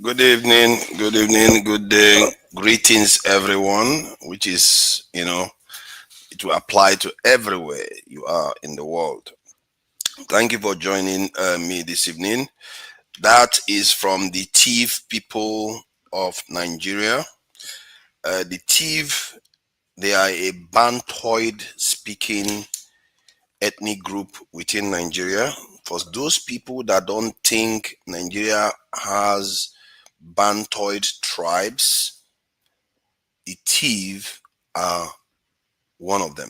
good day, greetings everyone, which is, it will apply to everywhere you are in the world. Thank you for joining me this evening. That is from the Tiv people of Nigeria. The Tiv, they are a Bantoid speaking ethnic group within Nigeria. For those people that don't think Nigeria has Bantoid tribes, the Tiv are one of them.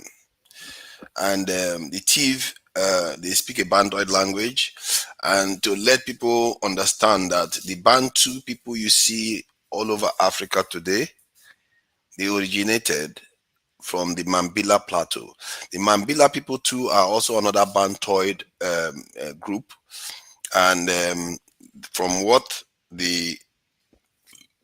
And the Tiv, they speak a Bantoid language. And to let people understand that the Bantu people you see all over Africa today, they originated from the Mambila Plateau. The Mambila people too are also another Bantoid group. And from what the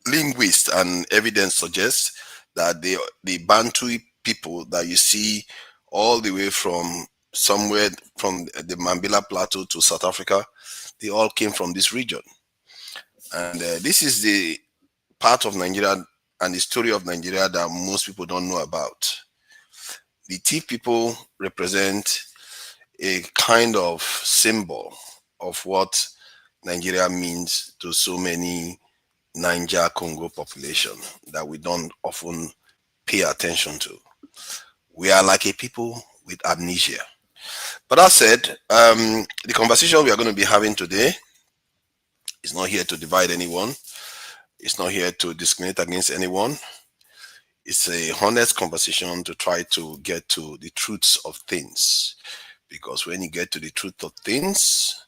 linguists and evidence suggests, that the Bantu people that you see all the way from somewhere from the Mambila Plateau to South Africa, they all came from this region. And this is the part of Nigeria and the story of Nigeria that most people don't know about. The Tiv people represent a kind of symbol of what Nigeria means to so many Niger-Congo population that we don't often pay attention to. We are like a people with amnesia. But that said, the conversation we are going to be having today is not here to divide anyone. It's not here to discriminate against anyone. It's a honest conversation to try to get to the truths of things. Because when you get to the truth of things,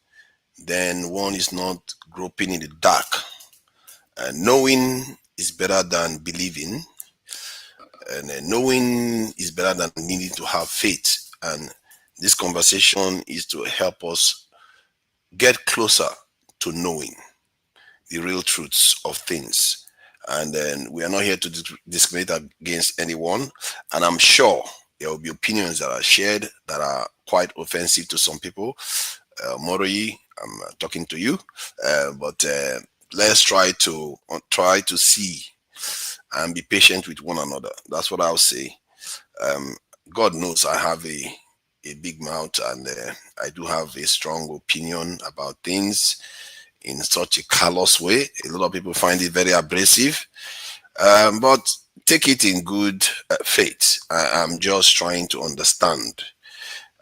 then one is not groping in the dark. Knowing is better than believing, and knowing is better than needing to have faith. And this conversation is to help us get closer to knowing the real truths of things. And then we are not here to discriminate against anyone. And I'm sure there will be opinions that are shared that are quite offensive to some people. Moroyi, I'm talking to you, but let's try to see and be patient with one another. That's what I'll say. God knows I have a big mouth, and I do have a strong opinion about things in such a callous way. A lot of people find it very abrasive, but take it in good faith. I'm just trying to understand.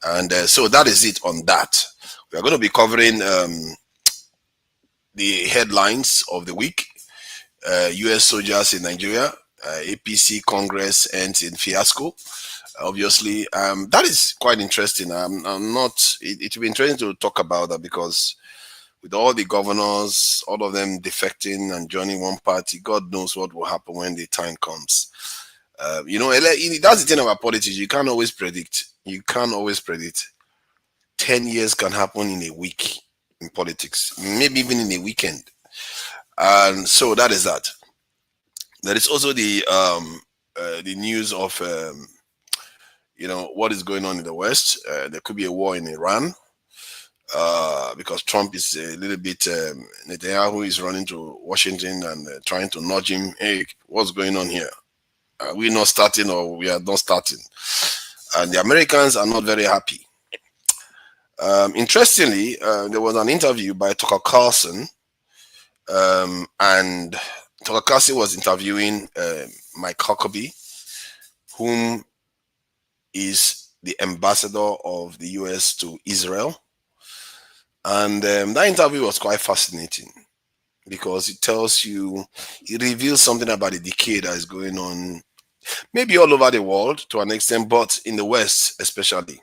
And so that is it on that. We are going to be covering the headlines of the week. US soldiers in Nigeria, APC Congress ends in fiasco. Obviously, that is quite interesting. I'm not. It will be interesting to talk about that, because with all the governors, all of them defecting and joining one party, God knows what will happen when the time comes. That's the thing about politics. You can't always predict. 10 years can happen in a week in politics, maybe even in a weekend. And so that is that. There is also the news of what is going on in the West. There could be a war in Iran, because Trump is a little bit Netanyahu is running to Washington and trying to nudge him. Hey, what's going on here? Are we not starting, or we are not starting? And the Americans are not very happy. Interestingly, there was an interview by Tucker Carlson, and Tucker Carlson was interviewing Mike Huckabee, whom is the ambassador of the US to Israel. And that interview was quite fascinating, because it reveals something about the decay that is going on, maybe all over the world to an extent, but in the West especially.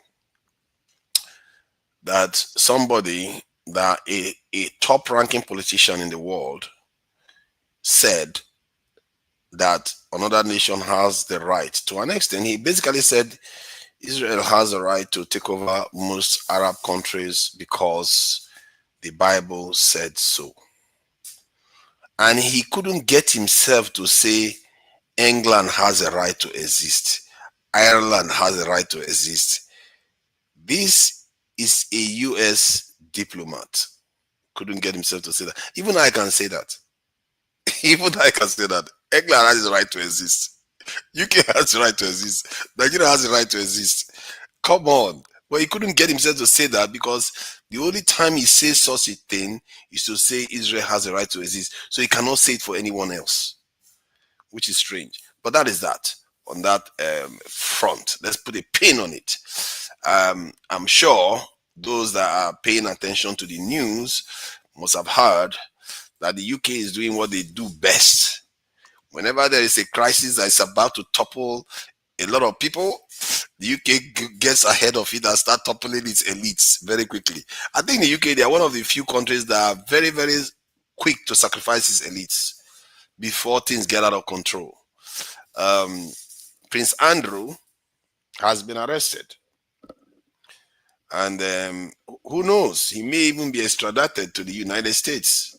That somebody, that a top-ranking politician in the world said that another nation has the right, to an extent. He basically said Israel has the right to take over most Arab countries because the Bible said so. And he couldn't get himself to say England has a right to exist, Ireland has a right to exist. This is a US diplomat. Couldn't get himself to say that. Even I can say that. Even I can say that. England has the right to exist. UK has the right to exist. Nigeria has the right to exist. Come on. But he couldn't get himself to say that because the only time he says such a thing is to say Israel has the right to exist. So he cannot say it for anyone else, which is strange. But that is that on that front. Let's put a pin on it. I'm sure those that are paying attention to the news must have heard that the UK is doing what they do best. Whenever there is a crisis that is about to topple a lot of people, the UK gets ahead of it and start toppling its elites very quickly. I think the UK, they are one of the few countries that are very, very quick to sacrifice its elites before things get out of control. Prince Andrew has been arrested. And who knows, he may even be extradited to the United States.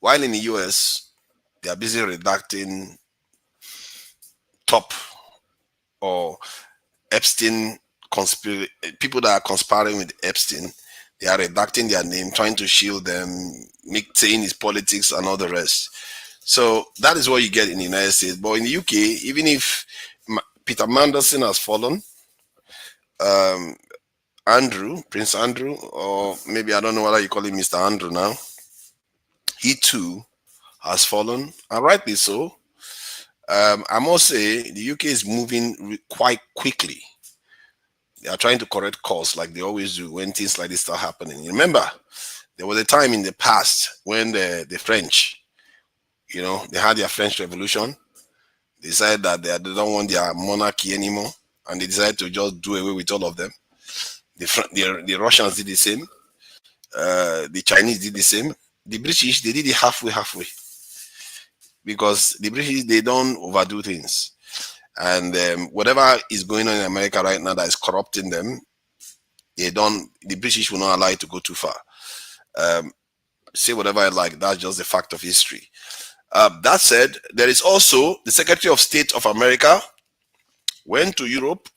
While in the US, they are busy redacting top or Epstein people that are conspiring with Epstein. They are redacting their name, trying to shield them, saying his politics and all the rest. So that is what you get in the United States. But in the UK, even if Peter Mandelson has fallen, Prince Andrew, or maybe I don't know whether you call him Mr. Andrew now, he too has fallen, and rightly so. I must say the UK is moving quite quickly. They are trying to correct course like they always do when things like this start happening. Remember, there was a time in the past when the French, they had their French Revolution. They decided that they don't want their monarchy anymore, and they decided to just do away with all of them. The Russians did the same. The Chinese did the same. The British, they did it halfway. Because the British, they don't overdo things. And whatever is going on in America right now that is corrupting them, the British will not allow it to go too far. Say whatever I like, that's just the fact of history. That said, there is also the Secretary of State of America went to Europe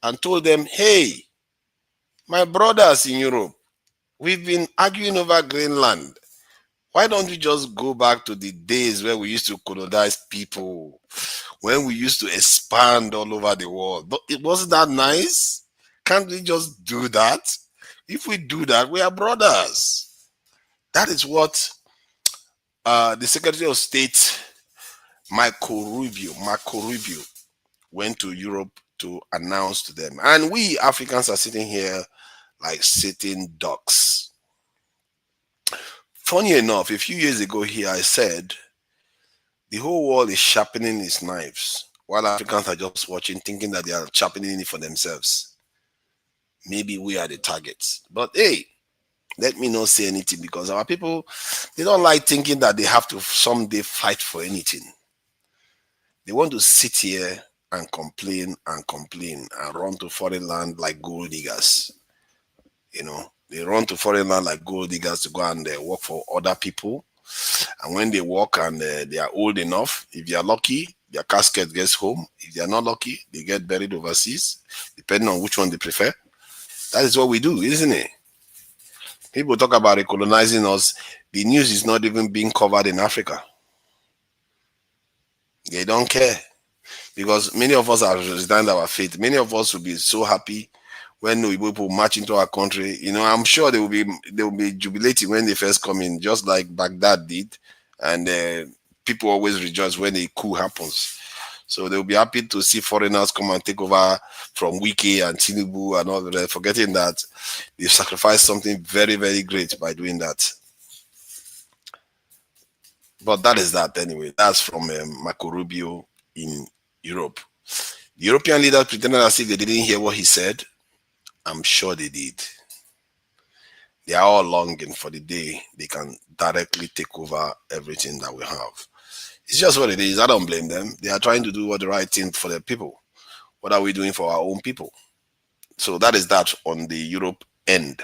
and told them, hey, my brothers in Europe, we've been arguing over Greenland. Why don't we just go back to the days where we used to colonize people, when we used to expand all over the world? It wasn't that nice? Can't we just do that? If we do that, we are brothers. That is what the Secretary of State, Marco Rubio, went to Europe to announce to them. And we Africans are sitting here like sitting ducks. Funny enough, a few years ago here, I said the whole world is sharpening its knives while Africans are just watching, thinking that they are sharpening it for themselves. Maybe we are the targets. But hey, let me not say anything because our people, they don't like thinking that they have to someday fight for anything. They want to sit here and complain and run to foreign land like gold diggers. They run to foreign land like gold diggers to go and work for other people. And when they work and they are old enough, if they are lucky, their casket gets home. If they are not lucky, they get buried overseas, depending on which one they prefer. That is what we do, isn't it? People talk about recolonizing us. The news is not even being covered in Africa. They don't care. Because many of us are resigned our fate. Many of us will be so happy when people march into our country. I'm sure they will be jubilating when they first come in, just like Baghdad did. And people always rejoice when a coup happens. So they'll be happy to see foreigners come and take over from Wiki and Tinubu and all that, forgetting that they've sacrificed something very, very great by doing that. But that is that anyway. That's from Marco Rubio in Europe. The European leaders pretended as if they didn't hear what he said. I'm sure they did. They are all longing for the day they can directly take over everything that we have. It's just what it is. I don't blame them. They are trying to do what the right thing for their people. What are we doing for our own people? So that is that on the Europe end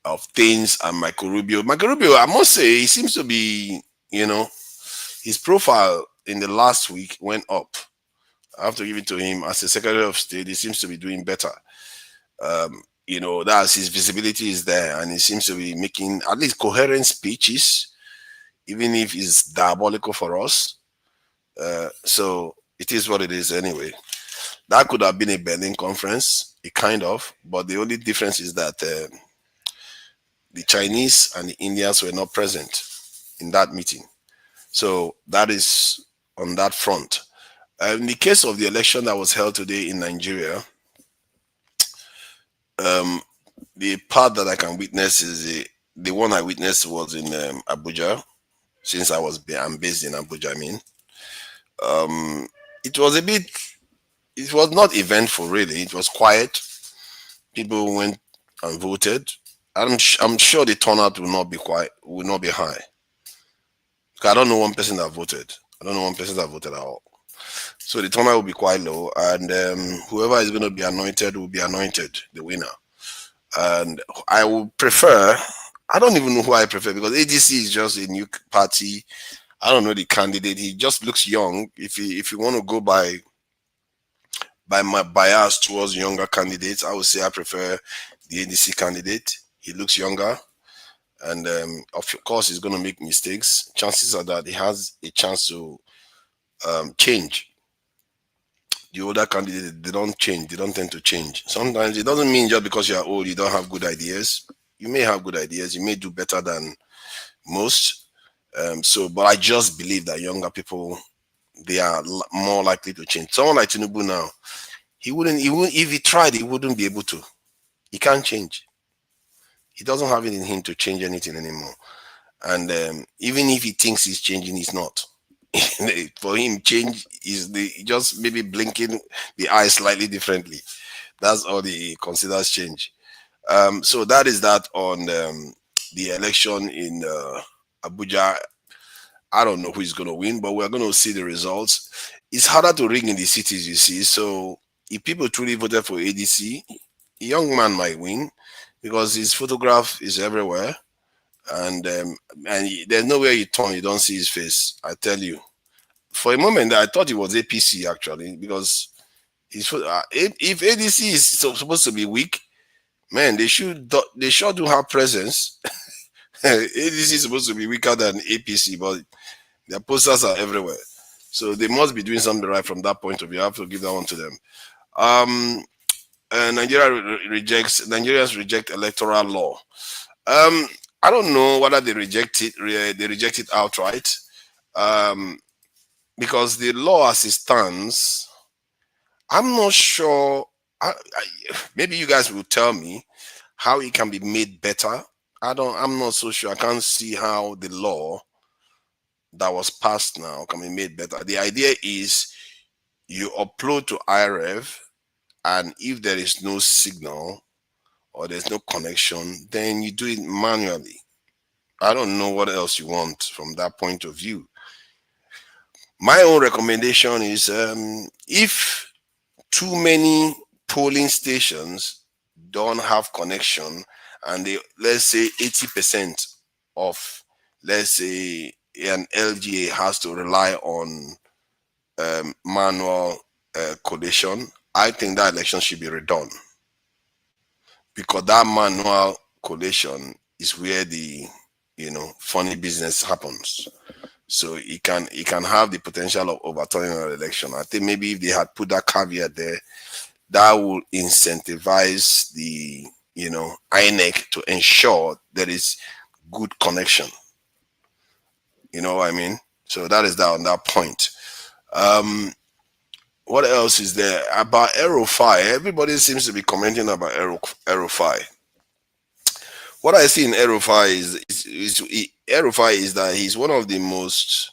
of things. And Marco Rubio, I must say, he seems to be, his profile in the last week went up. I have to give it to him. As the Secretary of State, he seems to be doing better. That's his visibility is there, and he seems to be making at least coherent speeches. even if it's diabolical for us. So it is what it is anyway. That could have been a Berlin conference, a kind of, but the only difference is that the Chinese and the Indians were not present in that meeting. So that is on that front. In the case of the election that was held today in Nigeria, the part that I can witness is the one I witnessed was in Abuja, since I'm based in Abuja. I mean, it was it was not eventful really. It was quiet. People went and voted. I'm sure the turnout will not be high. I don't know one person that voted. I don't know one person that voted at all. So the turnout will be quite low, and whoever is going to be anointed will be anointed the winner. And I would prefer. I don't even know who I prefer, because ADC is just a new party. I don't know the candidate. He just looks young. If you want to go by my bias towards younger candidates, I would say I prefer the ADC candidate. He looks younger, and of course he's going to make mistakes. Chances are that he has a chance to change. The older candidate, they don't change. They don't tend to change. Sometimes it doesn't mean just because you're old you don't have good ideas. You may have good ideas. You may do better than most. But I just believe that younger people, they are more likely to change. Someone like Tinubu now, he wouldn't if he tried, he wouldn't be able to. He can't change. He doesn't have it in him to change anything anymore. And even if he thinks he's changing, he's not. For him, change is just maybe blinking the eye slightly differently. That's all he considers change. So that is that on the election in Abuja. I don't know who is going to win, but we're going to see the results. It's harder to rig in the cities, you see. So if people truly voted for ADC, a young man might win because his photograph is everywhere, and there's nowhere you turn you don't see his face. I tell you. For a moment, I thought it was APC actually, because if ADC is supposed to be weak, man, they sure do have presence. ADC is supposed to be weaker than APC, but their posters are everywhere. So they must be doing something right from that point of view. I have to give that one to them. Nigerians reject electoral law. I don't know whether they reject it. They reject it outright, because the law as it stands, I'm not sure. Maybe you guys will tell me how it can be made better. I'm not so sure. I can't see how the law that was passed now can be made better. The idea is you upload to IREV, and if there is no signal or there's no connection, then you do it manually. I don't know what else you want from that point of view. My own recommendation is if too many polling stations don't have connection, and let's say 80% of, let's say, an LGA has to rely on manual collation, I think that election should be redone, because that manual collation is where the funny business happens. So it can have the potential of overturning an election. I think maybe if they had put that caveat there, that would incentivize the INEC to ensure there is good connection. You know what I mean? So that is that on that point. What else is there about El-Rufai? Everybody seems to be commenting about El-Rufai. What I see in El-Rufai is that he's one of the most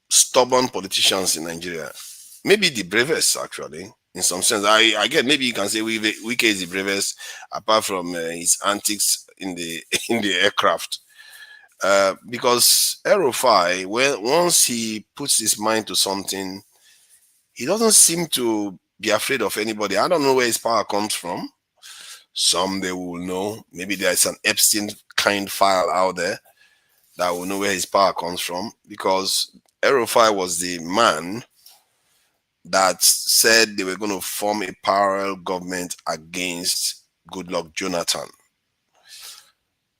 stubborn politicians in Nigeria. Maybe the bravest, actually, in some sense. I get, maybe you can say Wike is the bravest, apart from his antics in the aircraft. Because El-Rufai, once he puts his mind to something, he doesn't seem to be afraid of anybody. I don't know where his power comes from. Someday we will know. Maybe there's an Epstein kind file out there that will know where his power comes from, because El-Rufai was the man that said they were going to form a parallel government against Goodluck Jonathan.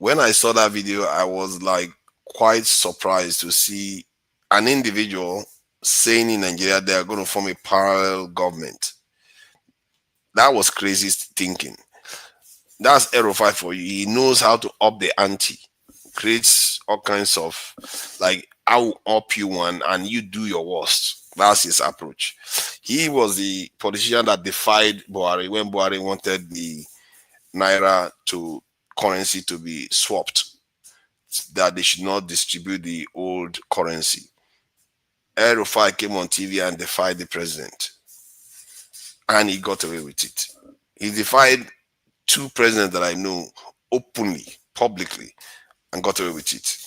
When I saw that video, I was like quite surprised to see an individual saying in Nigeria they are going to form a parallel government. That was crazy thinking. That's El-Rufai for you. He knows how to up the ante, creates all kinds of, like, I will up you one and you do your worst. That's his approach. He was the politician that defied Buhari when Buhari wanted the naira to currency to be swapped, that they should not distribute the old currency. El-Rufai came on TV and defied the president, and he got away with it. He defied two presidents that I know openly, publicly, and got away with it.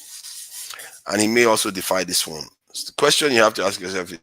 And he may also defy this one. The question you have to ask yourself is,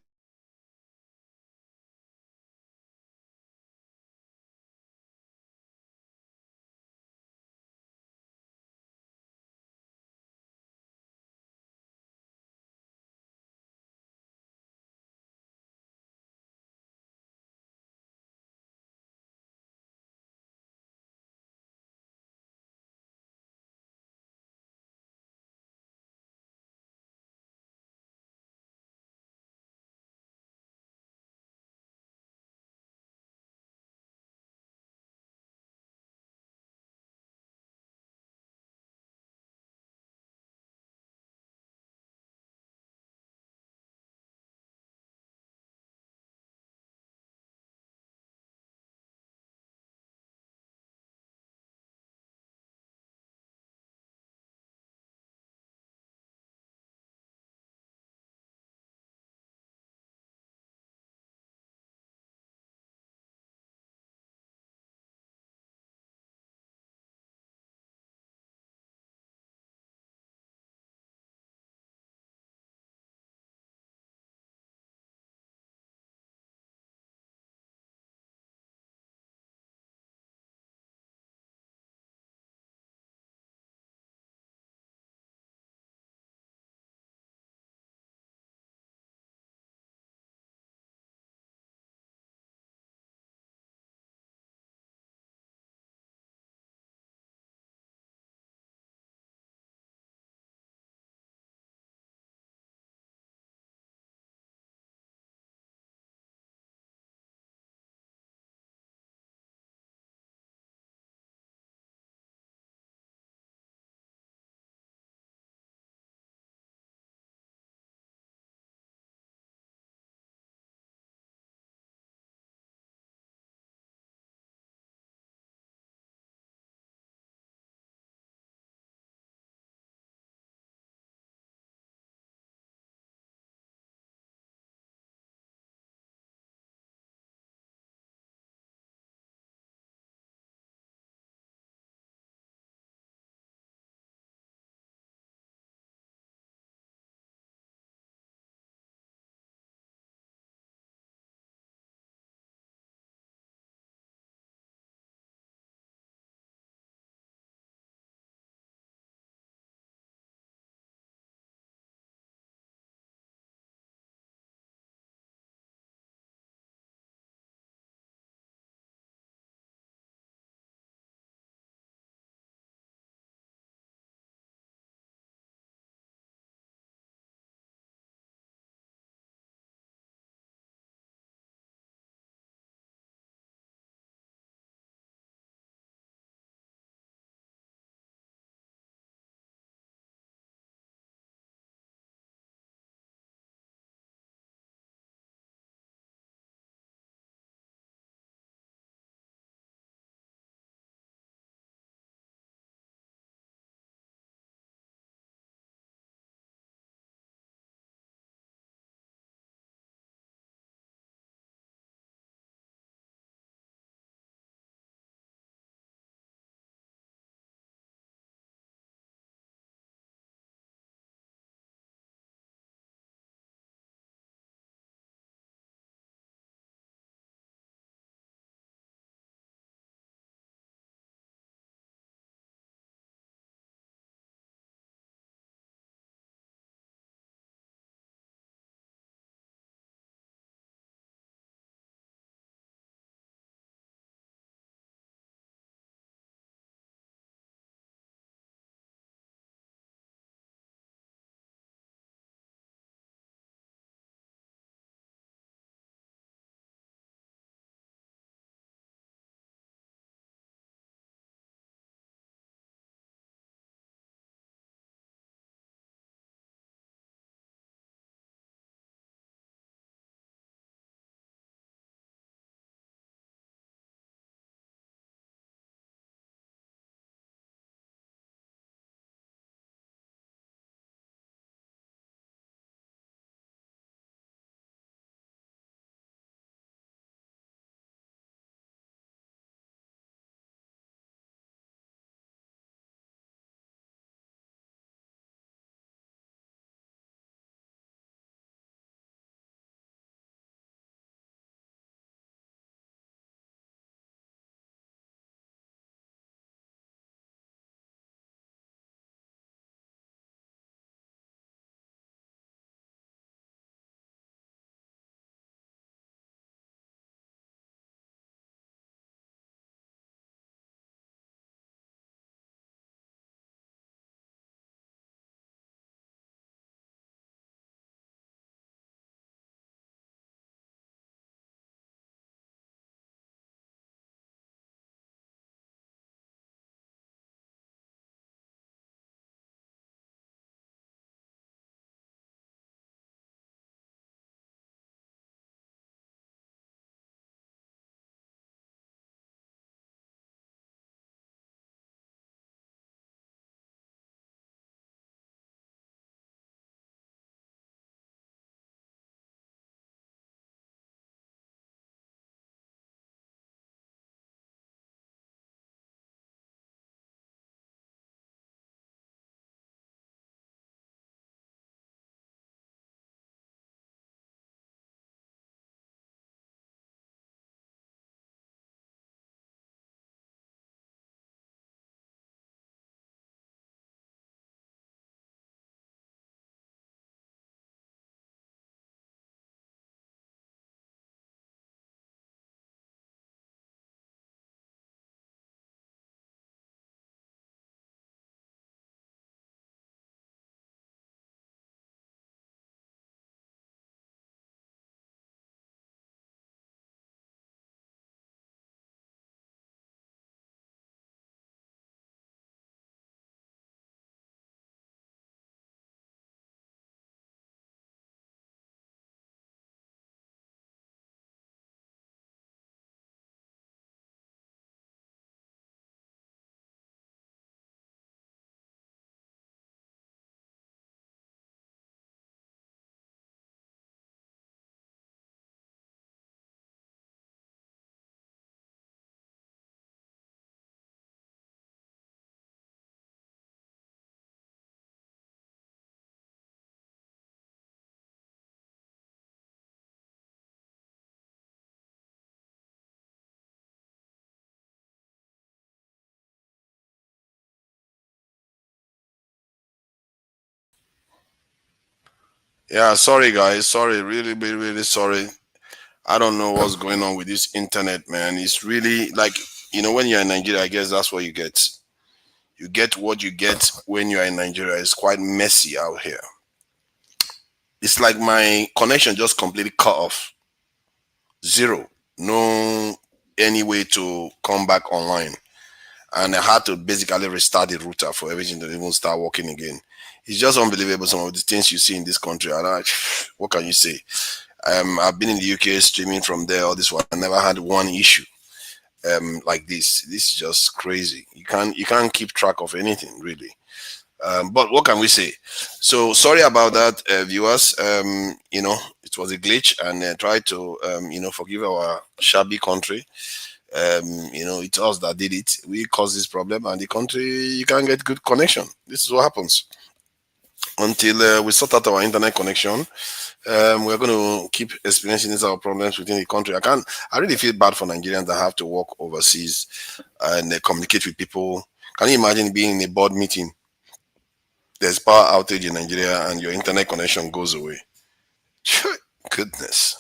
Yeah, sorry guys, sorry, really, really, really sorry. I don't know what's going on with this internet, man. It's really like, when you're in Nigeria, I guess that's what you get. You get what you get when you're in Nigeria. It's quite messy out here. It's like my connection just completely cut off. Zero. No any way to come back online. And I had to basically restart the router for everything to even start working again. It's just unbelievable some of the things you see in this country. And what can you say? I've been in the UK streaming from there all this while. I never had one issue like this. This is just crazy. You can't keep track of anything really. But what can we say? So sorry about that, viewers. It was a glitch, and try to forgive our shabby country. It's us that did it. We caused this problem, and the country, you can't get good connection. This is what happens until we sort out our internet connection. We're going to keep experiencing these our problems within the country. I really feel bad for Nigerians that have to work overseas and communicate with people. Can you imagine being in a board meeting? There's power outage in Nigeria and your internet connection goes away. Goodness.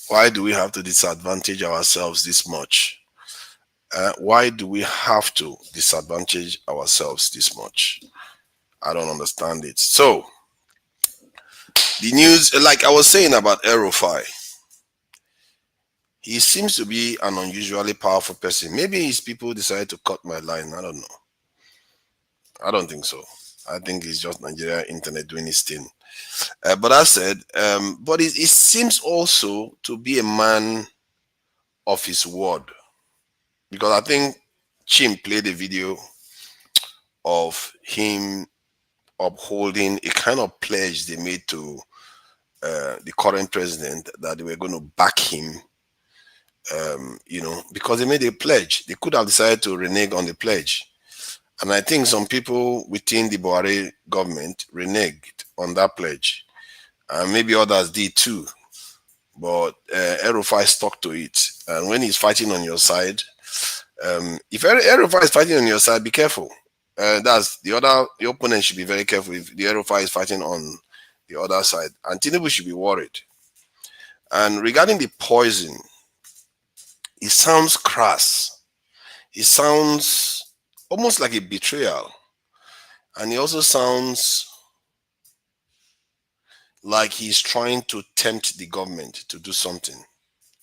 Why do we have to disadvantage ourselves this much? Why do we have to disadvantage ourselves this much? I don't understand it. So, the news, like I was saying about El-Rufai, he seems to be an unusually powerful person. Maybe his people decided to cut my line. I don't know. I don't think so. I think it's just Nigeria internet doing its thing. But I said, but it seems also to be a man of his word. Because I think Chim played a video of him upholding a kind of pledge they made to the current president that they were going to back him, because they made a pledge. They could have decided to renege on the pledge. And I think some people within the Buhari government reneged on that pledge. And maybe others did too. But El-Rufai stuck to it. And when he's fighting on your side, if El-Rufai is fighting on your side, be careful. That's the opponent should be very careful if the El-Rufai is fighting on the other side. And Tinubu should be worried. And regarding the poison, it sounds crass. It sounds almost like a betrayal. And it also sounds like he's trying to tempt the government to do something.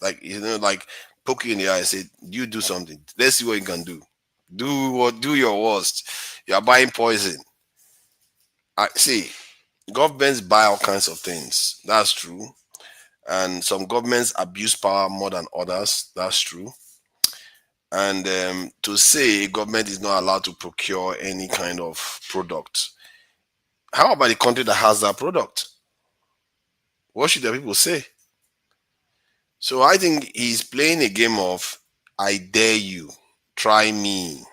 Like, like poke you in the eye and say, you do something. Let's see what you can do. Do your worst. You are buying poison. I see, governments buy all kinds of things. That's true. And some governments abuse power more than others. That's true. And to say government is not allowed to procure any kind of product. How about the country that has that product? What should the people say? So I think he's playing a game of, I dare you, try me.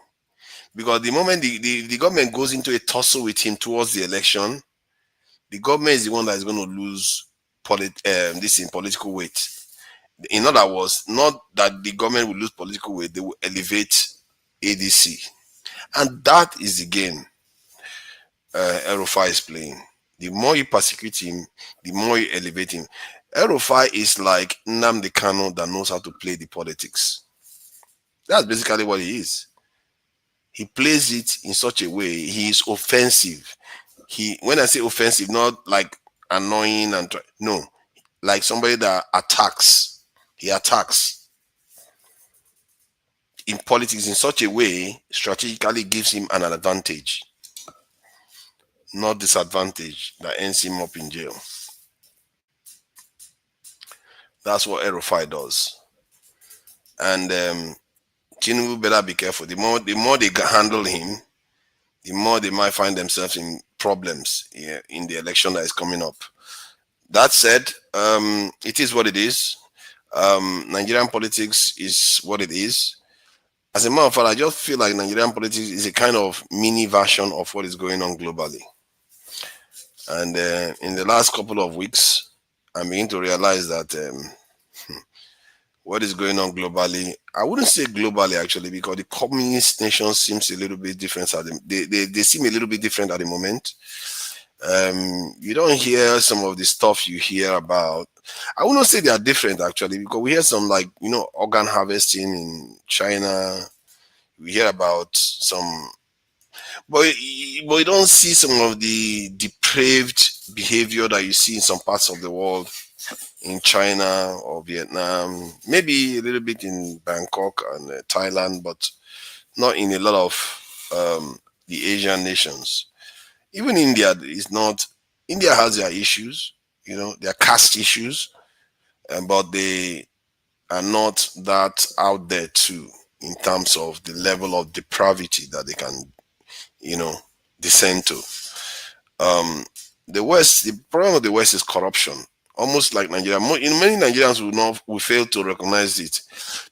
Because the moment the government goes into a tussle with him towards the election, the government is the one that is going to lose political weight. In other words, not that the government will lose political weight, they will elevate ADC. And that is the game El-Rufai is playing. The more you persecute him, the more you elevate him. El-Rufai is like Nnamdi Kanu that knows how to play the politics. That's basically what he is. He plays it in such a way, he is offensive. When I say offensive, not like annoying no, like somebody that attacks. He attacks in politics in such a way, strategically gives him an advantage, not disadvantage that ends him up in jail. That's what El-Rufai does. And Tinubu better be careful. The more they handle him, the more they might find themselves in problems in the election that is coming up. That said, it is what it is. Nigerian politics is what it is. As a matter of fact, I just feel like Nigerian politics is a kind of mini version of what is going on globally. And in the last couple of weeks, I'm beginning to realize that what is going on globally, I wouldn't say globally actually, because the communist nation seems a little bit different. They seem a little bit different at the moment. You don't hear some of the stuff you hear about. I wouldn't say they are different actually, because we hear some, like, organ harvesting in China. We hear about some, but you don't see some of the depraved behavior that you see in some parts of the world, in China or Vietnam, maybe a little bit in Bangkok and Thailand, but not in a lot of the Asian nations. Even India is not. India has their issues, their caste issues, but they are not that out there too, in terms of the level of depravity that they can, you know, descend to. Um, the West, the problem of the West is corruption, almost like Nigeria. Many Nigerians will fail to recognize it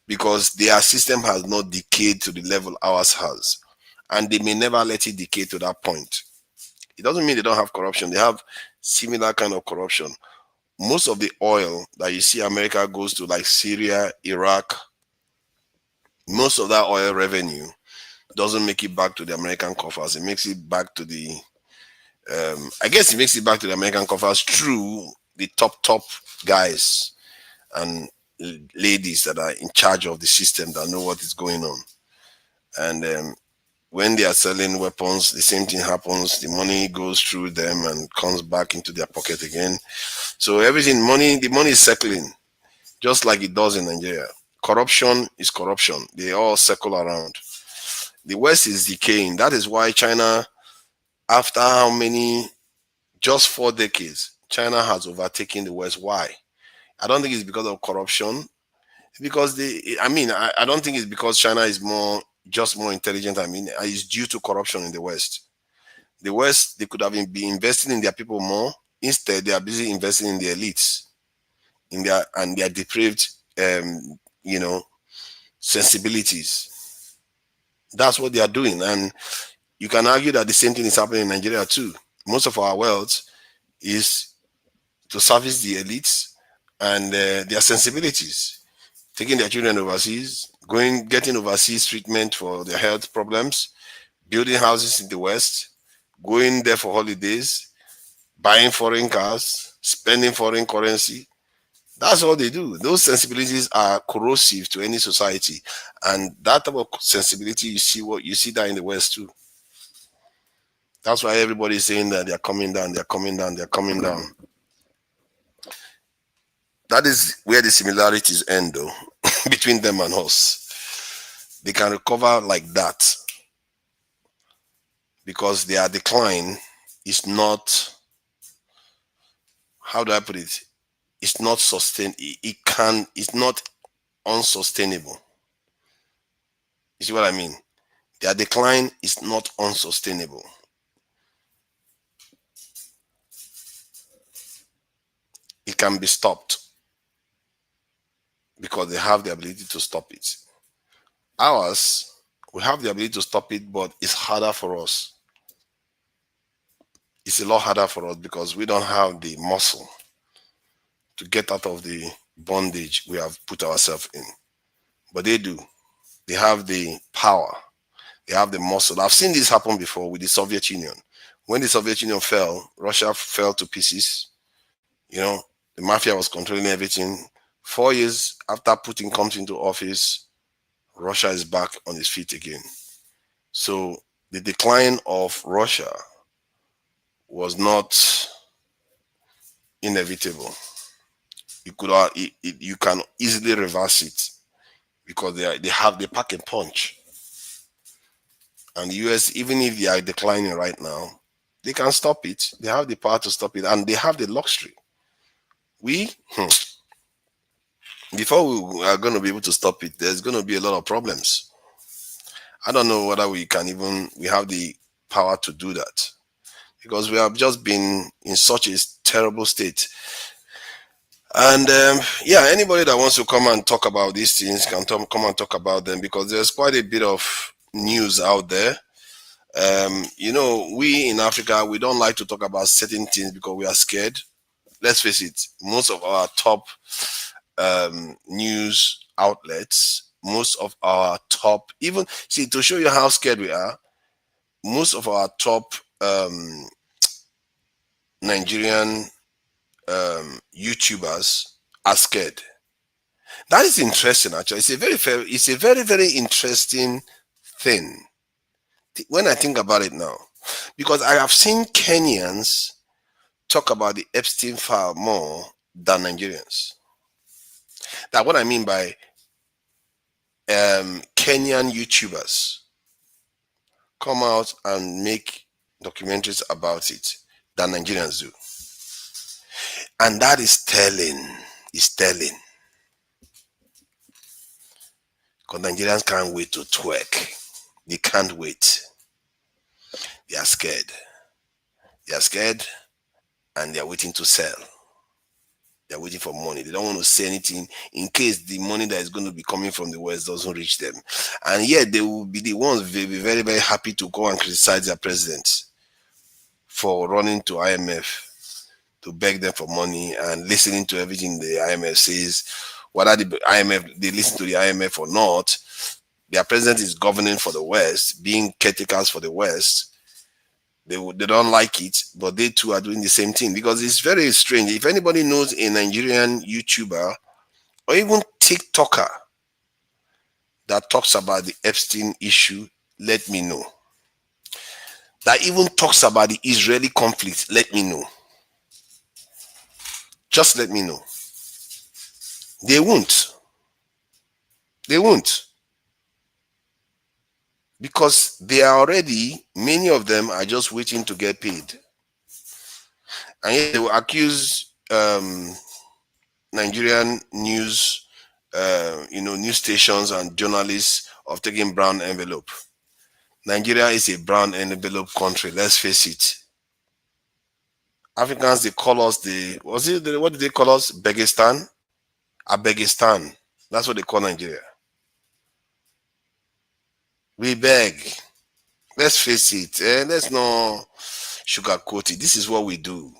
because their system has not decayed to the level ours has, and they may never let it decay to that point. It doesn't mean they don't have corruption. They have similar kind of corruption. Most of the oil that you see America goes to, like Syria, Iraq, most of that oil revenue doesn't make it back to the American coffers. It makes it back to the, I guess it makes it back to the American coffers through the top guys and ladies that are in charge of the system, that know what is going on. And when they are selling weapons, the same thing happens. The money goes through them and comes back into their pocket again. So everything, the money is circling, just like it does in Nigeria. Corruption is corruption. They all circle around. The West is decaying. That is why China, after how many, just 4 decades, China has overtaken the West. Why? I don't think it's because of corruption. Because I don't think it's because China is more intelligent. It's due to corruption in the West. The West, they could have been investing in their people more. Instead, they are busy investing in the elites, in their depraved, sensibilities. That's what they are doing, and you can argue that the same thing is happening in Nigeria too. Most of our wealth is to service the elites and their sensibilities, taking their children overseas, getting overseas treatment for their health problems, building houses in the West, going there for holidays, buying foreign cars, spending foreign currency. That's all they do. Those sensibilities are corrosive to any society, and that type of sensibility, you see that in the West too. That's why everybody is saying that they're coming down, they're coming down, they're coming down. That is where the similarities end, though, between them and us. They can recover like that because their decline is not, how do I put it? It's not sustained. It's not unsustainable. You see what I mean? Their decline is not unsustainable. It can be stopped because they have the ability to stop it. Ours, we have the ability to stop it, but it's harder for us. It's a lot harder for us because we don't have the muscle to get out of the bondage we have put ourselves in. But they do. They have the power. They have the muscle. I've seen this happen before with the Soviet Union. When the Soviet Union fell, Russia fell to pieces. The mafia was controlling everything. 4 years after Putin comes into office, Russia is back on its feet again. So the decline of Russia was not inevitable. You can easily reverse it because they pack a punch. And the US, even if they are declining right now, they can stop it. They have the power to stop it, and they have the luxury. Before we are going to be able to stop it, there's going to be a lot of problems. I don't know whether we have the power to do that, because we have just been in such a terrible state. And anybody that wants to come and talk about these things can come and talk about them, because there's quite a bit of news out there. We in Africa, we don't like to talk about certain things because we are scared. Let's face it, most of our top news outlets, most of our top, even see, to show you how scared we are, most of our top Nigerian YouTubers are scared. That is interesting. Actually, it's a very, very interesting thing when I think about it now, because I have seen Kenyans talk about the Epstein file more than Nigerians. That's what I mean by Kenyan YouTubers come out and make documentaries about it than Nigerians do. And that is telling. Is telling. Because Nigerians can't wait to twerk. They can't wait. They are scared. They are scared and they are waiting to sell. They are waiting for money. They don't want to say anything in case the money that is going to be coming from the West doesn't reach them. And yet they will be the ones will be very, very happy to go and criticize their president for running to IMF to beg them for money and listening to everything the IMF says. Whether the IMF they listen to the IMF or not, their president is governing for the West, being caretakers for the West. They don't like it, but they too are doing the same thing, because it's very strange. If anybody knows a Nigerian YouTuber or even TikToker that talks about the Epstein issue, let me know. That even talks about the Israeli conflict, let me know. Just let me know. They won't. They won't. Because they are already, many of them are just waiting to get paid. And yet they will accuse Nigerian news, news stations and journalists of taking brown envelope. Nigeria is a brown envelope country, let's face it. Africans, they call us what did they call us? Begistan? Abegistan. That's what they call Nigeria. We beg. Let's face it. Let's not sugarcoat it. This is what we do.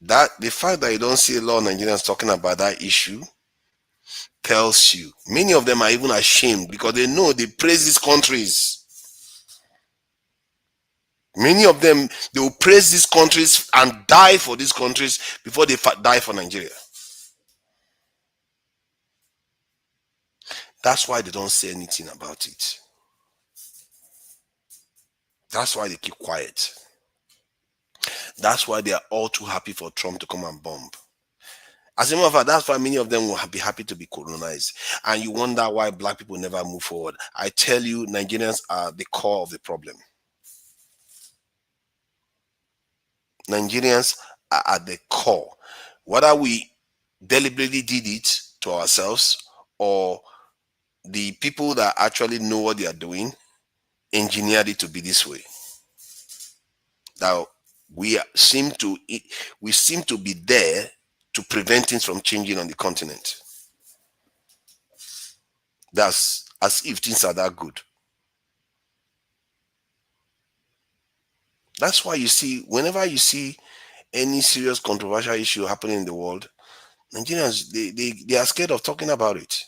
That the fact that you don't see a lot of Nigerians talking about that issue tells you many of them are even ashamed, because they know they praise these countries. Many of them, they will praise these countries and die for these countries before they die for Nigeria. That's why they don't say anything about it. That's why they keep quiet. That's why they are all too happy for Trump to come and bomb. As a matter of fact, that's why many of them will be happy to be colonized. And you wonder why black people never move forward. I tell you, Nigerians are the core of the problem. Nigerians are at the core. Whether we deliberately did it to ourselves or the people that actually know what they are doing engineered it to be this way. Now we seem to be there to prevent things from changing on the continent. That's as if things are that good. That's why you see, whenever you see any serious controversial issue happening in the world, Nigerians, they are scared of talking about it.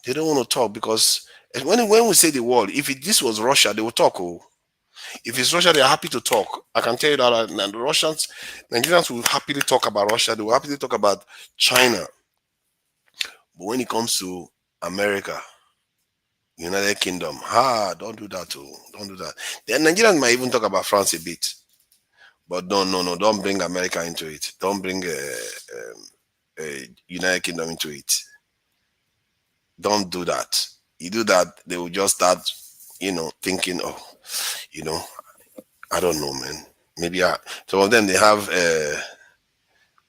They don't want to talk, because when we say the world, if this was Russia, they will talk. Oh, if it's Russia, they are happy to talk. I can tell you that Nigerians will happily talk about Russia. They will happily talk about China. But when it comes to America, United Kingdom, don't do that. Oh, don't do that. The Nigerians might even talk about France a bit, but don't bring America into it. Don't bring United Kingdom into it. Don't do that. You do that, they will just start, thinking, I don't know, man. Maybe some of them, they have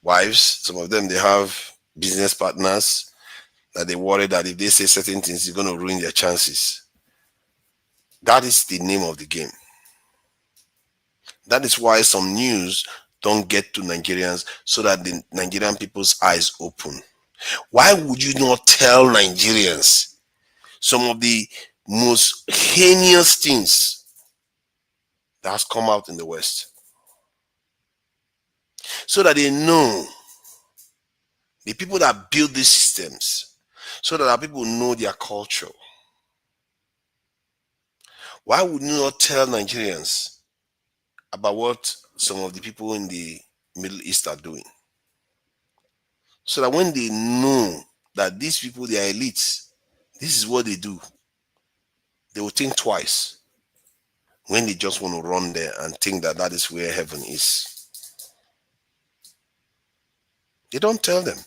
wives. Some of them, they have business partners that they worry that if they say certain things, it's going to ruin their chances. That is the name of the game. That is why some news don't get to Nigerians, so that the Nigerian people's eyes open. Why would you not tell Nigerians some of the most heinous things that has come out in the West, so that they know, the people that build these systems, so that our people know their culture? Why would you not tell Nigerians about what some of the people in the Middle East are doing. So that when they know that these people, they are elites, this is what they do, they will think twice when they just want to run there and think that that is where heaven is. They don't tell them.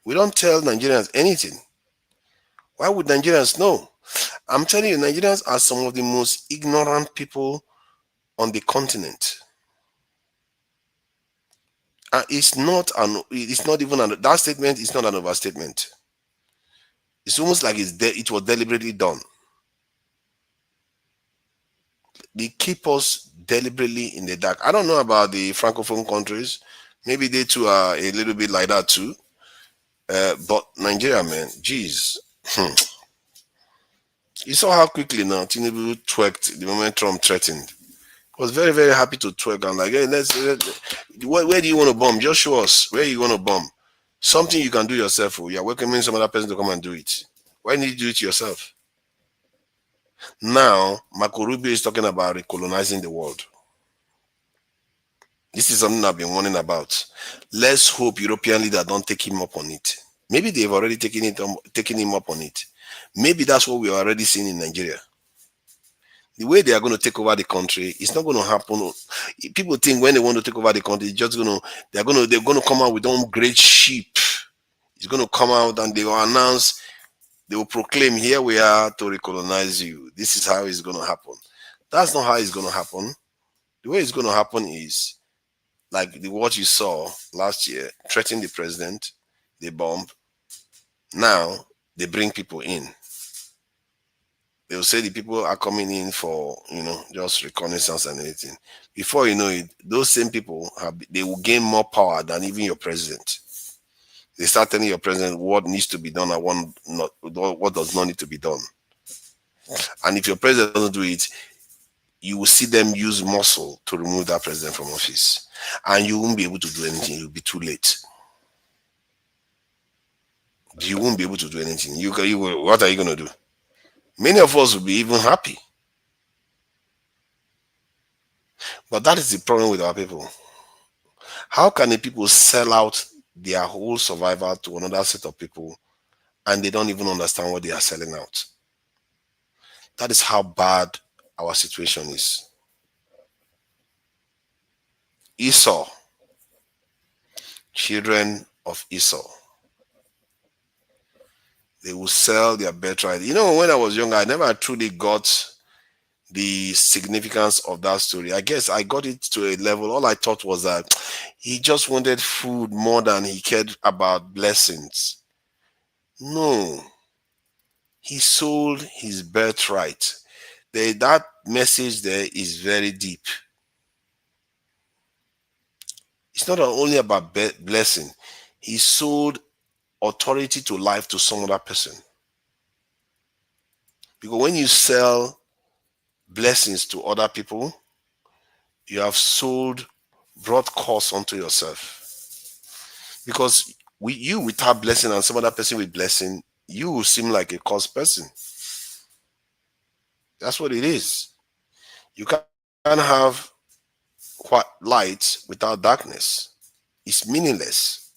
We don't tell Nigerians anything. Why would Nigerians know? I'm telling you, Nigerians are some of the most ignorant people on the continent. And it's not even that statement is not an overstatement. It's almost like it was deliberately done. They keep us deliberately in the dark. I don't know about the Francophone countries. Maybe they too are a little bit like that too. But Nigeria, man, geez. You saw how quickly now Tinubu twerked the moment Trump threatened. Was very, very happy to twerk and like, hey, where do you want to bomb? Just show us where you want to bomb. Something you can do yourself. Or you're welcoming some other person to come and do it. Why need you do it yourself? Now, Marco Rubio is talking about recolonizing the world. This is something I've been warning about. Let's hope European leaders don't take him up on it. Maybe they've already taken him up on it. Maybe that's what we're already seeing in Nigeria. The way they are going to take over the country, it's not going to happen. People think when they want to take over the country, they're going to come out with one great ship. It's going to come out and they will announce, they will proclaim, here we are to recolonize you. This is how it's going to happen. That's not how it's going to happen. The way it's going to happen is like what you saw last year, threatening the president, they bomb. Now they bring people in. They'll say the people are coming in for, just reconnaissance and anything. Before you know it, those same people, they will gain more power than even your president. They start telling your president what needs to be done and what does not need to be done. And if your president doesn't do it, you will see them use muscle to remove that president from office. And you won't be able to do anything. You'll be too late. You won't be able to do anything. What are you going to do? Many of us will be even happy. But that is the problem with our people. How can the people sell out their whole survival to another set of people and they don't even understand what they are selling out? That is how bad our situation is. Esau, children of Esau, they will sell their birthright. When I was young, I never truly got the significance of that story. I guess I got it to a level. All I thought was that he just wanted food more than he cared about blessings. No, he sold his birthright. That message there is very deep. It's not only about blessing. He sold authority to life to some other person. Because when you sell blessings to other people, you have brought curse onto yourself. Because you without blessing and some other person with blessing, you will seem like a cursed person. That's what it is. You can't have light without darkness. It's meaningless.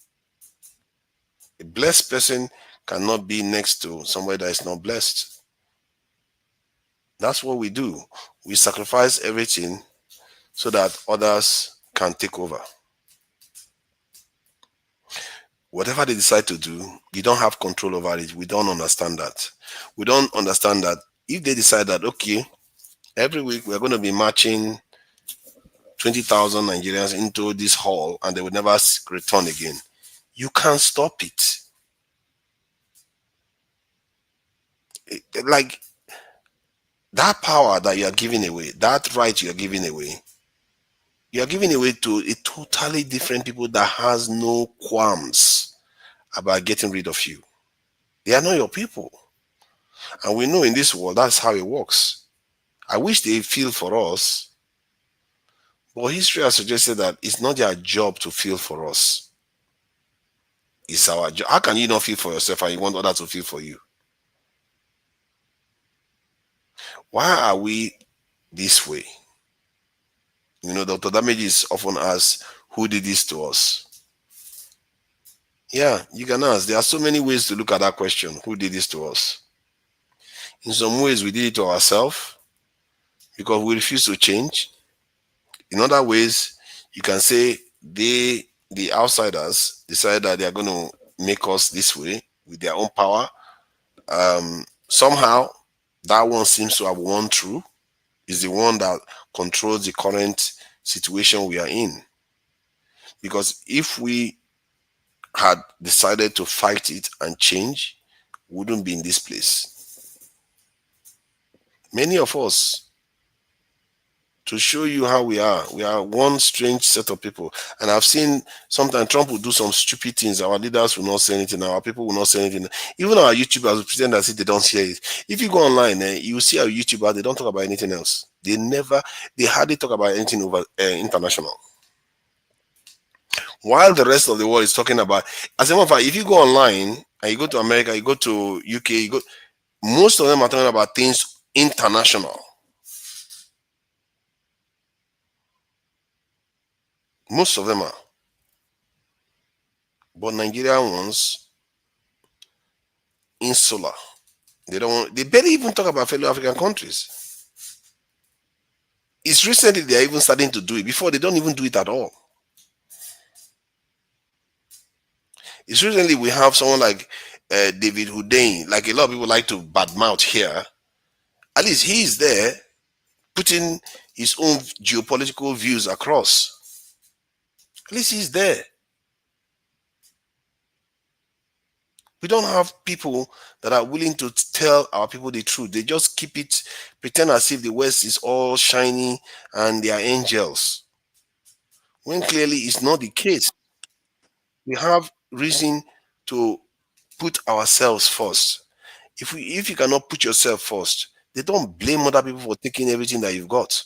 A blessed person cannot be next to somebody that is not blessed. That's what we do. We sacrifice everything so that others can take over. Whatever they decide to do, you don't have control over it. We don't understand that. We don't understand that if they decide that, okay, every week we're going to be marching 20,000 Nigerians into this hall and they will never return again, you can't stop it. Like that power that you are giving away, that right you are giving away to a totally different people that has no qualms about getting rid of you. They are not your people. And we know in this world, that's how it works. I wish they feel for us, but history has suggested that it's not their job to feel for us. It's our job. How can you not feel for yourself and you want others to feel for you? Why are we this way? Dr. Damage is often asked, who did this to us? Yeah, you can ask. There are so many ways to look at that question. Who did this to us? In some ways, we did it to ourselves because we refuse to change. In other ways, you can say the outsiders, decide that they are going to make us this way with their own power. Somehow, that one seems to have won through. Is the one that controls the current situation we are in. Because if we had decided to fight it and change, we wouldn't be in this place. Many of us, to show you how we are one strange set of people. And I've seen sometimes Trump will do some stupid things. Our leaders will not say anything. Our people will not say anything. Even our YouTubers will pretend as if they don't hear it. If you go online, you see our YouTubers, they don't talk about anything else. They hardly talk about anything over international. While the rest of the world is talking about, as a matter of fact, if you go online and you go to America, you go to UK, most of them are talking about things international. Most of them are. But Nigerian ones, insular. They barely even talk about fellow African countries. It's recently they're even starting to do it. Before, they don't even do it at all. It's recently we have someone like David Hussein, like a lot of people like to badmouth here. At least he's there putting his own geopolitical views across. At least he's there. We don't have people that are willing to tell our people the truth. They just keep it, pretend as if the West is all shiny and they are angels. When clearly it's not the case. We have reason to put ourselves first. If you cannot put yourself first, they don't blame other people for taking everything that you've got.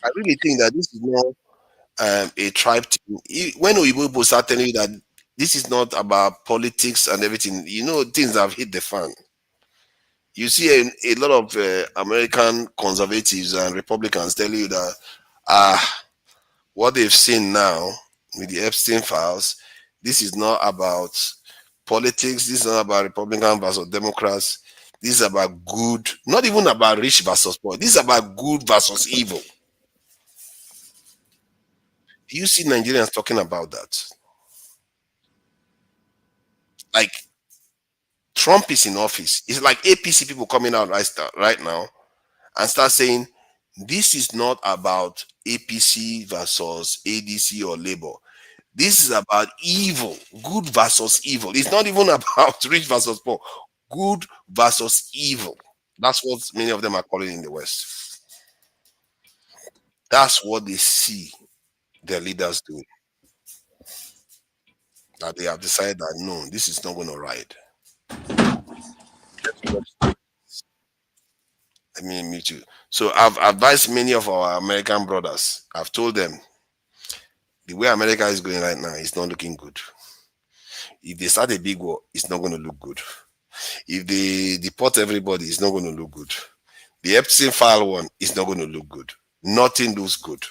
I really think that this is not a tribe thing. When Oyibo people start telling you that this is not about politics and everything, things have hit the fan. You see a lot of American conservatives and Republicans telling you that what they've seen now with the Epstein files, this is not about politics. This is not about Republican versus Democrats. This is about good, not even about rich versus poor. This is about good versus evil. Do you see Nigerians talking about that? Like Trump is in office. It's like APC people coming out right now and start saying this is not about APC versus ADC or Labour. This is about evil, good versus evil. It's not even about rich versus poor, good versus evil. That's what many of them are calling in the West. That's what they see their leaders do. That they have decided that no, this is not going to ride. I mean, me too. So I've advised many of our American brothers. I've told them the way America is going right now is not looking good. If they start a big war, it's not going to look good. If they deport everybody, it's not going to look good. The Epstein file one is not going to look good. Nothing looks good.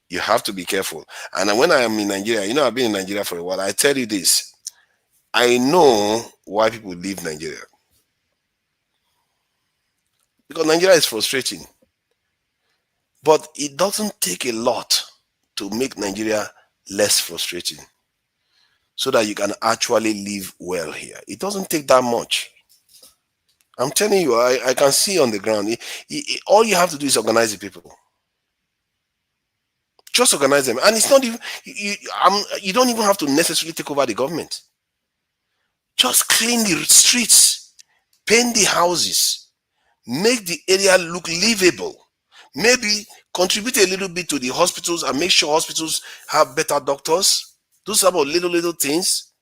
You have to be careful. And when I am in Nigeria, I've been in Nigeria for a while. I tell you this, I know why people leave Nigeria. Because Nigeria is frustrating. But it doesn't take a lot to make Nigeria less frustrating so that you can actually live well here. It doesn't take that much. I'm telling you, I can see on the ground. All you have to do is organize the people. Just organize them. And it's not even, you don't even have to necessarily take over the government. Just clean the streets, paint the houses, make the area look livable. Maybe contribute a little bit to the hospitals and make sure hospitals have better doctors. Do some of little things.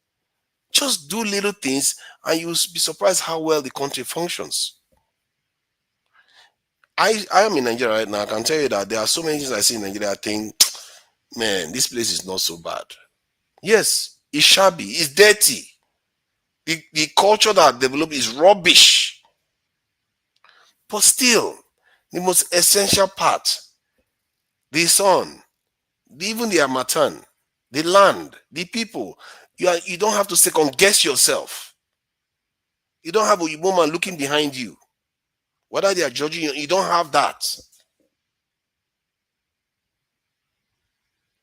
Just do little things and you'll be surprised how well the country functions. I am in Nigeria right now. I can tell you that there are so many things I see in Nigeria. I think, man, this place is not so bad. Yes, it's shabby, it's dirty. The culture that developed is rubbish. But still, The most essential part, the sun, even the Amatan, the land, the people. You don't have to second guess yourself. You don't have a woman looking behind you. Whether they are judging you, you don't have that.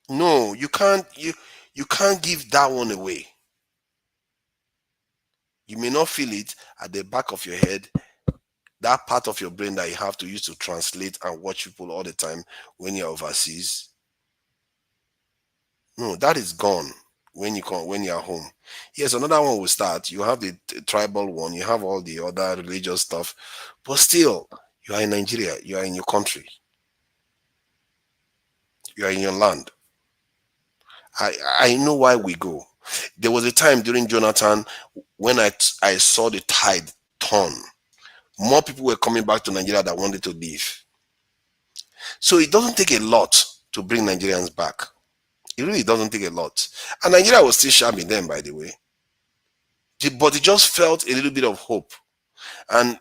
No, you can't give that one away. You may not feel it at the back of your head, that part of your brain that you have to use to translate and watch people all the time when you're overseas. No, that is gone when you're home. Yes, another one will start. You have the tribal one, you have all the other religious stuff, but still, you are in Nigeria, you are in your country, you are in your land. I know why we go. There was a time during Jonathan when I saw the tide turn. More people were coming back to Nigeria that wanted to leave. So it doesn't take a lot to bring Nigerians back. It really doesn't take a lot. And Nigeria was still shabby then, by the way. But it just felt a little bit of hope. And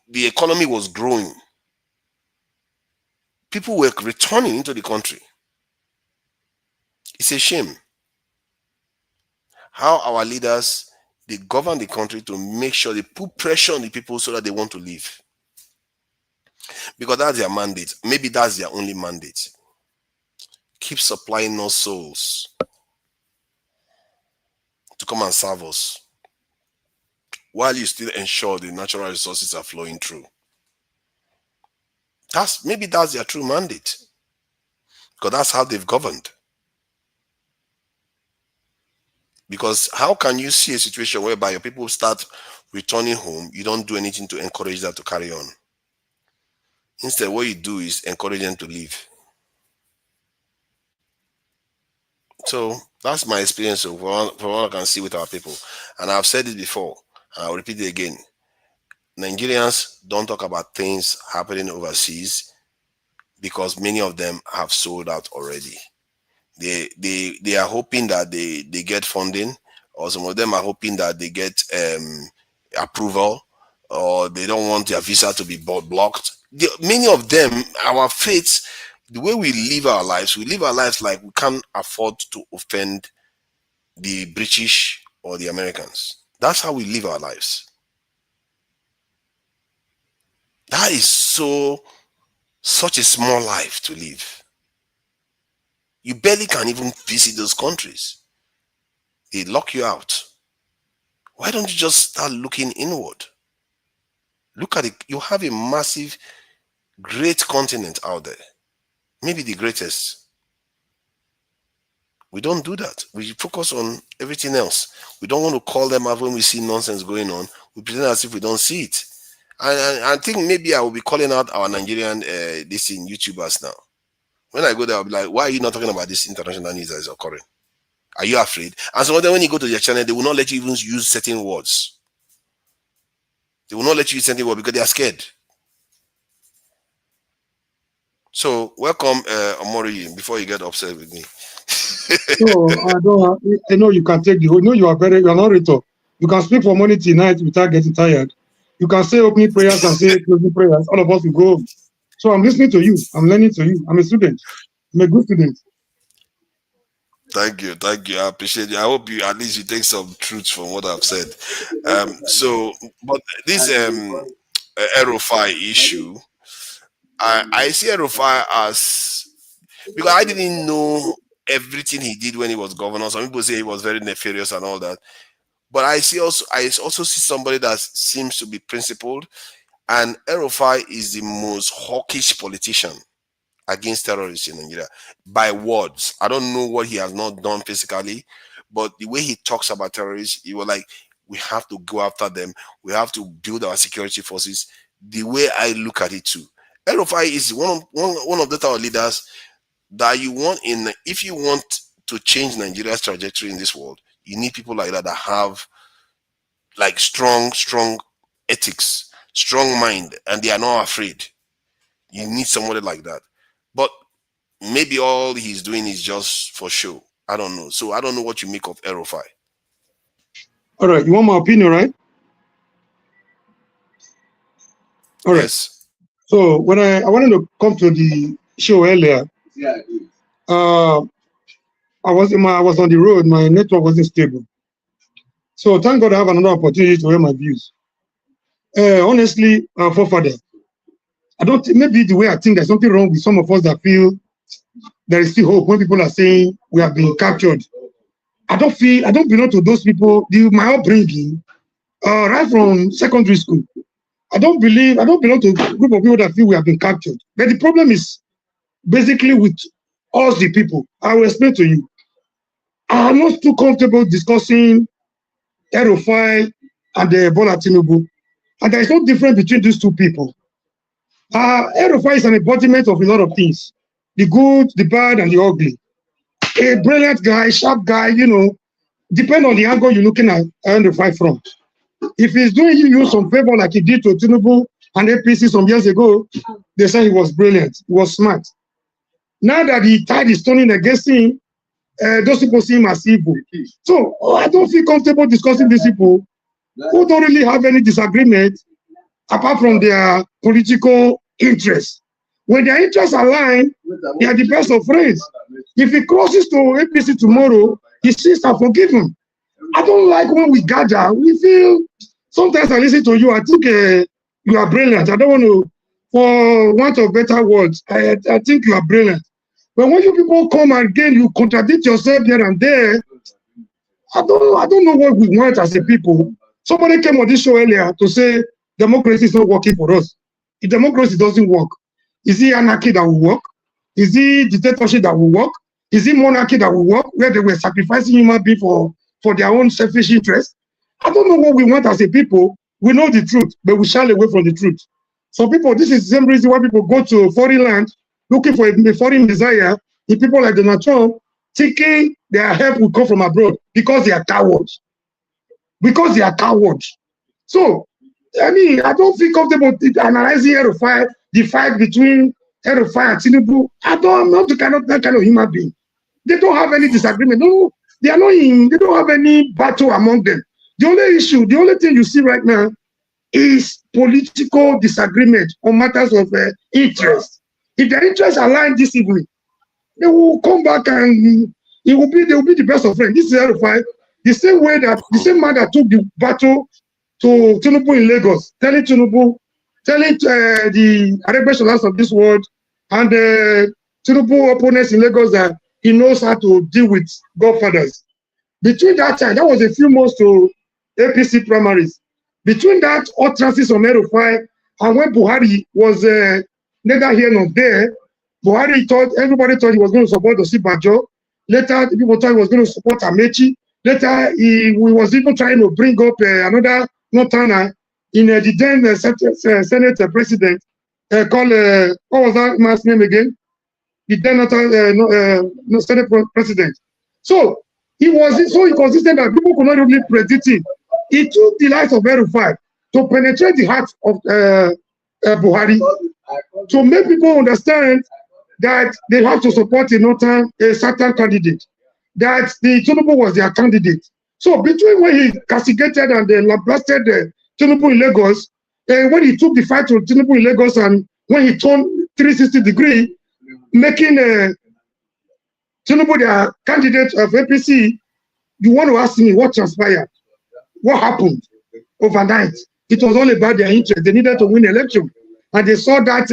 the economy was growing. People were returning into the country. It's a shame how our leaders, they govern the country to make sure they put pressure on the people so that they want to leave. Because that's their mandate. Maybe that's their only mandate. Keep supplying us souls to come and serve us while you still ensure the natural resources are flowing through. Maybe that's their true mandate, because that's how they've governed. Because how can you see a situation whereby your people start returning home, you don't do anything to encourage them to carry on? Instead, what you do is encourage them to leave. So that's my experience of what I can see with our people. And I've said it before, and I'll repeat it again. Nigerians don't talk about things happening overseas because many of them have sold out already. They are hoping that they get funding, or some of them are hoping that they get approval, or they don't want their visa to be blocked. Many of them, our faiths, the way we live our lives like we can't afford to offend the British or the Americans. That's how we live our lives. That is such a small life to live. You barely can even visit those countries. They lock you out. Why don't you just start looking inward? Look at it. You have a massive, great continent out there. Maybe the greatest. We don't do that. We focus on everything else. We don't want to call them out when we see nonsense going on. We pretend as if we don't see it. And I think maybe I will be calling out our Nigerian YouTubers now. When I go there, I'll be like, why are you not talking about this international news that is occurring? Are you afraid? And so then when you go to their channel, they will not let you even use certain words. They will not let you use certain words because they are scared. So welcome, Omori, before you get upset with me. So I know you can take the whole. No, you are an orator. You can speak for money tonight without getting tired. You can say opening prayers and say closing prayers. All of us will go home. So I'm listening to you. I'm learning to you. I'm a student. I'm a good student. Thank you. I appreciate you. I hope you at least you take some truths from what I've said. But this El-Rufai issue, I see El-Rufai as, because I didn't know everything he did when he was governor. Some people say he was very nefarious and all that. But I also see somebody that seems to be principled, and El-Rufai is the most hawkish politician against terrorists in Nigeria by words. I don't know what he has not done physically, but the way he talks about terrorists, he was like, we have to go after them. We have to build our security forces. The way I look at it too, El-Rufai is one of the type of leaders that you want if you want to change Nigeria's trajectory in this world, you need people like that have like strong ethics, strong mind, and they are not afraid. You need somebody like that. But maybe all he's doing is just for show. I don't know. So I don't know what you make of El-Rufai. All right, you want my opinion, right? All right. Yes. So when I wanted to come to the show earlier, I was on the road, my network wasn't stable. So thank God I have another opportunity to hear my views. Honestly, forefather, I don't, maybe the way I think there's something wrong with some of us that feel there is still hope when people are saying we have been captured. I don't belong to those people. My upbringing, right from secondary school, I don't belong to a group of people that feel we have been captured. But the problem is basically with us, the people. I will explain to you. I'm not too comfortable discussing El-Rufai and Bola Tinubu. And there is no difference between these two people. El-Rufai is an embodiment of a lot of things. The good, the bad, and the ugly. A brilliant guy, sharp guy, you know, depend on the angle you're looking at El-Rufai from. If he's doing you some favor like he did to Tinubu and APC some years ago, they say he was brilliant, he was smart. Now that the tide is turning against him, those people see him as evil. So I don't feel comfortable discussing these people who don't really have any disagreement apart from their political interests. When their interests align, they are the best of friends. If he crosses to APC tomorrow, his sins are forgiven. I don't like when we gather, we feel, sometimes I listen to you, I think you are brilliant. I don't want to, for want of better words, I think you are brilliant. But when you people come again, you contradict yourself here and there. I don't know what we want as a people. Somebody came on this show earlier to say democracy is not working for us. If democracy doesn't work, is it anarchy that will work? Is it dictatorship that will work? Is it monarchy that will work, where they were sacrificing human beings for their own selfish interest? I don't know what we want as a people. We know the truth, but we shy away from the truth. Some people, this is the same reason why people go to foreign land looking for a foreign desire in people like Donald Trump, thinking their help will come from abroad because they are cowards. Because they are cowards. So, I mean, I don't feel comfortable analyzing El-Rufai, the fight between El-Rufai and Tinubu. I'm not that kind of human being. They don't have any disagreement. No, they don't have any battle among them. The only issue, the only thing you see right now is political disagreement on matters of interest. If their interests align this evening, they will come back and they will be the best of friends. This is El-Rufai, the same man that took the battle to Tinubu in Lagos, telling the Arabians of this world and Tinubu opponents in Lagos that he knows how to deal with godfathers. Between that time, that was a few months to APC primaries. Between that utterances on El-Rufai and when Buhari was neither here nor there, everybody thought he was going to support Osibajo. Later, people thought he was going to support Amechi. Later, he was even trying to bring up another Northerner in the then Senate president called, what was that man's name again? The then Senate president. So he was so inconsistent that people could not really predict him. He took the life of El-Rufai to penetrate the heart of Buhari, to make people understand that they have to support a certain candidate, that the Tinubu was their candidate. So between when he castigated and blasted Tinubu in Lagos, when he took the fight to Tinubu in Lagos and when he turned 360 degrees, making Tinubu their candidate of APC, you want to ask me what transpired? What happened overnight? It was all about their interest. They needed to win the election. And they saw that,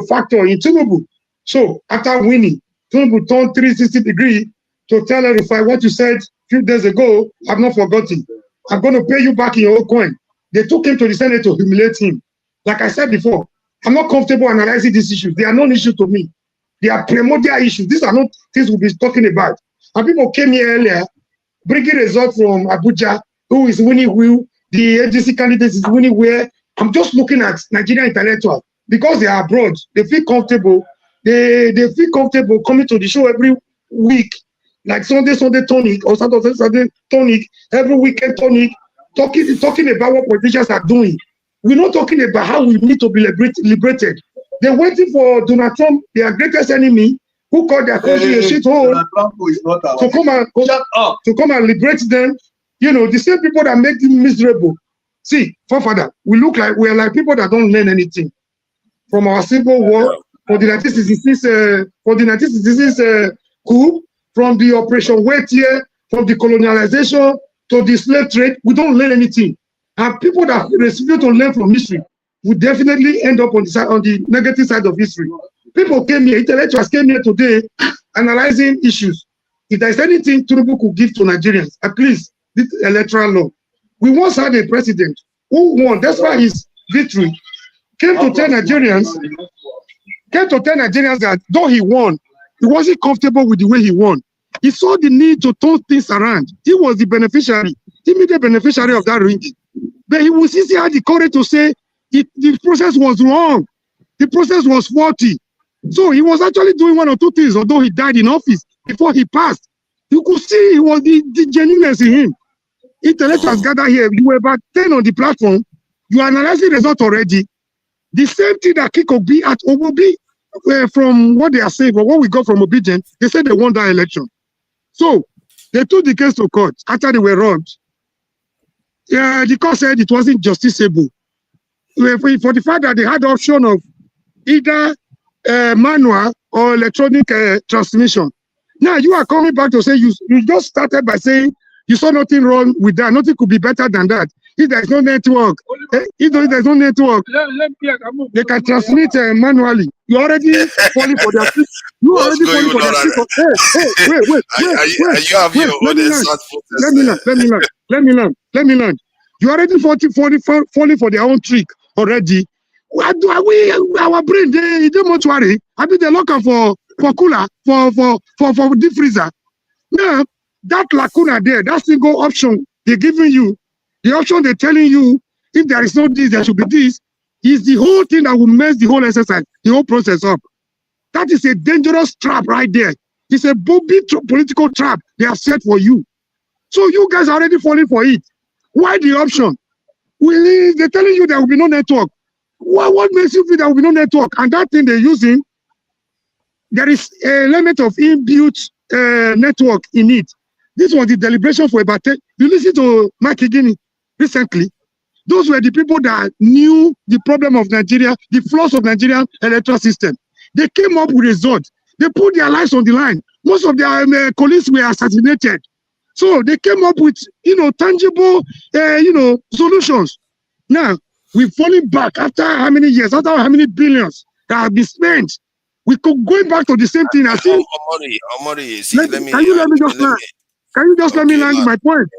factor in Tinubu. So after winning, Tinubu turned 360 degrees to tell El-Rufai what you said a few days ago. I've not forgotten. I'm going to pay you back in your old coin. They took him to the Senate to humiliate him. Like I said before, I'm not comfortable analyzing these issues. They are non-issue to me. They are primordial issues. These are not things we'll be talking about. And people came here earlier, bringing results from Abuja, who is winning who, the agency candidate is winning where. I'm just looking at Nigerian intellectuals because they are abroad. They feel comfortable. They feel comfortable coming to the show every week, like Sunday tonic or Saturday tonic, every weekend tonic, talking about what politicians are doing. We're not talking about how we need to be liberated. They're waiting for Donald Trump, their greatest enemy, who called their country a shithole, to come and liberate them. You know, the same people that make them miserable. See, forefather, we're like people that don't learn anything. from our civil war, for the 1966 coup, from the Operation Waitier, from the colonialization to the slave trade. We don't learn anything. And people that refuse to learn from history will definitely end up on the negative side of history. People came here, intellectuals came here today analyzing issues. If there's anything Tinubu could give to Nigerians, at least this electoral law. We once had a president who won, that's why his victory came to tell Nigerians that though he won, he wasn't comfortable with the way he won. He saw the need to turn things around. He was the beneficiary, immediate beneficiary of that ringing. But he was easily had the courage to say the process was wrong. The process was faulty. So he was actually doing one or two things, although he died in office before he passed. You could see he was the genuineness in him. Intellectuals gather here. You were about 10 on the platform. You are analyzing the result already. The same thing that Kikobi at Obobi, from what they are saying, but what we got from Obidien, they said they won that election. So they took the case to court after they were robbed. The court said it wasn't justiciable. For the fact that they had the option of either manual or electronic transmission. Now you are coming back to say you just started by saying you saw nothing wrong with that. Nothing could be better than that. If there's no network, if there's no network, they can transmit manually. You already falling for their trick. You already falling for their trick. Wait. You have your own. Let me learn. You already falling for their own trick already. Our brain, they mortuary. I mean, they look for cooler, for deep freezer. Now, that lacuna there, that single option they're giving you, the option they're telling you, if there is no this, there should be this, is the whole thing that will mess the whole exercise, the whole process up. That is a dangerous trap right there. It's a big political trap they have set for you. So you guys are already falling for it. Why the option? They're telling you there will be no network. What makes you feel there will be no network? And that thing they're using, there is an element of inbuilt network in it. This was the deliberation for about 10. You listen to Mike Igini recently. Those were the people that knew the problem of Nigeria, the flaws of Nigerian electoral system. They came up with results. They put their lives on the line. Most of their colleagues were assassinated. So they came up with, tangible, solutions. Now, we're falling back after how many years, after how many billions that have been spent. We could go back to the same thing. Omori, can you let me just land? Can you just let me land my point?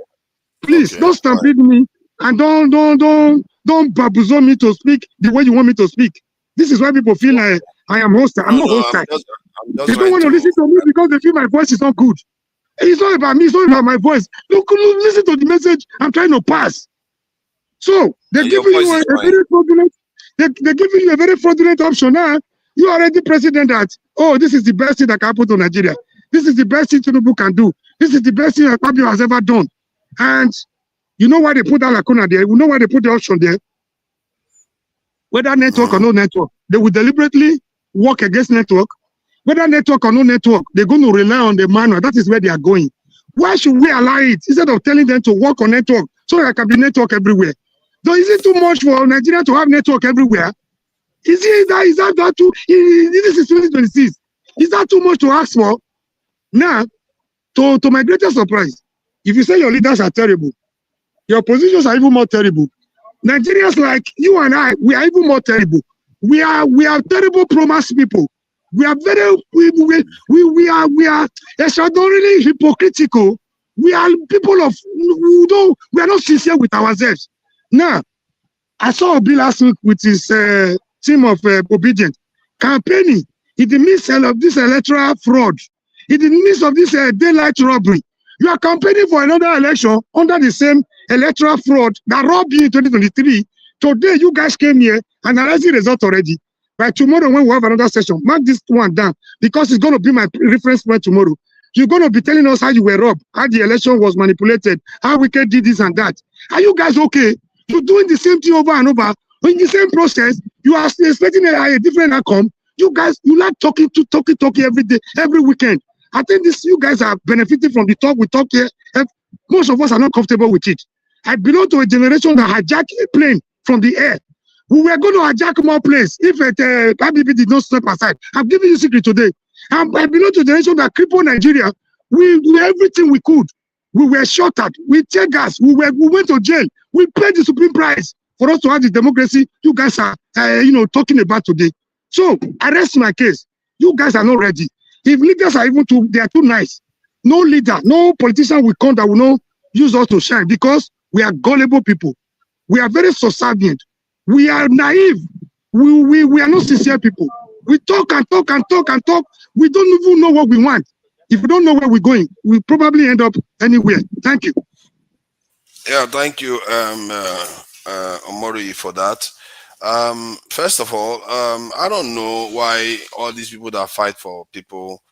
Please, don't stampede me and don't baboozle me to speak the way you want me to speak. This is why people feel like I am hostile. I'm not hostile. They don't want to listen to me because they feel my voice is not good. It's not about me, it's not about my voice. Look, listen to the message I'm trying to pass. So they're giving you a very fraudulent, they're giving you a very fraudulent option now. You are already president that, this is the best thing that can happen to Nigeria. This is the best thing Tinubu can do. This is the best thing that Pablo has ever done. And you know why they put that lacuna there? You know why they put the option there? Whether network or no network, they will deliberately work against network. Whether network or no network, they're going to rely on the manual. That is where they are going. Why should we allow it instead of telling them to work on network so there can be network everywhere? So is it too much for Nigeria to have network everywhere? Is that too? This is 2026. Is that too much to ask for? Now, to my greatest surprise, if you say your leaders are terrible, your positions are even more terrible. Nigerians like you and I, we are even more terrible. We are terrible promise people. We are we are extraordinarily hypocritical. We are people we are not sincere with ourselves. Now, I saw Obi last week with his team of obedient campaigning in the midst of this electoral fraud, in the midst of this daylight robbery. You are campaigning for another election under the same electoral fraud that robbed you in 2023. Today, you guys came here and analyzing the result already. By tomorrow, when we have another session, mark this one down because it's going to be my reference point tomorrow. You're going to be telling us how you were robbed, how the election was manipulated, how we did this and that. Are you guys okay? You're doing the same thing over and over. In the same process, you are expecting a different outcome. You guys, you like talking every day, every weekend. I think you guys are benefiting from the talk we talk here. Most of us are not comfortable with it. I belong to a generation that hijacked a plane from the air. We were going to hijack more place if IBB did not step aside. I'm giving you a secret today. I belong to the nation that crippled Nigeria. We do everything we could. We were shot at. We tear gas. We went to jail. We paid the supreme price for us to have the democracy you guys are, talking about today. So I rest my case. You guys are not ready. If leaders are they are too nice. No leader, no politician will come that will not use us to shine because we are gullible people. We are very subservient. We are naive. We are not sincere people. We talk and talk and talk and talk. We don't even know what we want. If we don't know where we're going, we'll probably end up anywhere. Thank you. Yeah, thank you, Omori, for that. First of all, I don't know why all these people that fight for people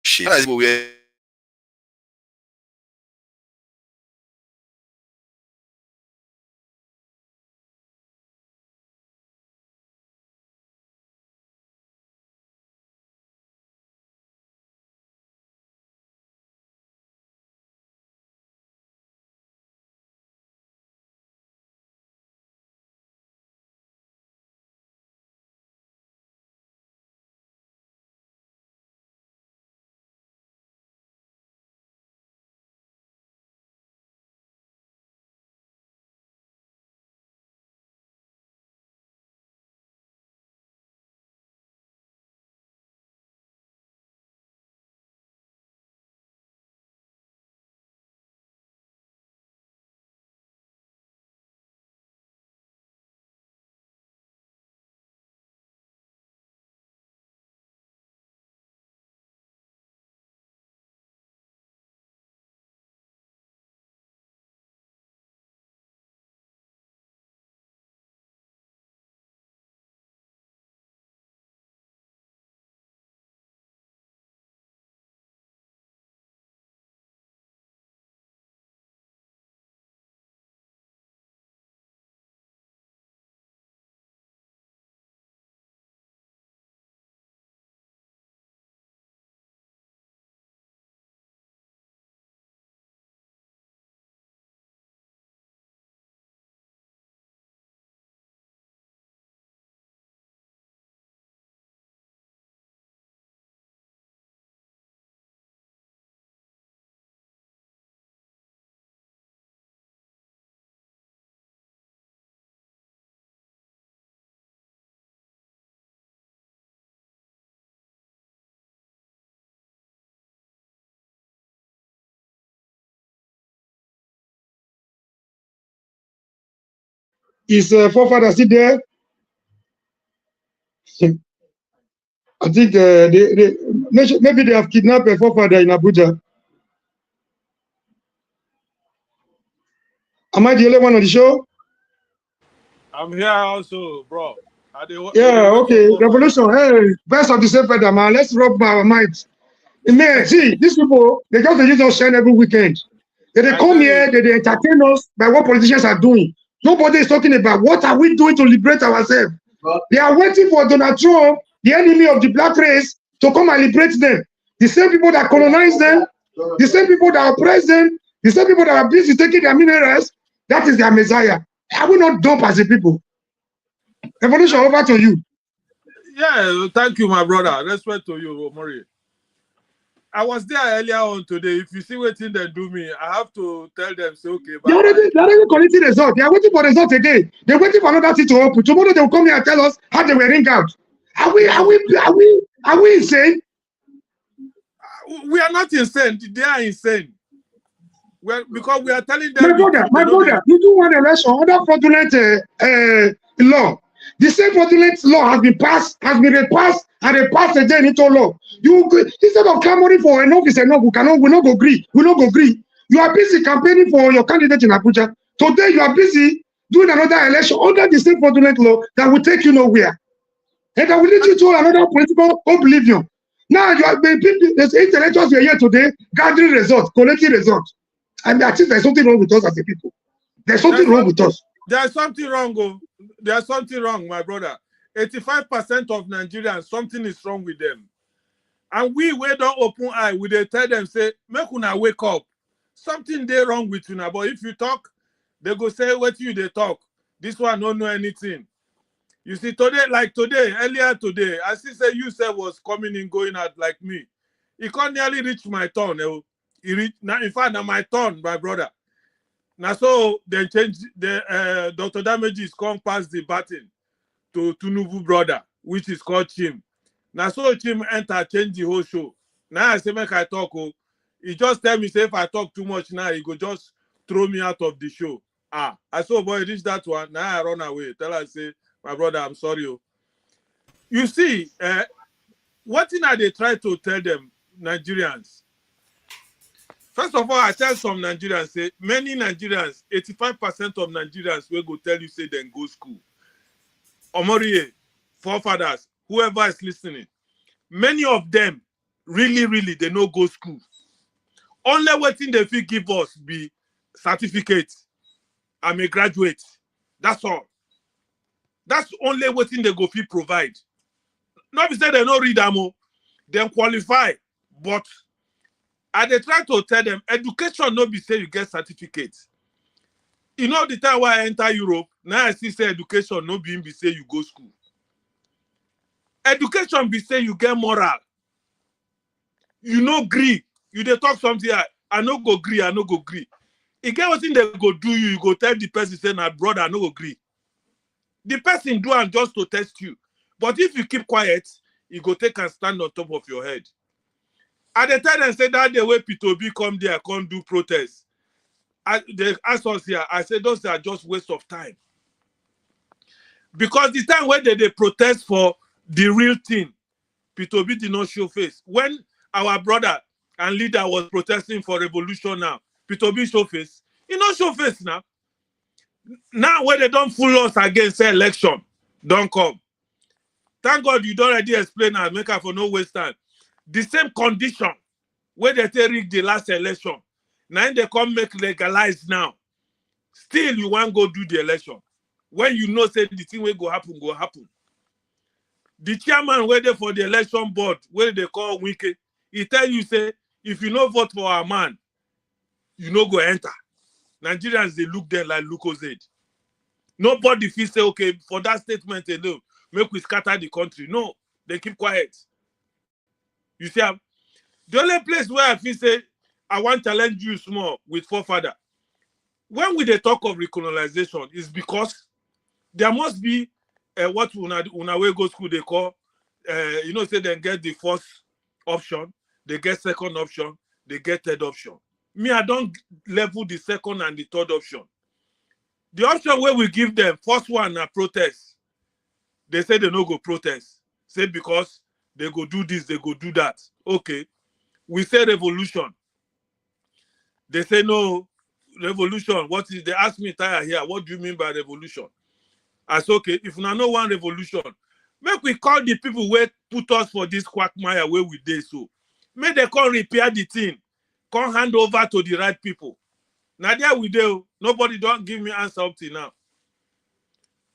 shit. Is forefather still there? I think maybe they have kidnapped a forefather in Abuja. Am I the only one on the show? I'm here also, bro. Yeah, okay. Revolution. Hey, best of the same feather, man. Let's rub our minds. Man, see, these people, they just use us shine every weekend. They come here, they entertain us by what politicians are doing. Nobody is talking about what are we doing to liberate ourselves. They are waiting for Donald Trump, the enemy of the black race, to come and liberate them. The same people that colonize them, the same people that oppress them, the same people that are busy taking their minerals, that is their messiah. Are we not dumb as a people? Revolution, over to you. Yeah, thank you, my brother. Respect to you, Omori. I was there earlier on today. If you see what thing they do me, I have to tell them, say, okay, they're already collecting results. They are waiting for results again. They're waiting for another thing to open. Tomorrow they will come here and tell us how they were ring out. Are we insane? We are not insane. They are insane. Because we are telling them. My brother, you do one election under fraudulent law. The same fraudulent law has been repassed, and repassed again into law. You instead of clamoring for enough is enough, we not go agree. We not go agree. You are busy campaigning for your candidate in Abuja. Today you are busy doing another election under the same fraudulent law that will take you nowhere. And that will lead you to another political oblivion. Now you are the intellectuals were here today gathering results, collecting results. I mean, I think there's something wrong with us as a people. There's something wrong with us. There's something wrong, oh. There's something wrong, my brother. 85% of Nigerians, something is wrong with them. And we don't open eye, we they tell them, say, make una wake up. Something they wrong with you now. But if you talk, they go say, what you they talk. This one don't know anything. You see, today, earlier today, I see say you said was coming in, going out like me. He can't nearly reach my turn. He reached, now, in fact, now my turn, my brother. Now, so they change the Dr. Damages come past the baton to Tinubu brother, which is called Chim. Now, so Chim enter, change the whole show. Now I say, make I talk. Oh, he just tell me, say, if I talk too much now, he go just throw me out of the show. I saw, boy, reach that one. Now I run away. Tell her, say, my brother, I'm sorry. Oh. You see, what thing are they try to tell them, Nigerians? First of all, I tell some Nigerians, say, many Nigerians, 85% of Nigerians will go tell you, say, then go school. Omorie, forefathers, whoever is listening, many of them, really, they no go school. Only what thing they feel give us be certificates. I'm a graduate. That's all. That's only what thing they go feel provide. Not be say they no read them, they qualify, but and they try to tell them education no be say you get certificates. You know the time why I enter Europe, now I see say education no be say you go school. Education be say you get moral. You no agree. You dey talk something, I no go agree, I no go agree. You get what thing they go do you go tell the person, say, nah, brother, I no go agree. The person do and just to test you. But if you keep quiet, you go take and stand on top of your head. At the time, they say that the way P2B come there, can't do protests. They ask us here, I said those are just waste of time. Because the time when they protest for the real thing, P2B did not show face. When our brother and leader was protesting for revolution now, P2B show face. He not show face now. Now when they don't fool us against say election, don't come. Thank God you don't already explain and make up for no waste time. The same condition where they take the last election. Now they come make legalize now. Still you want go do the election. When you know say the thing will go happen, go happen. The chairman waiting for the election board, where they call Wike, he tell you say, if you no vote for our man, you no go enter. Nigerians, they look there like Lucozade. Nobody feel say, okay, for that statement alone, make we scatter the country. No, they keep quiet. You see, the only place where I feel say, I want to challenge you small with forefather. When we they talk of recolonization, is because there must be what una way go school they call, you know, say they get the first option, they get second option, they get third option. Me, I don't level the second and the third option. The option where we give them, first one, a protest. They say they no go protest. Say because they go do this, they go do that. Okay. We say revolution. They say no, revolution. What is, they ask me tire here, what do you mean by revolution? I say, okay, if we no one revolution, make we call the people who put us for this quagmire where we did so. Make they come repair the thing. Come hand over to the right people. Now there we do. Nobody don't give me answer up till now.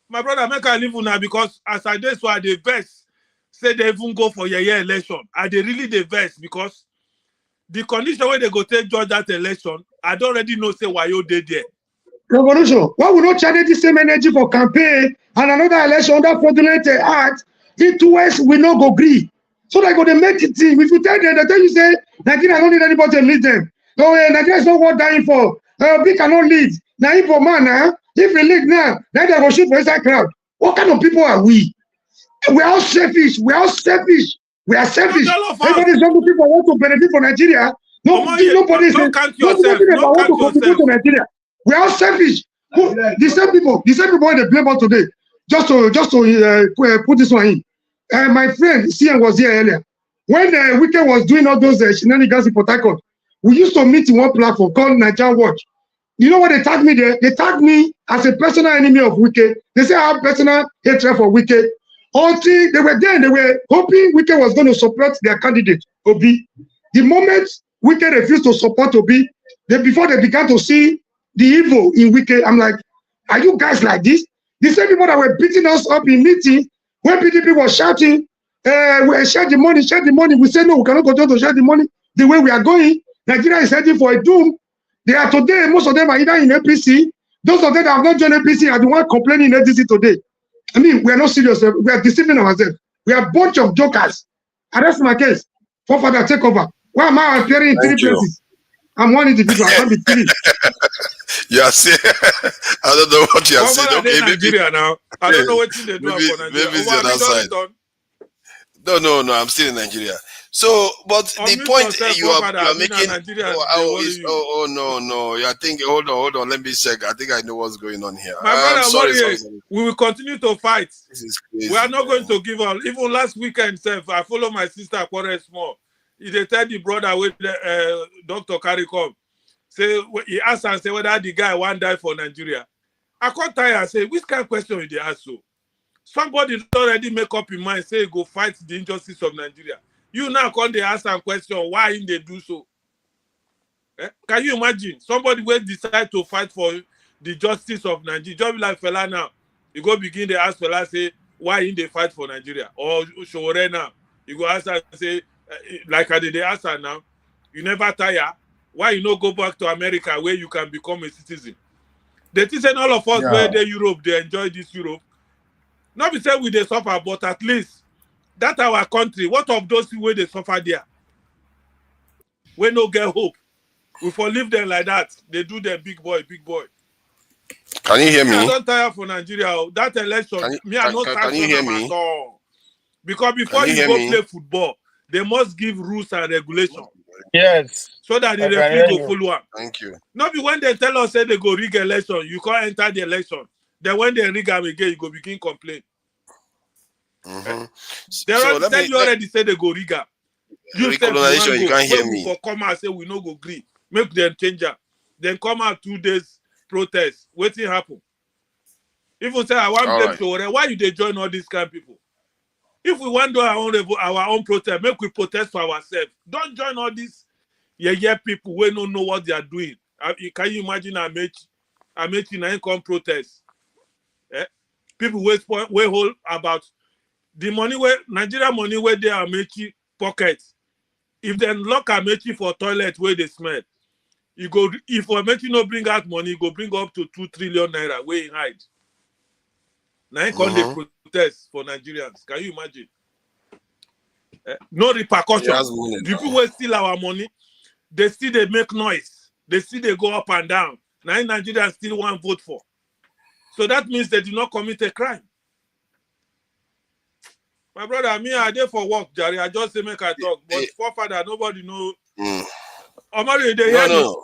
My brother, make I leave now because as I did so I the verse say they even go for year election. Are they really the verse? Because the condition where they go take judge that election, I don't already know say why you did there. Revolution. Why would not channel the same energy for campaign and another election that fraudulent act? It twice we not go agree. So they go to make it team. If you tell them, they tell you say Nigeria don't need anybody to lead them. No, Nigeria is not worth dying for. We cannot lead. Now if for man, if we lead now, then they go shoot for inside crowd. What kind of people are we? We are all selfish. We are all selfish. We are selfish. Everybody's young people want to benefit from Nigeria. Nobody is want to contribute to Nigeria. We are all selfish. The same people in the blame today. Just to put this one in. My friend CN was here earlier. When Wike was doing all those shenanigans in Port Harcourt, we used to meet in one platform called Nigerian Watch. You know what they tagged me there? They tagged me as a personal enemy of Wike. They say I have personal hatred for Wike. Until they were there, they were hoping Wike was going to support their candidate, Obi. The moment Wike refused to support Obi, before they began to see the evil in Wike. I'm like, are you guys like this? The same people that were beating us up in meeting, when PDP was shouting, we share the money, share the money. We say, no, we cannot continue to share the money the way we are going. Nigeria is heading for a doom. They are today, most of them are either in APC. Those of them that have not joined APC are the ones complaining in APC today. I mean, we are not serious. We are deceiving ourselves. We are a bunch of jokers. Arrest my case. Forefather, take over. Why am I appearing in three places? I'm one individual. I can't be three. Yeah, see, I don't know what you are saying. Okay, Nigeria now. I don't know what they do for Nigeria. Maybe it's the other side. No, I'm still in Nigeria. So, but the point you are making, no, I think, hold on, let me check. I think I know what's going on here. My brother, sorry. We will continue to fight. This is crazy. We are not going to give up. Even last weekend, I follow my sister, Quarter Small. He tell the brother with Dr. Carikom. Say, he asked and say whether the guy want die for Nigeria. I can't tire and say, which kind of question did they ask so? Somebody already make up in mind, say go fight the injustice of Nigeria. You now come they ask some question why they do so. Can you imagine somebody will decide to fight for the justice of Nigeria? Just like fella now, you go begin to ask fella say why they fight for Nigeria, or Showore now you go ask and say like I did ask her now, you never tire. Why you no go back to America where you can become a citizen? They say all of us where they Europe they enjoy this Europe. Not be say we they suffer, but at least that our country. What of those where they suffer there? We no get hope. We for leave them like that. They do their big boy. Can you hear me? I don't tire for Nigeria. That election, can you hear me? At all. Because before you go play football, they must give rules and regulations. Yes. So that the referee go follow up. Thank you. Not be when they tell us say they go rig election, you can't enter the election. Then when they rig them again, you go begin complain. They already said they go rig up. You can't hear me. For come out say we no go agree. Make them change up. Then come out 2 days protest. Waiting happen. If say I want them to why you they join all these kind of people? If we want to do our own protest, make we protest for ourselves. Don't join all these people who don't know what they are doing. Can you imagine Amechi na come protest? People who hold about the money where Nigeria money where they are Amechi pockets. If they lock Amechi for toilet where they smell, you go. If Amechi no bring out money, you go bring up to 2 trillion naira where he hide. Now come they protest for Nigerians. Can you imagine? No repercussion. The people who steal our money, they still they make noise. They still they go up and down. Now Nigerians still want vote for. So that means they do not commit a crime. My brother, me I there for work, Jerry. I just say make I talk. But forefather, nobody know. Omari, they hear me.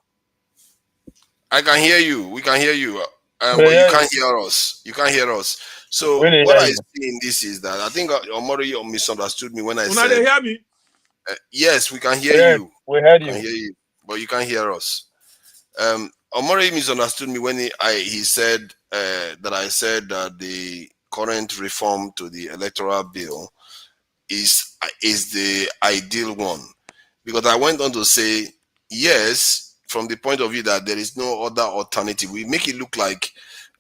I can hear you. We can hear you. But you can't hear us. You can't hear us. So what I see in this is that I think Omari misunderstood me when I said. They hear me? Yes, we can hear you. We heard you. Can hear you, but you can't hear us. Omari misunderstood me when he said that I said that the current reform to the electoral bill is the ideal one, because I went on to say yes, from the point of view that there is no other alternative. We make it look like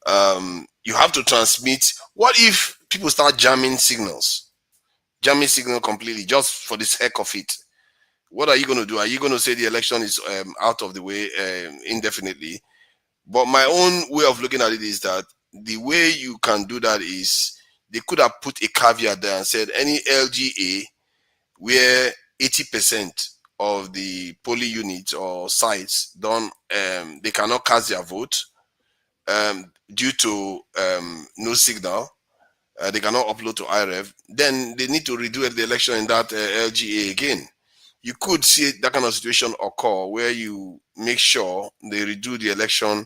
you have to transmit. What if people start jamming signal completely just for the heck of it? What are you going to do? Are you going to say the election is out of the way indefinitely? But my own way of looking at it is that the way you can do that is they could have put a caveat there and said any LGA where 80% of the polling units or sites they cannot cast their vote due to no signal. They cannot upload to IREV. Then they need to redo the election in that LGA again. You could see that kind of situation occur where you make sure they redo the election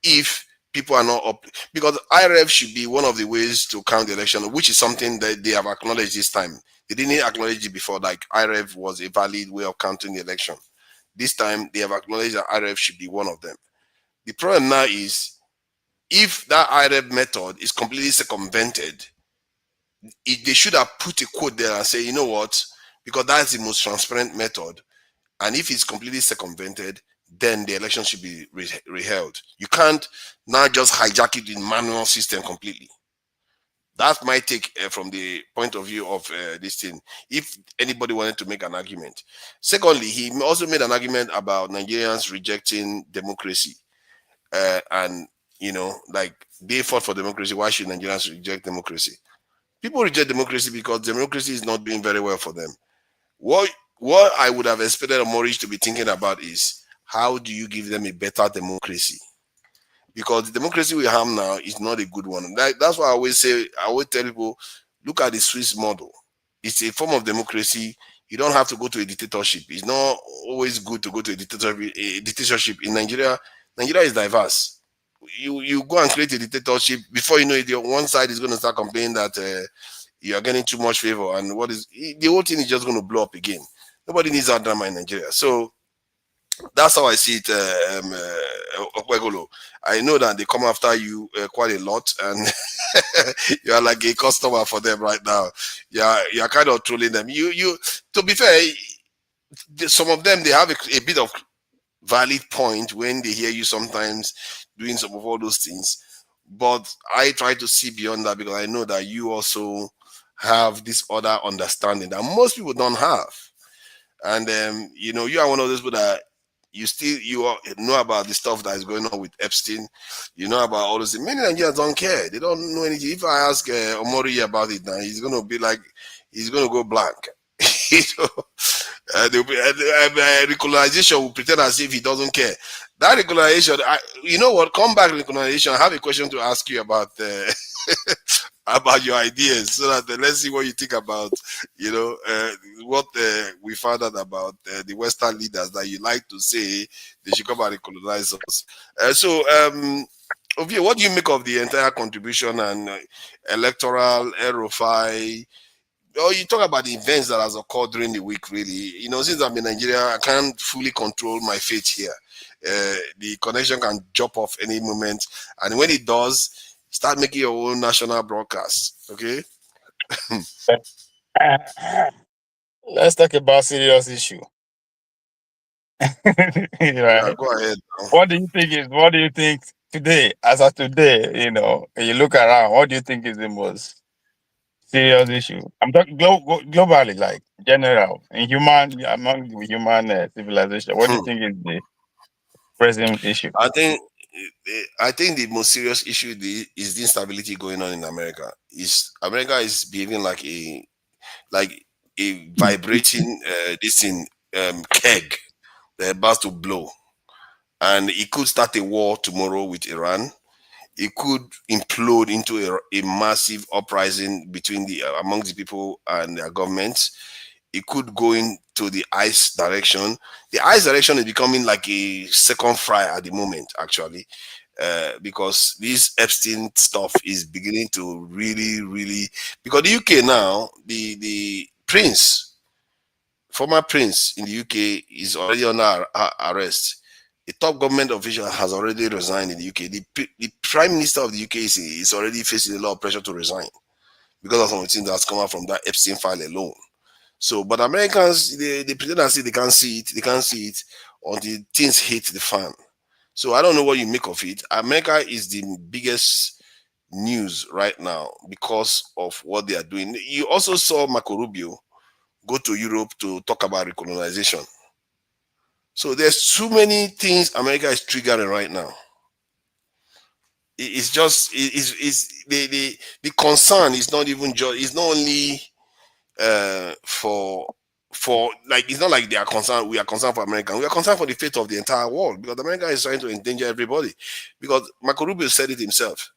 if people are not up, because IREV should be one of the ways to count the election, which is something that they have acknowledged this time. They didn't acknowledge it before, like IREV was a valid way of counting the election. This time they have acknowledged that IREV should be one of them. The problem now is if that IREV method is completely circumvented, they should have put a quote there and say, you know what, because that's the most transparent method, and if it's completely circumvented, then the election should be reheld. You can't now just hijack it in manual system completely. That might take from the point of view of this thing, if anybody wanted to make an argument. Secondly, he also made an argument about Nigerians rejecting democracy. And, you know, like they fought for democracy. Why should Nigerians reject democracy? People reject democracy because democracy is not doing very well for them. What I would have expected Omorich to be thinking about is, how do you give them a better democracy? Because the democracy we have now is not a good one. That's why I always tell people, look at the Swiss model. It's a form of democracy. You don't have to go to a dictatorship. It's not always good to go to a dictatorship. In Nigeria, Nigeria is diverse. You go and create a dictatorship, before you know it, one side is going to start complaining that you are getting too much favor, and the whole thing is just going to blow up again. Nobody needs that drama in Nigeria. So that's how I see it, Okwegolo. I know that they come after you quite a lot, and you are like a customer for them right now. You're kind of trolling them. You to be fair, some of them, they have a bit of valid point when they hear you sometimes doing some of all those things. But I try to see beyond that, because I know that you also have this other understanding that most people don't have. And you know, you are one of those people that you know about the stuff that is going on with Epstein. You know about all those things. Many Nigerians don't care. They don't know anything. If I ask Omori about it now, he's going to be like, he's going to go blank. You know, recolonization will pretend as if he doesn't care. That recolonization, you know what? Come back, recolonization. I have a question to ask you about about your ideas, so that let's see what you think about, you know, what we found out about the Western leaders that you like to say they should come and recolonize us. Ovie, what do you make of the entire contribution and electoral Rufai? Oh, you talk about the events that has occurred during the week, really. You know, since I'm in Nigeria, I can't fully control my fate here. The connection can jump off any moment. And when it does, start making your own national broadcast, okay? Let's talk about serious issue. Right? Yeah, go ahead. What do you think today, as of today, you know, you look around, what do you think is the most serious issue? I'm talking globally, like general, among the human civilization. What do you think is the present issue? I think the most serious issue is the instability going on in America. America is behaving like a vibrating keg that's about to blow, and it could start a war tomorrow with Iran. It could implode into a massive uprising between among the people and their governments. It could go into the ICE direction. The ICE direction is becoming like a second fry at the moment, actually, because this Epstein stuff is beginning to really, because the UK now, the former prince in the UK is already under arrest. A top government official has already resigned in the UK. The Prime Minister of the UK is already facing a lot of pressure to resign because of some of the things that's come out from that Epstein file alone. So, but Americans, they pretend as if they can't see it. They can't see it until things hit the fan. So I don't know what you make of it. America is the biggest news right now because of what they are doing. You also saw Marco Rubio go to Europe to talk about recolonization. So there's too many things America is triggering right now. It's just the concern is not even just, it's not only for like, it's not like they are concerned, we are concerned for America. We are concerned for the fate of the entire world, because America is trying to endanger everybody. Because Marco Rubio said it himself.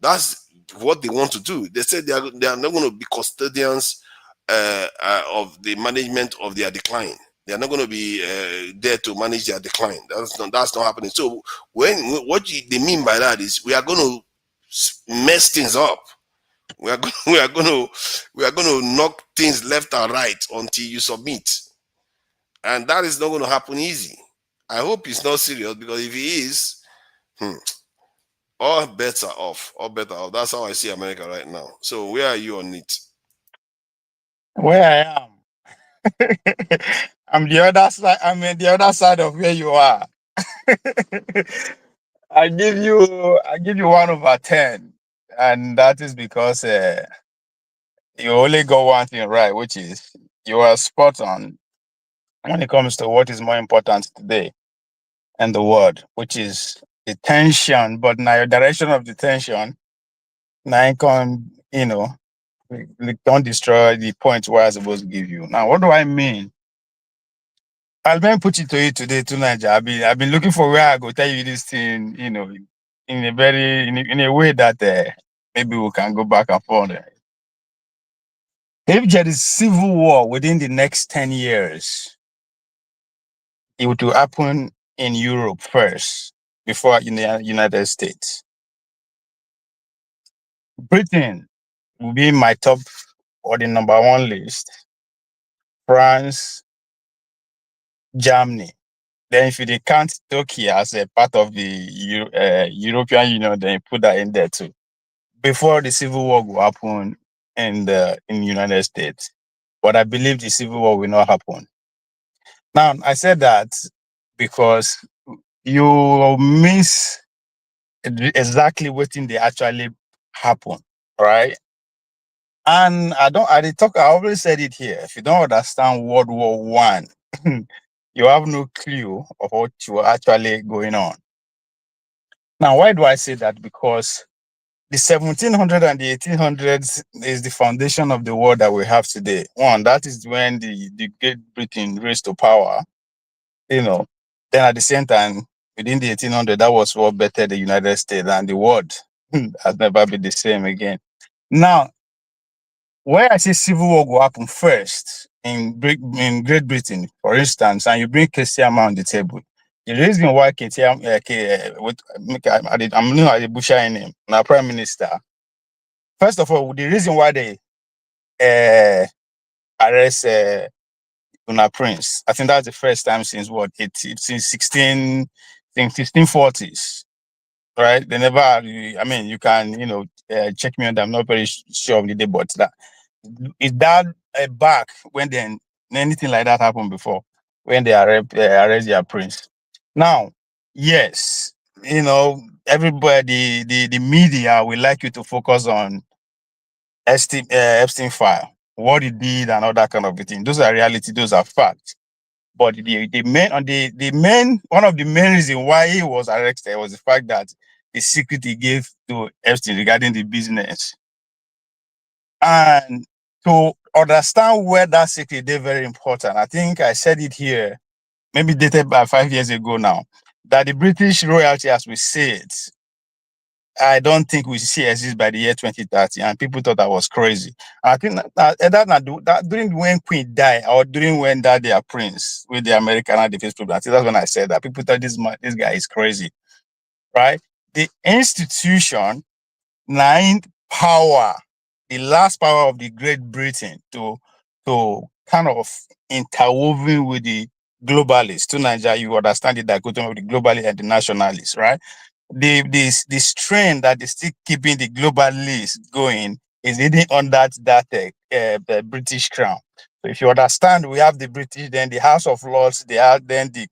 That's what they want to do. They said they are not going to be custodians of the management of their decline. They are not going to be there to manage their decline. That's not happening. So what they mean by that is we are going to mess things up. We are going to knock things left and right until you submit, and that is not going to happen easy. I hope it's not serious, because if it is, all better off. That's how I see America right now. So where are you on it? Where I am. I'm the other side. I'm in the other side of where you are. I give you 1/10, and that is because you only got one thing right, which is you are spot on when it comes to what is more important today and the world, which is detention. But now your direction of detention, now you can, don't destroy the point where I'm supposed to give you. Now, what do I mean? I'll then put it to you today, tonight. I've been looking for where I go tell you this thing, in a way that maybe we can go back and forth. If there is civil war within the next 10 years, it will happen in Europe first before in the United States. Britain will be in my top or the number one list. France, Germany. Then if you count Turkey as a part of the European Union, then you put that in there too. Before the civil war will happen in the United States. But I believe the civil war will not happen. Now, I said that because you miss exactly what they actually happen, right? And I always said it here. If you don't understand World War One, you have no clue of what you are actually going on. Now, why do I say that? Because the 1700s and the 1800s is the foundation of the world that we have today. One, that is when the Great Britain raised to power, Then at the same time, within the 1800s, that was what bettered the United States, and the world has never been the same again. Now, where I say civil war will happen first in Great Britain, for instance, and you bring Kesiama on the table. The reason why I'm new at the Busha name, now Prime Minister. First of all, the reason why they arrest Prince, I think that's the first time since since 1640s, right? They never. I mean, you can check me on that. I'm not very sure of the day, but is that back when then anything like that happened before when they arrest their prince? Now, yes, everybody, the media will like you to focus on Epstein file, what he did, and all that kind of thing. Those are reality. Those are facts. But one of the main reasons why he was arrested was the fact that the secret he gave to Epstein regarding the business. And to understand where that secret is very important, I think I said it here, maybe dated by 5 years ago now, that the British royalty, as we say it, I don't think we see exist by the year 2030, and people thought I was crazy. I think that during when Queen died, or during when that their prince with the American defense program, I think that's when I said that people thought this guy is crazy, right? The institution, power, the last power of the Great Britain to kind of interwoven with the globalists. To Nigeria, you understand the dichotomy of the globalists and the nationalists, right? The strain that is still keeping the globalists going is hidden under that British crown. So if you understand, we have the British, then the House of Lords, they are then the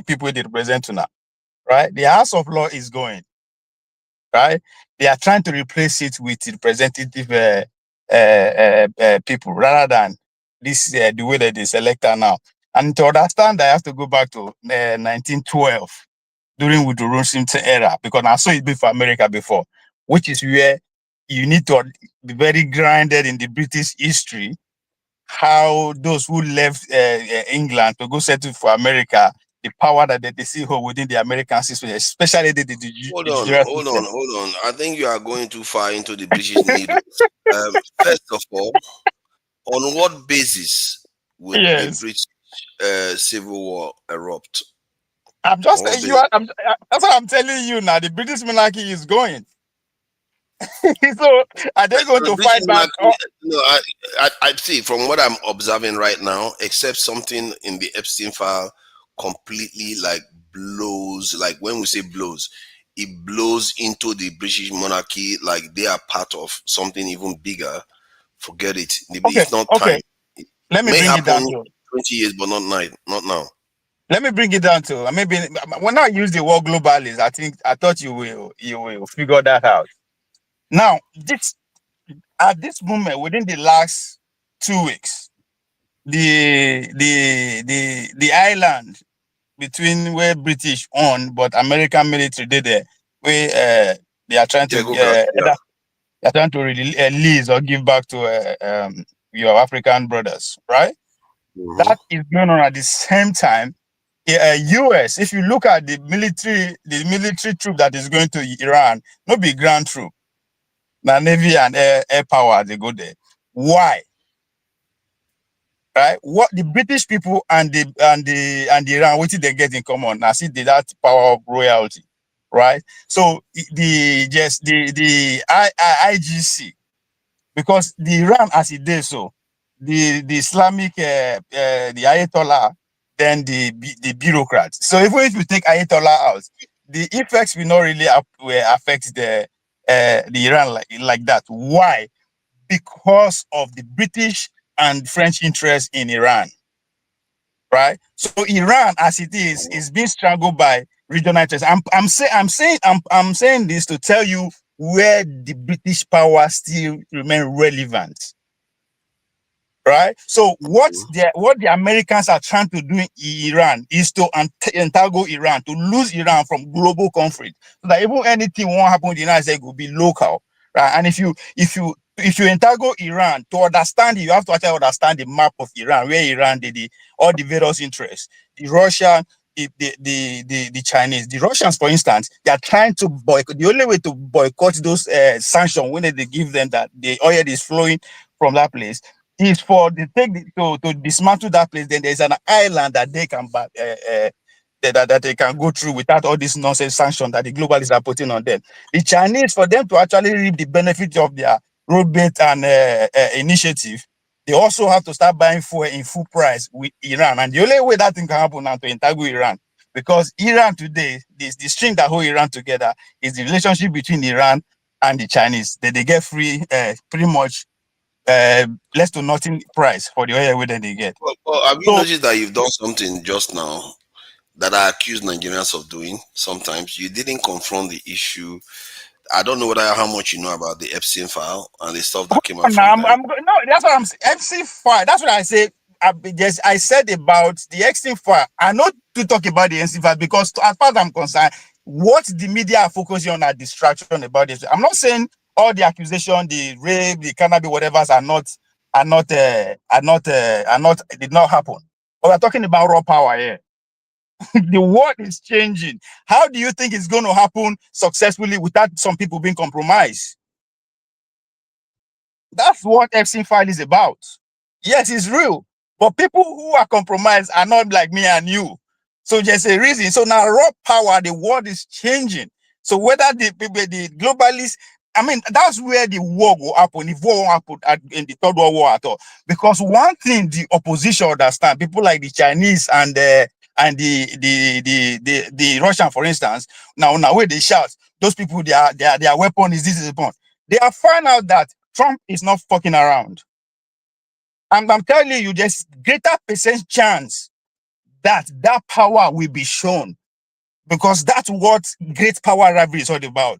people they represent now, right? The House of Lords is going, right? They are trying to replace it with representative people rather than this the way that they select now. And to understand, I have to go back to 1912 during Woodrow Wilson's era, because I saw it before America before, which is where you need to be very grounded in the British history, how those who left England to go settle for America, the power that they see within the American system, especially the Hold on. I think you are going too far into the British needle. First of all, on what basis would a British civil war erupt? That's what I'm telling you now. The British monarchy is going. So are they going to fight back? I see from what I'm observing right now, except something in the Epstein file completely blows, when we say blows, it blows into the British monarchy like they are part of something even bigger. Forget it. It's not time. Let me bring it down to 20 years, but not now. Let me bring it down to maybe when I use the word globalist, I thought you will figure that out. Now, this at this moment, within the last 2 weeks, the island between where British own but American military did there, where they are trying to they are trying to release or give back to your African brothers, right? That is going on at the same time. US, if you look at the military troop that is going to Iran, no be ground troop. Now Navy and air power, they go there. Why? Right? What the British people and the Iran, what did they get in common? Now see that power of royalty, right? So the IGC, because the Iran as it did so, the Islamic the Ayatollah, then the bureaucrats. So even if you take Ayatollah out, the effects will not really affect the Iran like that. Why? Because of the British and French interest in Iran, right? So Iran, as it is being strangled by regional interests. I'm saying this to tell you where the British power still remain relevant, right? So what the Americans are trying to do in Iran is to entangle Iran, to lose Iran from global conflict, so that even anything won't happen in the United States will be local, right? And if you entangle Iran, to understand it, you have to actually understand the map of Iran, where Iran did all the various interests, the Russian, the Chinese. The Russians, for instance, they are trying to boycott. The only way to boycott those sanctions when they give them that the oil is flowing from that place is for to dismantle that place. Then there's an island that they can that they can go through without all this nonsense sanction that the globalists are putting on them. The Chinese, for them to actually reap the benefit of their roadmate and initiative, they also have to start buying fuel in full price with Iran. And the only way that thing can happen now to entangle Iran, because Iran today, the string that hold Iran together is the relationship between Iran and the Chinese. That they get free, pretty much less to nothing price for the oil that they get. Well, have you noticed that you've done something just now that I accuse Nigerians of doing? Sometimes you didn't confront the issue. I don't know how much you know about the Epstein file and the stuff that came out. No, that's what I'm saying. Epstein file. That's what I say. I said about the Epstein file. I know to talk about the Epstein file because, as far as I'm concerned, what the media are focusing on are distraction about this. I'm not saying all the accusation, the rape, the cannabis, whatever, did not happen. But we're talking about raw power here. The world is changing. How do you think it's going to happen successfully without some people being compromised? That's what Epstein file is about. Yes, it's real, but people who are compromised are not like me and you. So there's a reason. So now raw power, the world is changing. So whether the globalists, I mean, that's where the war will happen. If war won't happen in the Third World War at all. Because one thing the opposition understand, people like the Chinese and the Russian, for instance, now where they shout, those people, their weapon is this weapon. They have found out that Trump is not fucking around. And I'm telling you, there's greater percent chance that power will be shown, because that's what great power rivalry is all about.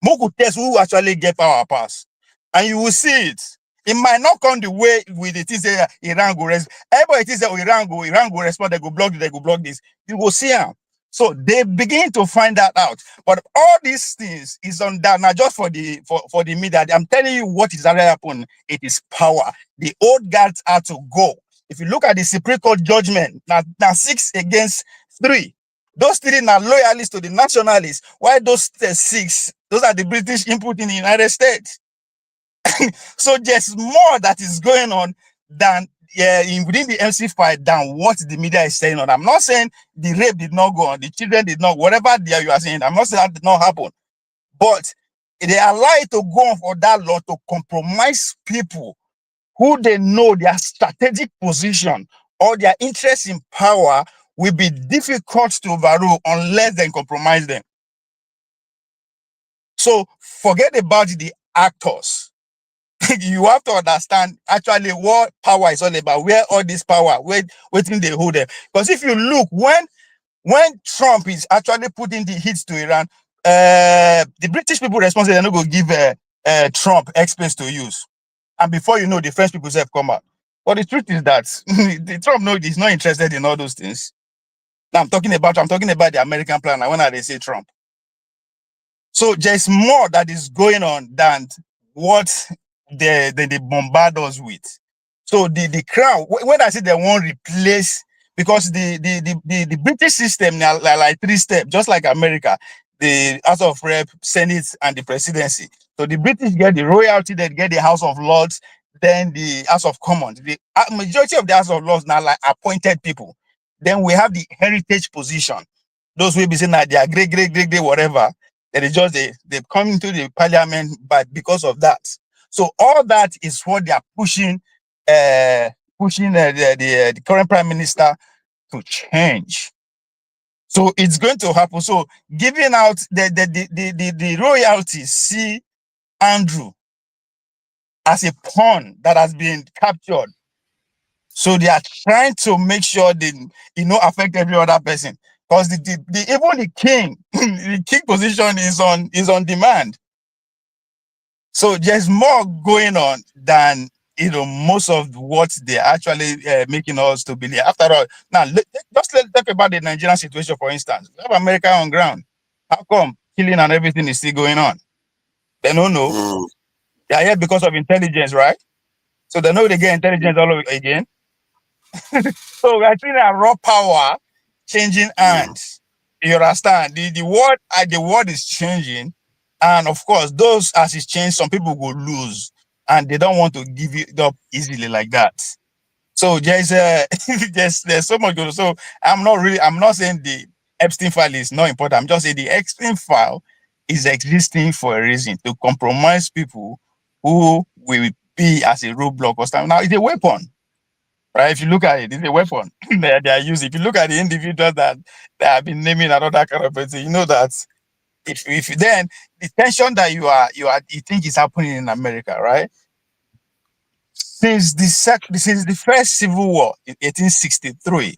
Moku test who actually get power pass, and you will see it. It might not come the way with it is Iran go respond. Everybody thinks that Iran go respond, they go block this. You will see them. So they begin to find that out. But all these things is on that now just for the media. I'm telling you what is already happening. It is power. The old guards are to go. If you look at the Supreme Court judgment, now 6-3. Those 3 are loyalists to the nationalists. Why those 6? Those are the British input in the United States. So there's more that is going on than within the MC fight than what the media is saying on. I'm not saying the rape did not go on, the children did not, whatever you are saying, I'm not saying that did not happen. But they allow it to go on for that long to compromise people who they know their strategic position or their interest in power will be difficult to overrule unless they compromise them. So forget about the actors. you have to understand actually what power is all about, where all this power, waiting they hold them. Because if you look, when Trump is actually putting the hits to Iran, the British people responsible, they're not going to give Trump airspace to use. And before you know, the French people have come out. But the truth is that the Trump is not interested in all those things. Now I'm talking about the American plan. And when they say Trump, so there's more that is going on than what they bombard us with. So the crown, when I say they won't replace, because the British system now like 3 steps, just like America, the House of Rep, Senate, and the presidency. So the British get the royalty, they get the House of Lords, then the House of Commons. The majority of the House of Lords now like appointed people. Then we have the heritage position. Those will be saying that they are great, whatever. They come into the parliament, but because of that. So all that is what they are pushing the current prime minister to change. So it's going to happen. So giving out the royalties, see Andrew as a pawn that has been captured. So they are trying to make sure they affect every other person. Because even the king, the king position is on demand. So there's more going on than most of what they're actually making us to believe. After all, now let's talk about the Nigerian situation, for instance. We have America on ground. How come killing and everything is still going on? They don't know. They are here because of intelligence, right? So they know they get intelligence all over again. So we are seeing a raw power changing hands. You understand? The world is changing, and of course, those as it changes, some people will lose, and they don't want to give it up easily like that. So there's so much going on. So I'm not saying the Epstein file is not important. I'm just saying the Epstein file is existing for a reason, to compromise people who will be as a roadblock or something. Now it's a weapon. Right? If you look at it, it's a weapon they are using. If you look at the individuals that they have been naming another kind of person, you know that if then the tension that you think is happening in America, right? Since the first civil war in 1863,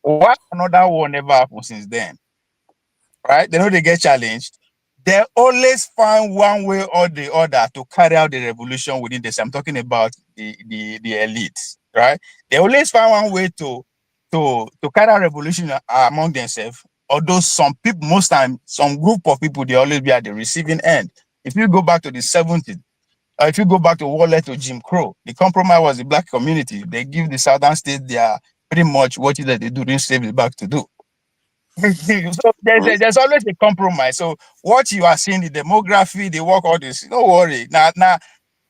why another war never happened since then? Right? They know they get challenged. They always find one way or the other to carry out the revolution within this. I'm talking about the elites, right? They always find one way to carry out revolution among themselves. Although some people, most time, some group of people, they always be at the receiving end. If you go back to the 70s, if you go back to what led to Jim Crow, the compromise was the black community. They give the southern states their pretty much what it is that they do, didn't slaves back to do. So there's always a compromise. So what you are seeing, the demography, the work, all this, don't worry. Now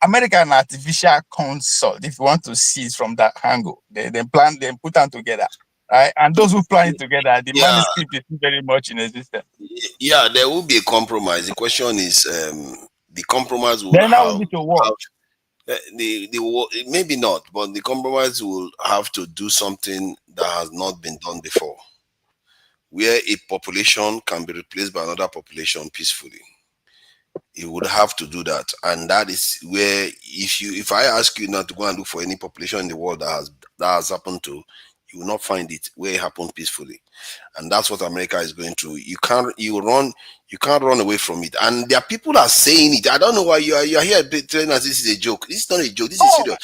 American artificial consult, if you want to see it from that angle, they put them together. Right? And those who plan it together, the manuscript is very much in existence. Yeah, there will be a compromise. The question is the compromise will then have, will be to work. Maybe not, but the compromise will have to do something that has not been done before, where a population can be replaced by another population peacefully. It would have to do that, and that is where if I ask you not to go and look for any population in the world that has happened to, you will not find it where it happened peacefully, and that's what America is going through. You can't run away from it, and there are people that are saying it. I don't know why you are here telling us this is a joke. This is not a joke. This is serious.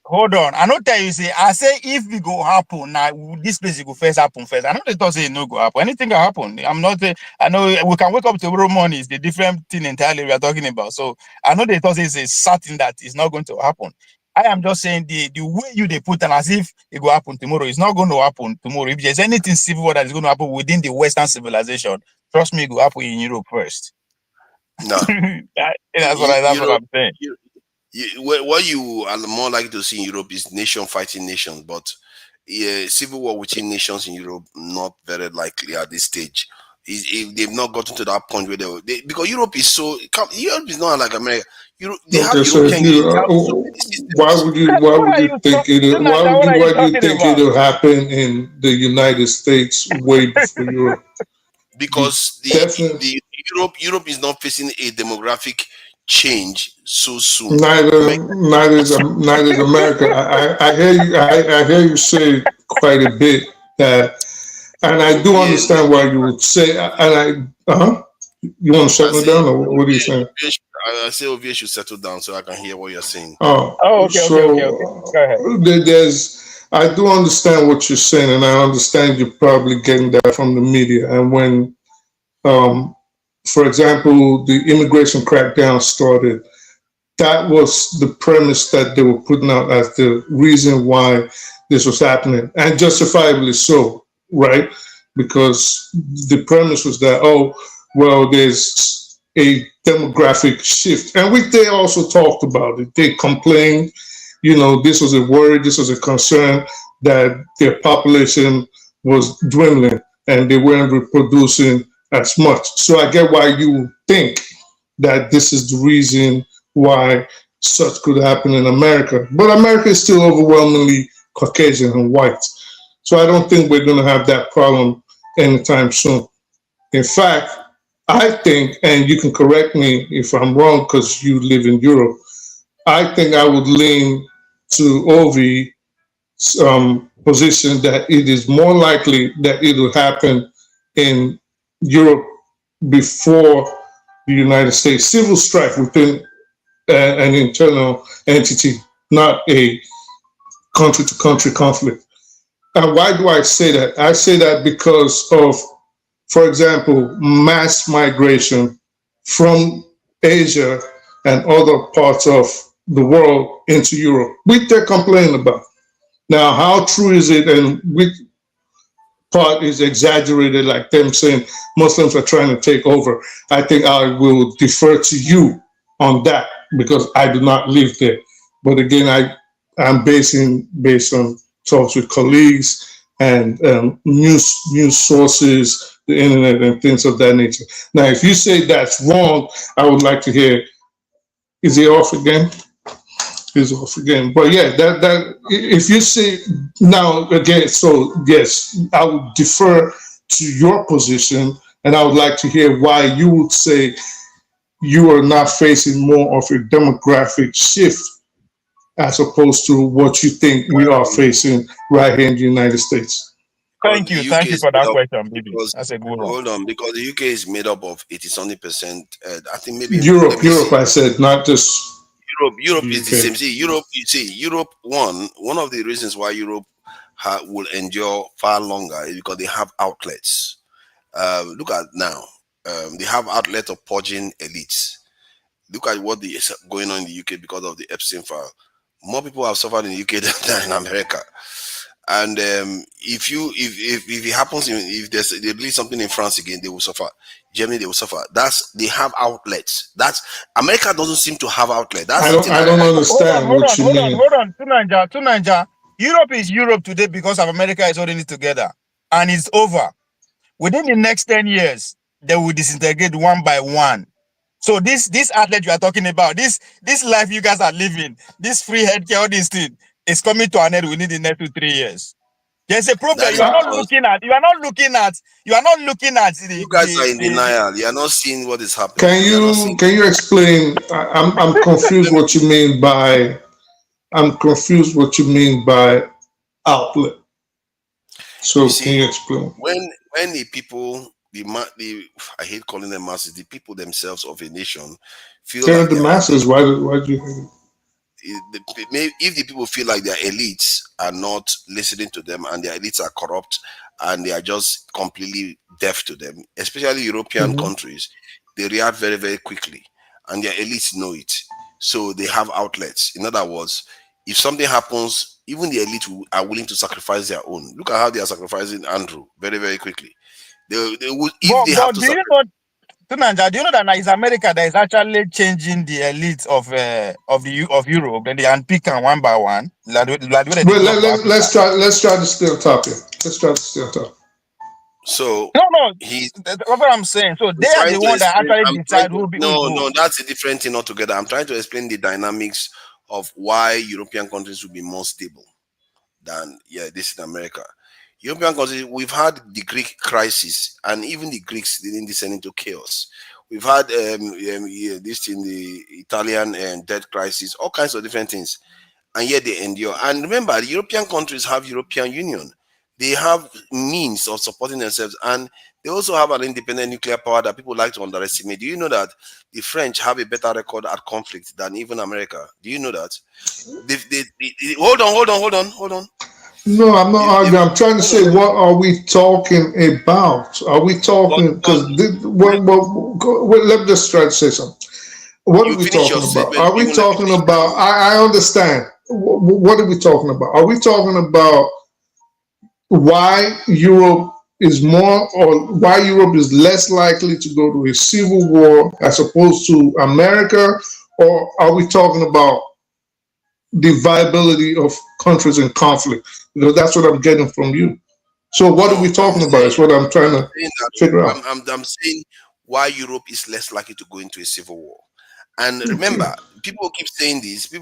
Hold on. I don't tell you, I say if it go happen now, this place it go first happen first. I know they don't say no go happen. Anything can happen. I'm not. I know we can wake up tomorrow morning. It's the different thing entirely we are talking about. So I know they don't say it's a certain that it's not going to happen. I am just saying the way they put it as if it will happen tomorrow. It's not going to happen tomorrow. If there's anything civil war that is going to happen within the Western civilization, trust me, it will happen in Europe first. No, that's what I'm saying. What you are more likely to see in Europe is nation fighting nations, but civil war within nations in Europe not very likely at this stage. If they've not gotten to that point where because Europe is not like America. They have why would you think it'll happen in the United States way before Europe? Because Europe is not facing a demographic change so soon. Neither is America. I hear you. I hear you say quite a bit that, and I do understand why you would say. And you want to shut me down, or what are you saying? I say Ovie should settle down so I can hear what you're saying. Okay. Go ahead. I do understand what you're saying, and I understand you're probably getting that from the media. And when, for example, the immigration crackdown started, that was the premise that they were putting out as the reason why this was happening, and justifiably so, right? Because the premise was that, oh, well, there's a demographic shift. And they also talked about it. They complained, this was a worry, this was a concern that their population was dwindling and they weren't reproducing as much. So I get why you think that this is the reason why such could happen in America. But America is still overwhelmingly Caucasian and white. So I don't think we're going to have that problem anytime soon. In fact, I think, and you can correct me if I'm wrong because you live in Europe, I think I would lean to Ovie's position that it is more likely that it will happen in Europe before the United States. Civil strife within an internal entity, not a country-to-country conflict. And why do I say that? I say that because of, for example, mass migration from Asia and other parts of the world into Europe, which they're complaining about. Now, how true is it and which part is exaggerated, like them saying Muslims are trying to take over? I think I will defer to you on that because I do not live there. But again, I'm based on talks with colleagues and news sources, the internet and things of that nature. Now, if you say that's wrong, I would like to hear, is he off again? He's off again. But yeah, that if you say now again, so yes, I would defer to your position and I would like to hear why you would say you are not facing more of a demographic shift as opposed to what you think we are facing right here in the United States. Thank you for that question, baby. That's a good one. Hold on, because the UK is made up of 80-something%. I think maybe Europe. I said, not just Europe is the same. Europe. One of the reasons why Europe will endure far longer is because they have outlets. Look at now. They have outlet of purging elites. Look at what is going on in the UK because of the Epstein file. More people have suffered in the UK than in America. And if it happens, if they release something in France again, they will suffer. Germany, they will suffer. They have outlets. America doesn't seem to have outlets. I don't understand what you mean. Hold on, Tunanja. Europe is Europe today because of America is holding it together, and it's over. Within the next 10 years, they will disintegrate one by one. So this outlet you are talking about, this life you guys are living, this free healthcare, all this thing is coming to an end within the next 2-3 years. There's a problem you are not looking at. You are not looking at the. You guys are in denial. You are not seeing what is happening. Can you explain? I'm confused what you mean by. I'm confused what you mean by outlet. So can you explain? When the people, I hate calling them masses, the people themselves of a nation feel like the masses. Why do you hate it? If the people feel like their elites are not listening to them and their elites are corrupt and they are just completely deaf to them, especially European countries, they react very, very quickly and their elites know it. So they have outlets. In other words, if something happens, even the elite are willing to sacrifice their own. Look at how they are sacrificing Andrew very, very quickly. They would, if they have to sacrifice. Tunanja, do you know that it's America that is actually changing the elites of Europe and they unpick them one by one? Let's try to stay on top here. Let's try to stay on top. So that's what I'm saying. So they are the ones that actually decide who will be. No, that's a different thing altogether. I'm trying to explain the dynamics of why European countries will be more stable than this in America. European countries, we've had the Greek crisis, and even the Greeks didn't descend into chaos. We've had this in the Italian debt crisis, all kinds of different things, and yet they endure. And remember, the European countries have European Union. They have means of supporting themselves, and they also have an independent nuclear power that people like to underestimate. Do you know that the French have a better record at conflict than even America? Do you know that? Hold on. No, I'm not arguing. I'm trying to say, what are we talking about? Are we talking, because let me just try to say something. What are we talking about? Are we talking about, I understand. What are we talking about? Are we talking about why Europe is more, or why Europe is less likely to go to a civil war as opposed to America? Or are we talking about the viability of countries in conflict? Because that's what I'm getting from you. So what are we talking about? Is what I'm trying to figure out. I'm saying why Europe is less likely to go into a civil war. And remember, people keep saying this. They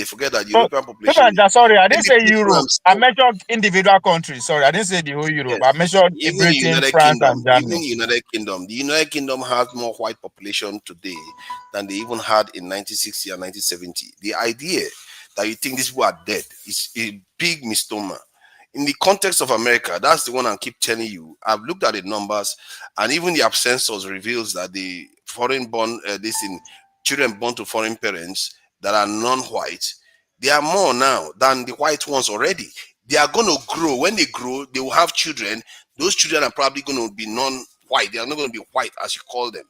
forget that the European population. Sorry, I didn't say Europe. I mentioned individual countries. Sorry, I didn't say the whole Europe. Yes. I mentioned Britain, France, and Germany. Even the United Kingdom. The United Kingdom has more white population today than they even had in 1960 and 1970. The idea that you think these people are dead is a big misnomer. In the context of America, that's the one I keep telling you. I've looked at the numbers, and even the census reveals that the foreign-born, children born to foreign parents that are non-white, they are more now than the white ones already. They are going to grow. When they grow, they will have children. Those children are probably going to be non-white. They are not going to be white, as you call them.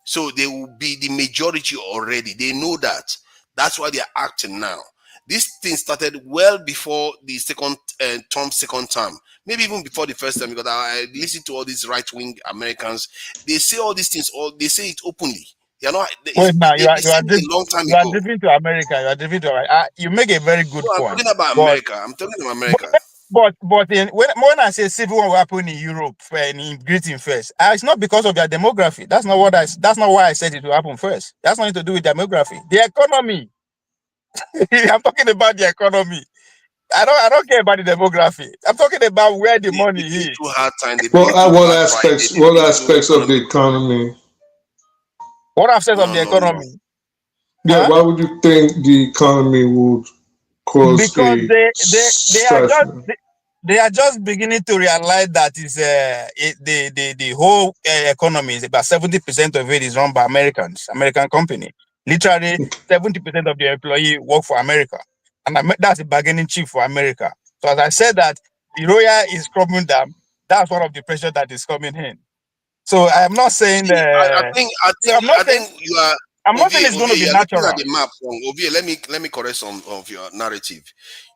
So they will be the majority already. They know that. That's why they are acting now. This thing started well before the second term, maybe even before the first term, because I listen to all these right-wing Americans. They say all these things, or they say it openly. You know, you are driven to America. You are driven to you make a very good point. I'm talking about America. I'm talking about America. But when I say civil war will happen in Europe in Britain first, it's not because of their demography. That's not why I said it will happen first. That's nothing to do with demography. The economy. I'm talking about the economy. I don't care about the demography. I'm talking about where the money is. What aspects of the economy? What aspects of the economy? Yeah, why would you think the economy would cause? Because they are just beginning to realize that the whole economy is about 70% of it is run by American company. Literally 70% of the employee work for America, and that's a bargaining chip for America. So as I said that the Royal is crumbling down, that's one of the pressure that is coming in. So I am not saying that. I'm not saying it's going to be natural. At the map, let me correct some of your narrative.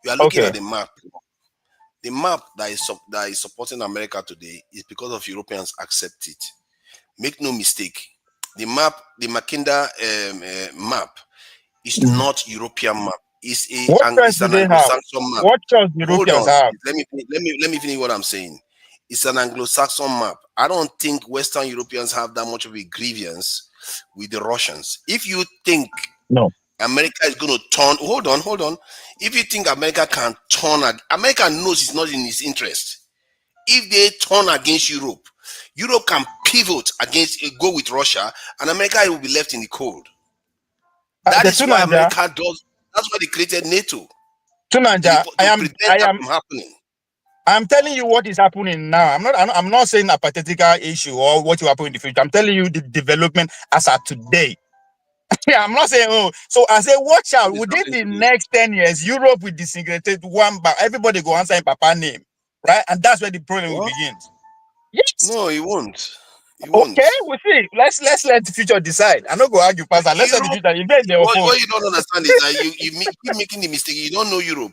You are looking at the map. The map that is supporting America today is because of Europeans accept it. Make no mistake. The map, the Mackinda map, is not European map. It's an Anglo-Saxon map. What choice Europeans have? Let me finish what I'm saying. It's an Anglo-Saxon map. I don't think Western Europeans have that much of a grievance with the Russians. If you think America is going to turn, hold on. If you think America can turn, America knows it's not in its interest. If they turn against Europe, Europe can pivot go with Russia, and America will be left in the cold. That is why America does. That's why they created NATO. I'm telling you what is happening now. I'm not saying a pathetical issue or what will happen in the future. I'm telling you the development as of today. Yeah, I'm not saying So I say, watch out. Within the next 10 years, Europe will disintegrate one by everybody go answer in Papa's name, right? And that's where the problem will begin. Yes. No, it won't. Okay, we'll see. Let's let the future decide. I'm not going to argue past that. Let's let the future. What you don't understand is that you keep making the mistake. You don't know Europe.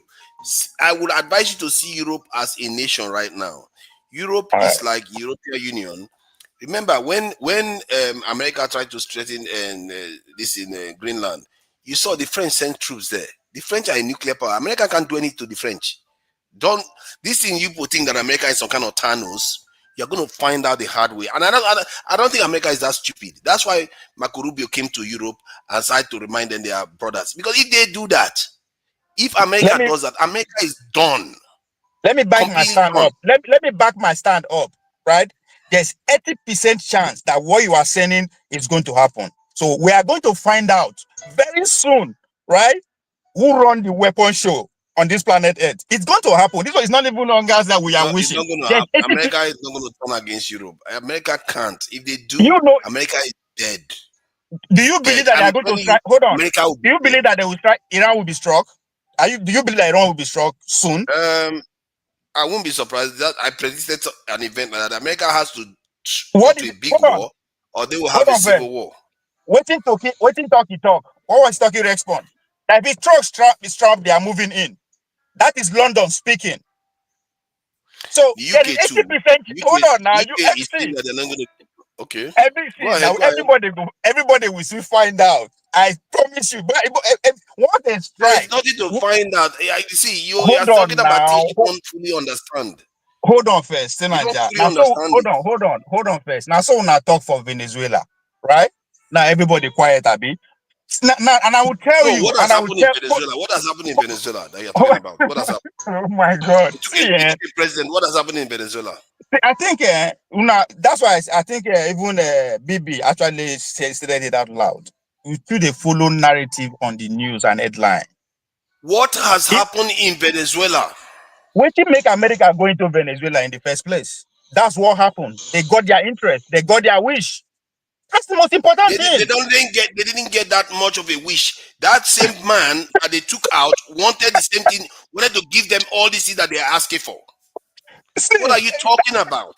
I would advise you to see Europe as a nation right now. Europe is like European Union. Remember when America tried to strengthen this in Greenland, you saw the French sent troops there. The French are a nuclear power. America can't do anything to the French. This thing you think that America is some kind of Thanos. You're going to find out the hard way. And I don't think America is that stupid. That's why Marco Rubio came to Europe and tried to remind them they are brothers. Because if they do that, if America does that, America is done. Let me back my stand up. Let me back my stand up, right? There's 80% chance that what you are saying is going to happen. So we are going to find out very soon, right? Who run the weapon show on this planet Earth? It's going to happen. This one is not even longer that we are wishing. It's not going to happen. America is not going to turn against Europe. America can't. If they do, America is dead. Do you believe that they are going to strike? Hold on. Do you believe that they will strike? Iran will be struck? Do you believe that Iran will be struck soon? I won't be surprised that I predicted an event like that. America has to go to a big war, or they will have a civil war. Waiting talkie talk. What was Turkey respond? If it's Trump, they are moving in. That is London speaking. So the UK 80%. Hold on now. Okay. Everybody will soon find out. I promise you. But what is there's nothing to find out. You see, you are talking about things you don't fully understand. Hold on first, hold on first. Now, so when I talk for Venezuela, right? Now everybody quiet, Abi. Now, and I will tell you. What has happened in Venezuela? What has happened in Venezuela that you're talking about? What has happened? Oh my God! President, what has happened in Venezuela? I think that's why I think even BB actually stated it out loud. We should follow narrative on the news and headline. What has happened in Venezuela? What did make America go into Venezuela in the first place? That's what happened. They got their interest. They got their wish. That's the most important thing. They didn't get that much of a wish. That same man that they took out wanted the same thing, wanted to give them all the things that they are asking for. What are you talking about?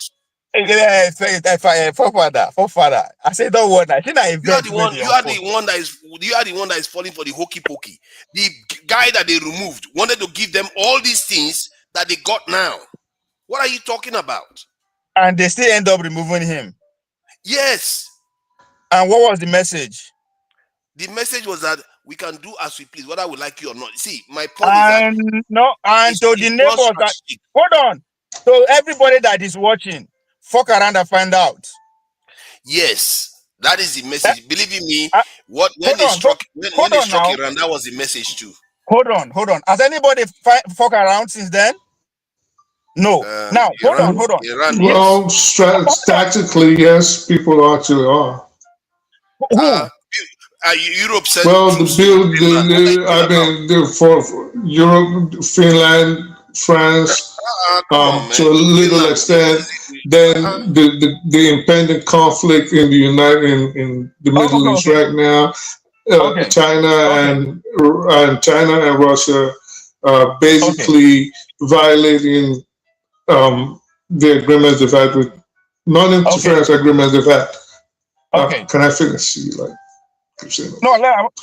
Forefather. I said, don't worry. You are the one that is falling for the hokey pokey. The guy that they removed wanted to give them all these things that they got now. What are you talking about? And they still end up removing him. Yes. And what was the message? The message was that we can do as we please, whether we like you or not. See, my point is that to the neighbors that hold on. So everybody that is watching, fuck around and find out. Yes, that is the message. Believe me, when they struck Iran, that was the message too. Hold on. Has anybody fuck around since then? No. Now, Iran, hold on. Iran, well, statistically, yes, people actually are. Europe said. Well, for Europe, Finland, France, to a little extent, then the impending conflict in the Middle East right now, China and Russia basically violating the agreements they've had with non-interference agreements they've had. Can I finish? No,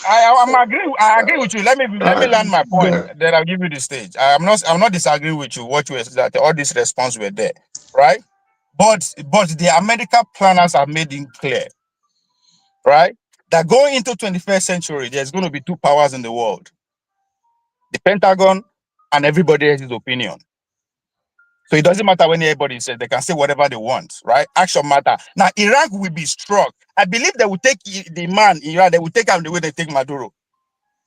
I'm agreeing. I agree with you. Let me land my point. Then I'll give you the stage. I'm not disagreeing with you. What you said, that all these response were there, right? But the American planners have made it clear, right, that going into 21st century, there's going to be two powers in the world: the Pentagon and everybody else's opinion. So it doesn't matter when anybody says, they can say whatever they want, right? Action matter. Now, Iraq will be struck. I believe they will take the man in Iran, they will take him the way they take Maduro.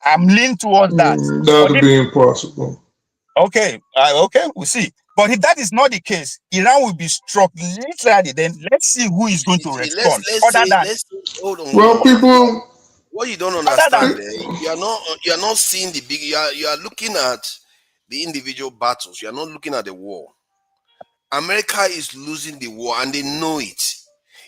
I'm leaning towards that. That would be impossible. Okay, we'll see. But if that is not the case, Iran will be struck literally. Then let's see who is going to respond. Well, people, what you don't understand, you are not seeing the big. You are looking at the individual battles. You are not looking at the war. America is losing the war, and they know it.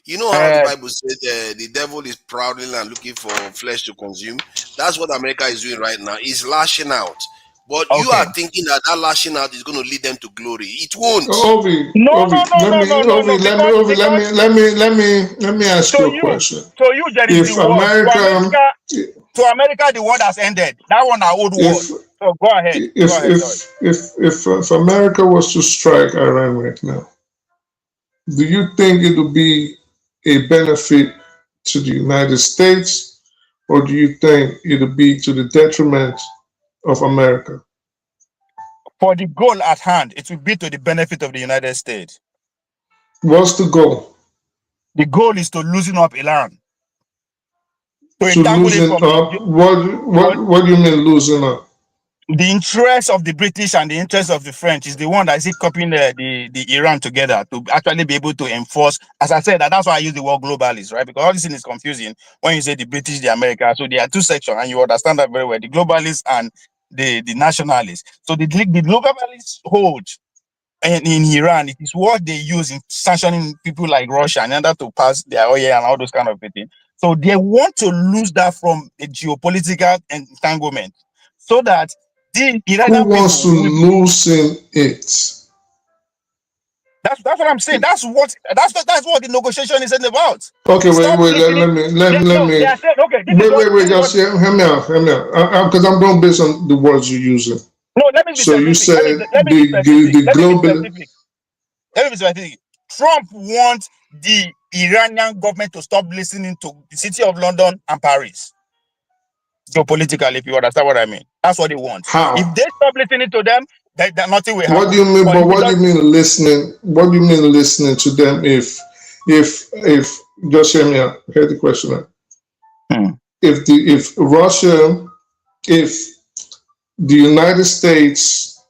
You know how the Bible says the devil is prowling and looking for flesh to consume? That's what America is doing right now. It's lashing out. But you are thinking that lashing out is going to lead them to glory. It won't. Let me ask you a question. So you, if to America, the war has ended. That one, our old war. So go ahead. If America was to strike Iran right now, do you think it would be a benefit to the United States, or do you think it would be to the detriment of America? For the goal at hand, it will be to the benefit of the United States. What's the goal? The goal is to loosen up Iran. To loosen up? What do you mean loosen up? the interest of the British and the interest of the French is the one that is copying the Iran together to actually be able to enforce. As I said, that's why I use the word globalist, right? Because all this thing is confusing when you say the British, the America. So there are two sections, and you understand that very well: the globalists and the nationalists. So the globalists hold in Iran, it is what they use in sanctioning people like Russia in order to pass their oil and all those kind of things. So they want to lose that from a geopolitical entanglement, so that the Who Iranian wants to people will, loosen it? that's what I'm saying. That's what the negotiation is about. Okay, Stop wait. listening. Let They me. are saying, okay, this is what Wait. Just hear me out. Because I'm going based on the words you're using. no, let me be So you specific. said Let me be specific. the global. Let me be specific. Trump wants the Iranian government to stop listening to the city of London and Paris. Geopolitically, if you understand what I mean. That's what they want. How? If they stop listening to them, that nothing will What happen. do you mean? But But what do you mean listening? What do you mean listening to them? If just hear me out. Hear the question out. If Russia, if the United States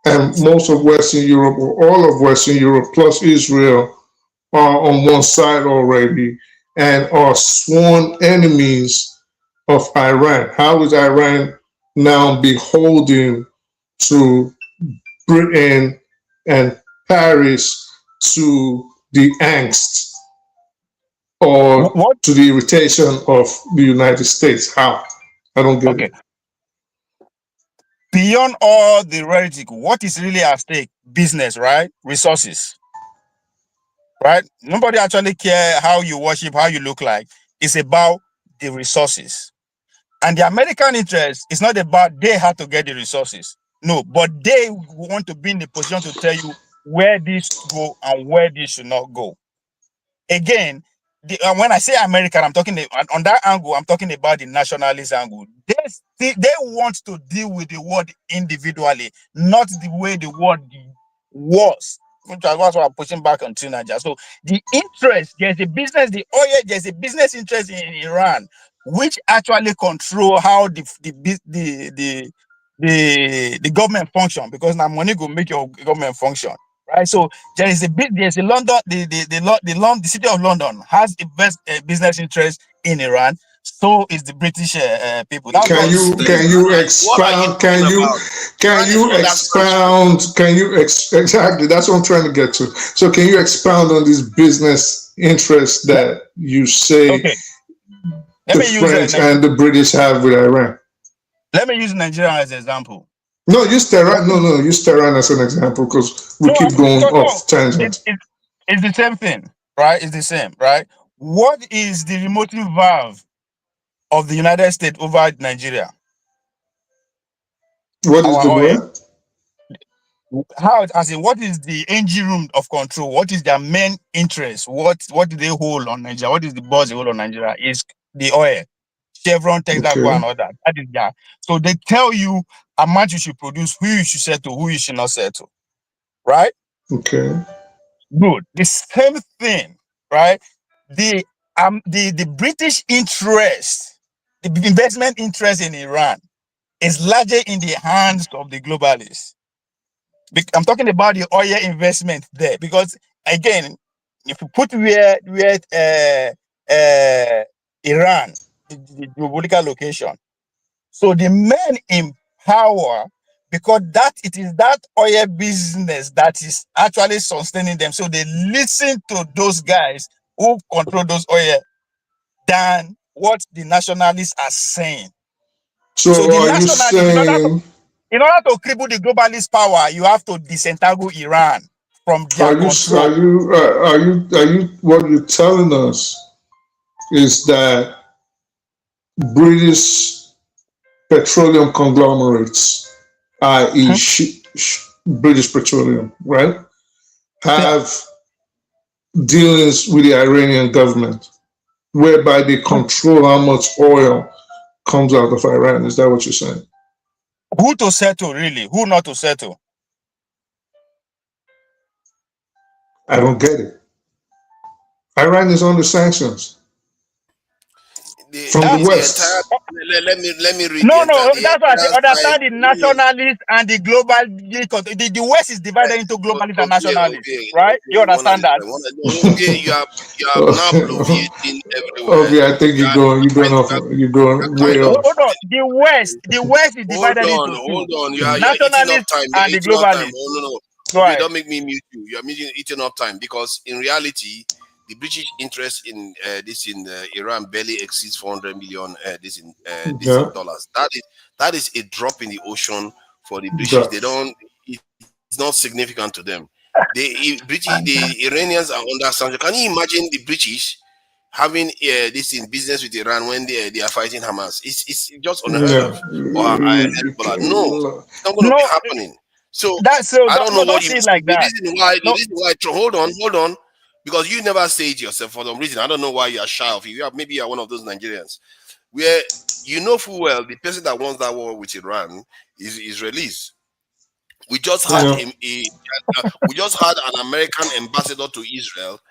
and most of Western Europe or all of Western Europe plus Israel are on one side already and are sworn enemies of Iran, how is Iran now beholden to Britain and Paris to the angst or what? to the irritation of the United States? How? I don't get it. Beyond all the rhetoric, what is really at stake? Business, right? Resources, right? Nobody actually care how you worship, how you look like. It's about the resources. And the American interest is not about they have to get the resources. No, but they want to be in the position to tell you where this go and where this should not go. Again, when I say American, I'm talking on that angle. I'm talking about the nationalist angle. They want to deal with the world individually, not the way the world was. That's what I'm pushing back on Nigeria. So the interest, there's a business, there's a business interest in Iran, which actually control how the government function, because now money will make your government function. Right, so there's a London, the city of London has a business interest in Iran. So is the British people. That's Can you expound? Can you exactly? That's what I'm trying to get to. So can you expound on this business interest that you say the French and the British have with Iran? Let me use Nigeria as an example. No, use Tehran. No, use Tehran as an example because we keep going off tangent. It's the same thing, right? It's the same, right? What is the remoting valve of the United States over Nigeria? What is the what? What is the engine room of control? What is their main interest? What do they hold on Nigeria? What is the boss they hold on Nigeria? Is the oil. Chevron, Texaco, and all that. That is that. So they tell you how much you should produce, who you should sell to, who you should not sell to. Right? Okay. Good. The same thing, right? The British interest, the investment interest in Iran is largely in the hands of the globalists. I'm talking about the oil investment there, because again, if you put where Iran, the geopolitical location, so the men in power, because it is that oil business that is actually sustaining them. So they listen to those guys who control those oil than what the nationalists are saying. So the are you saying, in order to cripple the globalist power, you have to disentangle Iran from their control. Are you what you're telling us is that British petroleum conglomerates, i.e. British Petroleum, right, have dealings with the Iranian government whereby they control how much oil comes out of Iran? Is that what you're saying? Who to settle, really? Who not to settle? I don't get it. Iran is under sanctions. from the West. Let me read. No, that's why I say understand the nationalists and the global. The West is divided into globalists and nationalists, right? You understand that? You are now bloviating everywhere. Okay, I think you're going way off. Hold on. The West is divided into two. Hold on. You are eating up time. And the globalists. No. Right. Don't make me mute you. You are eating up time, because in reality, the British interest in Iran barely exceeds 400 million dollars. That is a drop in the ocean for the British. They don't. It's not significant to them. The Iranians are under sanction. Can you imagine the British having this in business with Iran when they are fighting Hamas? It's just unheard of. No, it's not going to be happening. So I don't know what you like that. The reason why. Hold on. Because you never say it yourself for some reason. I don't know why you are shy of it. Maybe you are one of those Nigerians where you know full well the person that wants that war with Iran is Israelis. We just had an American ambassador to Israel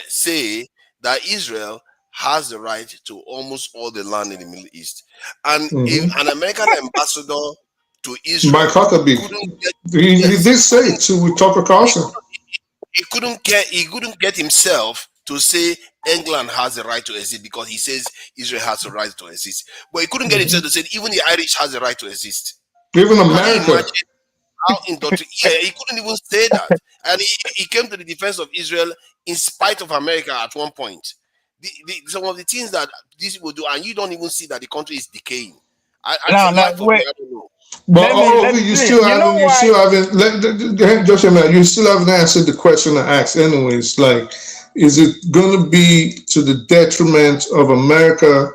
say that Israel has the right to almost all the land in the Middle East, and if an American ambassador to Israel, Mike Huckabee, he did say it to Tucker Carlson. He couldn't get himself to say England has the right to exist because he says Israel has the right to exist. But he couldn't get himself to say even the Irish has the right to exist. Even America. He couldn't even say that. And he came to the defense of Israel in spite of America at one point. Some of the things that these people do, and you don't even see that the country is decaying. I don't know. But you still haven't answered the question I asked anyways. Like, is it going to be to the detriment of America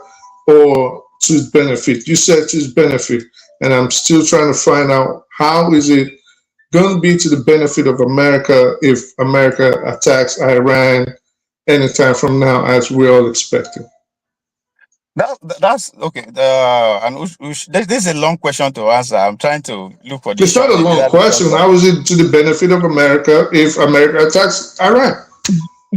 or to its benefit? You said to its benefit, and I'm still trying to find out how is it going to be to the benefit of America if America attacks Iran anytime from now, as we're all expecting. That's okay. This is a long question to answer. I'm trying to look for this. It's not a long question. How is it to the benefit of America if America attacks Iran?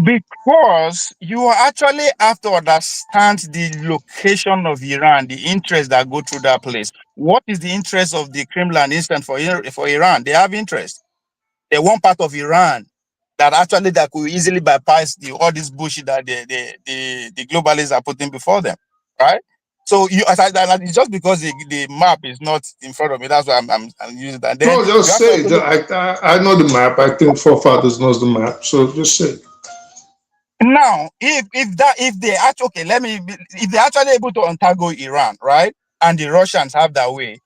Because you actually have to understand the location of Iran, the interests that go through that place. What is the interest of the Kremlin instant for Iran? They have interest. They're one part of Iran that could easily bypass all this bullshit that the globalists are putting before them. Right, so it's just because the map is not in front of me. That's why I'm using that. Then just say I know the map. I think Forefathers knows the map. So just say. Now, if they're actually able to untangle Iran, right, and the Russians have that way,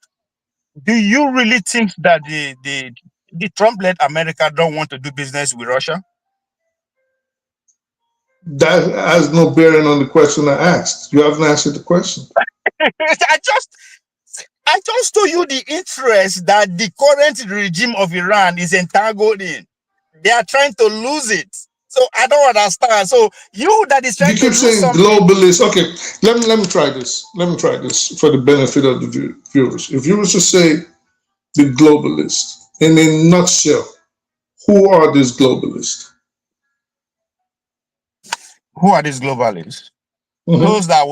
do you really think that the Trump-led America don't want to do business with Russia? That has no bearing on the question I asked. You haven't answered the question. I just told you the interest that the current regime of Iran is entangled in. They are trying to lose it. So I don't understand. So you that is trying to lose something. You keep saying globalist. Okay, let me try this. Let me try this for the benefit of the viewers. If you were to say the globalist in a nutshell, who are these globalists? Who are these globalists? Those that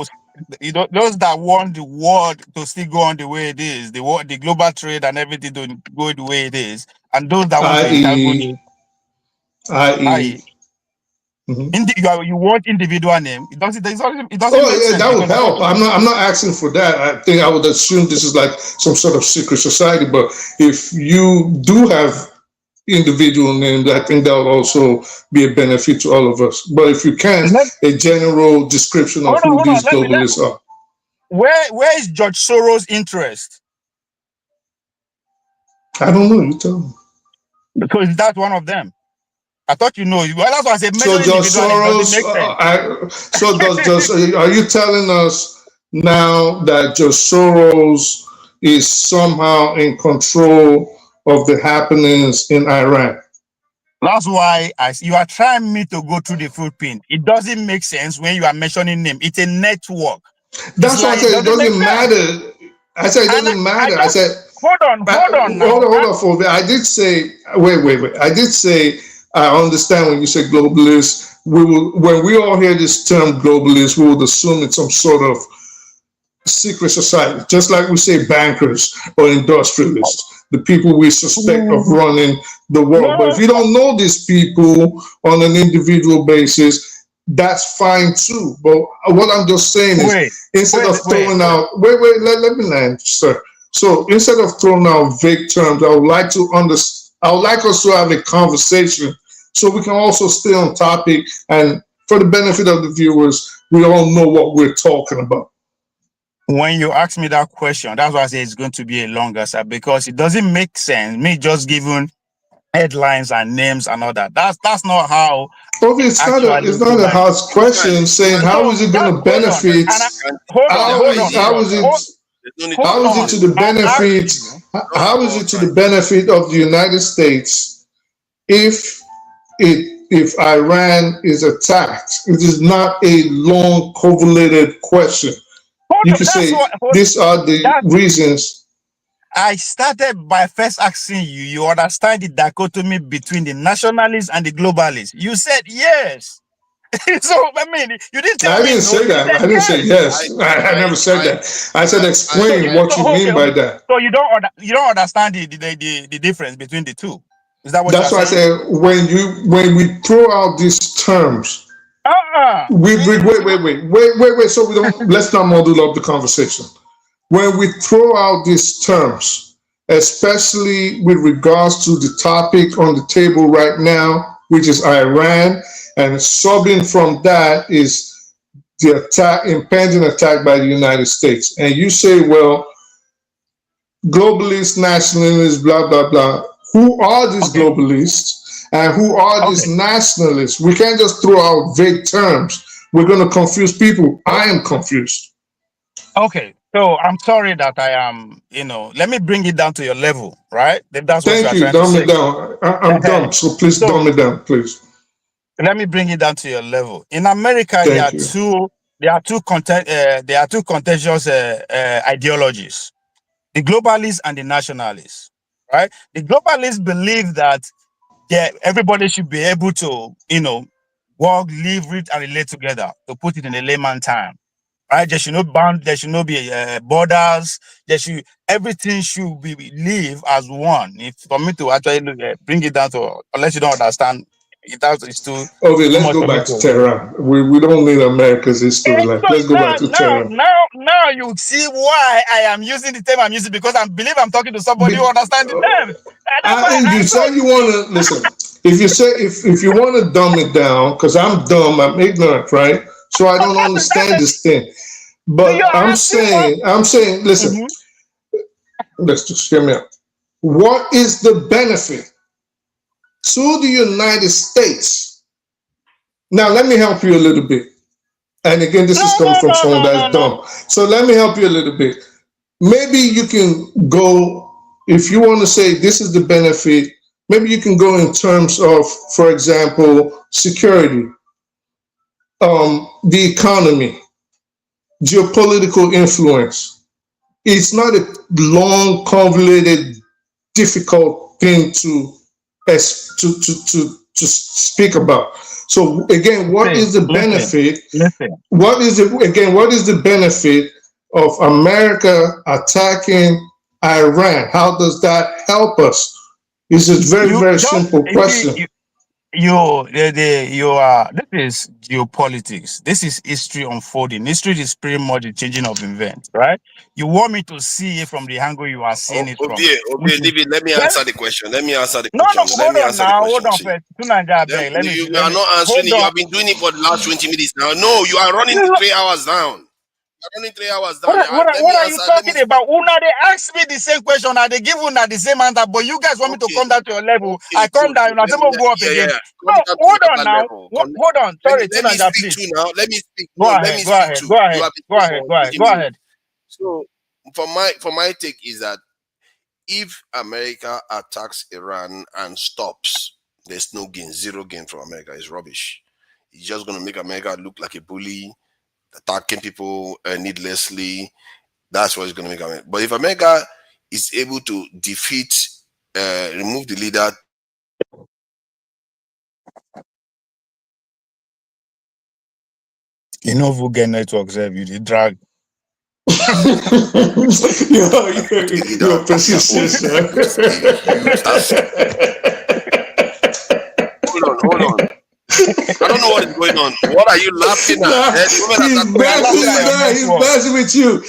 want the world to still go on the way it is, the global trade and everything to go the way it is, and those that want you want individual name. It doesn't. That would help. I'm not asking for that. I think I would assume this is like some sort of secret society. But if you do have individual names, I think that would also be a benefit to all of us. But if you can, a general description of who these globalists are. Where is George Soros' interest? I don't know. You tell me. Because that's one of them. I thought you know. Well, that's what I said. So George Soros. Are you telling us now that George Soros is somehow in control of the happenings in Iran? That's why you are trying me to go through the footprint. It doesn't make sense when you are mentioning name. It's a network. That's why I said it doesn't matter. I said it doesn't matter. I said hold on. I did say wait. I did say I understand when you say globalist. when we all hear this term globalist, we would assume it's some sort of secret society, just like we say bankers or industrialists, the people we suspect of running the world. But if you don't know these people on an individual basis, that's fine too. But what I'm just saying is, instead of throwing out, let me land, sir. So instead of throwing out vague terms, I would like us to have a conversation so we can also stay on topic, and for the benefit of the viewers, we all know what we're talking about. When you ask me that question, that's why I say it's going to be a long answer, because it doesn't make sense me just giving headlines and names and all that. That's not how. Okay, it's not a hard question saying how is it going to benefit? How is it to the benefit? How is it to the benefit of the United States if Iran is attacked? It is not a long, convoluted question. You can say these are the reasons. I started by first asking you, you understand the dichotomy between the nationalists and the globalists? You said yes. So, I mean, you didn't tell me. I didn't say that. I didn't say yes. I never said that. I said explain what you mean by that. So you don't understand the difference between the two. Is that what that's why saying? I said when we throw out these terms, wait. So we don't let's not muddle up the conversation. When we throw out these terms, especially with regards to the topic on the table right now, which is Iran, and subbing from that is the impending attack by the United States. And you say, well, globalists, nationalists, blah, blah, blah. Who are these globalists and who are these nationalists? We can't just throw out vague terms. We're going to confuse people. I am confused. Okay. So I'm sorry that I am, let me bring it down to your level, right? That's what Thank you. Dumb it down. I'm dumb, so please dumb it down, please. Let me bring it down to your level. In America, there are two contentious ideologies: the globalists and the nationalists. Right? The globalists believe that everybody should be able to, work, live, read, and relate together. To put it in a layman term. Right? There should not be borders. Everything should be live as one. If for me to actually bring it down to, unless you don't understand, it's too. Okay, let's go back to Tehran. We don't need America's history. Let's go back to Tehran. Now you see why I am using the term I'm using, because I believe I'm talking to somebody who understands the term. You say you want to listen. If you say if you want to dumb it down, because I'm dumb, I'm ignorant, right? So I don't understand this thing. But I'm saying, listen, let's just hear me out. What is the benefit to the United States? Now, let me help you a little bit. And again, this is coming from someone that's dumb. So let me help you a little bit. Maybe you can go, if you want to say this is the benefit, maybe you can go in terms of, for example, security, the economy, geopolitical influence. It's not a long, convoluted, difficult thing to speak about. So again, what is the benefit? What is the benefit of America attacking Iran? How does that help us? It's a very, very simple question. This is geopolitics. This is history unfolding. History is pretty much the changing of events, right? You want me to see it from the angle you are seeing it from. David, let me answer the question. No, hold on first. You are not answering it. You have been doing it for the last 20 minutes now. No, you are running 3 hours down. Running 3 hours down. What are you talking about? Una, they ask me the same question and they give una the same answer, but you guys want me to come down to your level. I come down, and I go up again. No, hold on now. Hold on. Sorry, let me speak too now. Let me speak. Go ahead. So for my take is that if America attacks Iran and stops, there's no gain, zero gain from America. It's rubbish. It's just going to make America look like a bully, attacking people needlessly. That's what it's going to make America. But if America is able to defeat, remove the leader You know who get network serve you the drag. You're persistent, sir. Hold on. I don't know what is going on. What are you laughing at? Nah, he's messing with you.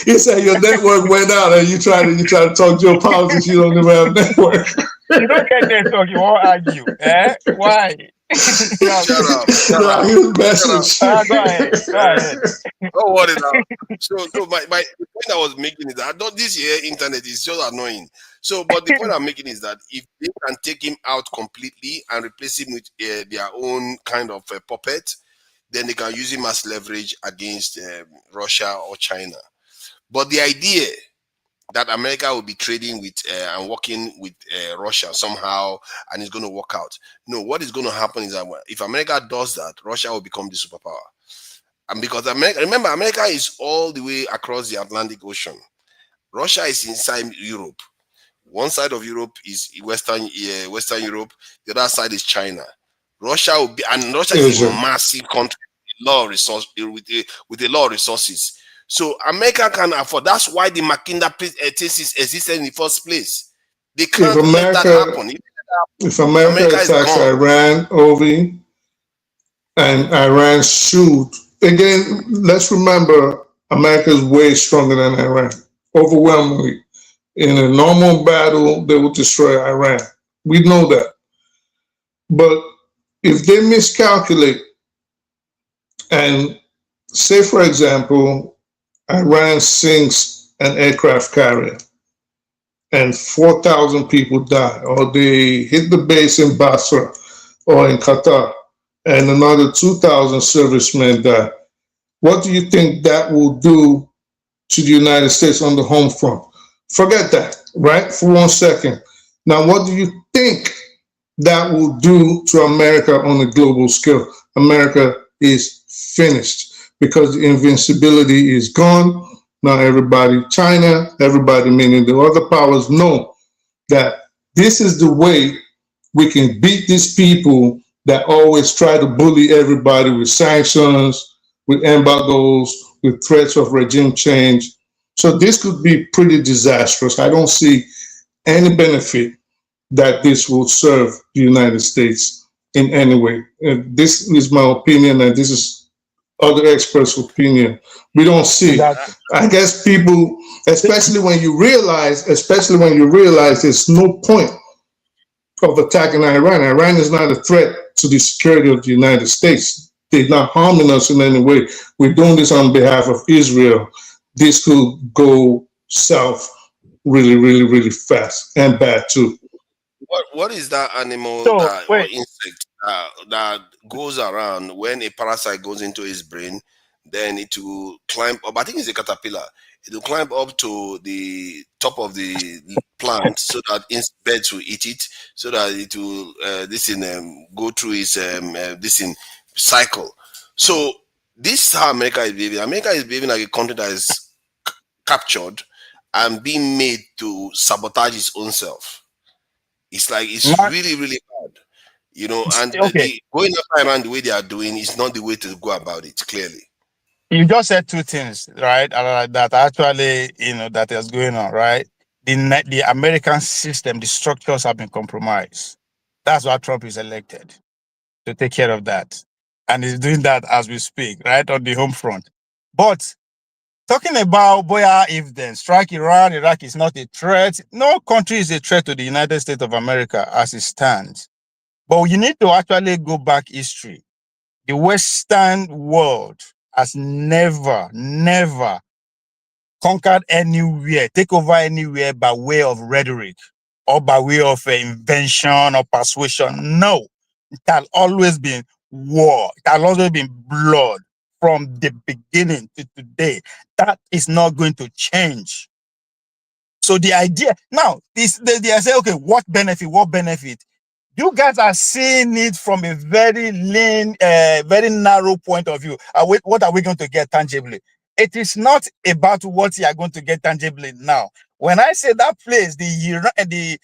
He said your network went out and you try to talk geopolitics, you don't even have network. You don't get network, you won't argue. Why? Shut up. Nah, he was messing with you. Go ahead. Don't worry now. So the point I was making is that this year internet is so annoying. So, but the point I'm making is that if they can take him out completely and replace him with their own kind of puppet, then they can use him as leverage against Russia or China. But the idea that America will be trading with and working with Russia somehow and it's going to work out. No, what is going to happen is that if America does that, Russia will become the superpower. And because remember, America is all the way across the Atlantic Ocean. Russia is inside Europe. One side of Europe is Western Europe. The other side is China. Russia is a massive country with a lot of resources. So America can afford. That's why the Makinda thesis existed in the first place. They can't let that happen. If America attacks Iran, Ovi, and Iran shoot again, let's remember America is way stronger than Iran, overwhelmingly. In a normal battle, they will destroy Iran. We know that. But if they miscalculate and say, for example, Iran sinks an aircraft carrier and 4,000 people die, or they hit the base in Basra or in Qatar and another 2,000 servicemen die, what do you think that will do to the United States on the home front? Forget that, right? For 1 second. Now, what do you think that will do to America on a global scale? America is finished because the invincibility is gone. Now, China, everybody, meaning the other powers, know that this is the way we can beat these people that always try to bully everybody with sanctions, with embargoes, with threats of regime change. So this could be pretty disastrous. I don't see any benefit that this will serve the United States in any way. And this is my opinion, and this is other experts' opinion. We don't see it. I guess people, especially when you realize there's no point of attacking Iran. Iran is not a threat to the security of the United States. They're not harming us in any way. We're doing this on behalf of Israel. This could go south really, really, really fast and bad too. What is that animal or insect that goes around when a parasite goes into his brain? Then it will climb up. I think it's a caterpillar. It will climb up to the top of the plant so that birds will eat it, so that it will go through its cycle. So this is how America is behaving. America is behaving like a country that is captured and being made to sabotage its own self. It's like really, really bad, and going after Iran the way they are doing is not the way to go about it, clearly. You just said two things, right? That actually, that is going on, right? The American system, the structures have been compromised. That's why Trump is elected, to take care of that. And he's doing that as we speak, right, on the home front. But talking about, if then strike Iran, Iraq is not a threat. No country is a threat to the United States of America as it stands. But you need to actually go back history. The Western world has never conquered anywhere, take over anywhere by way of rhetoric or by way of invention or persuasion. No, it has always been war. It has always been blood from the beginning to today. That is not going to change. So the idea now is they say, okay, what benefit? You guys are seeing it from a very lean, very narrow point of view. What are we going to get tangibly? It is not about what you are going to get tangibly now. When I say that place, the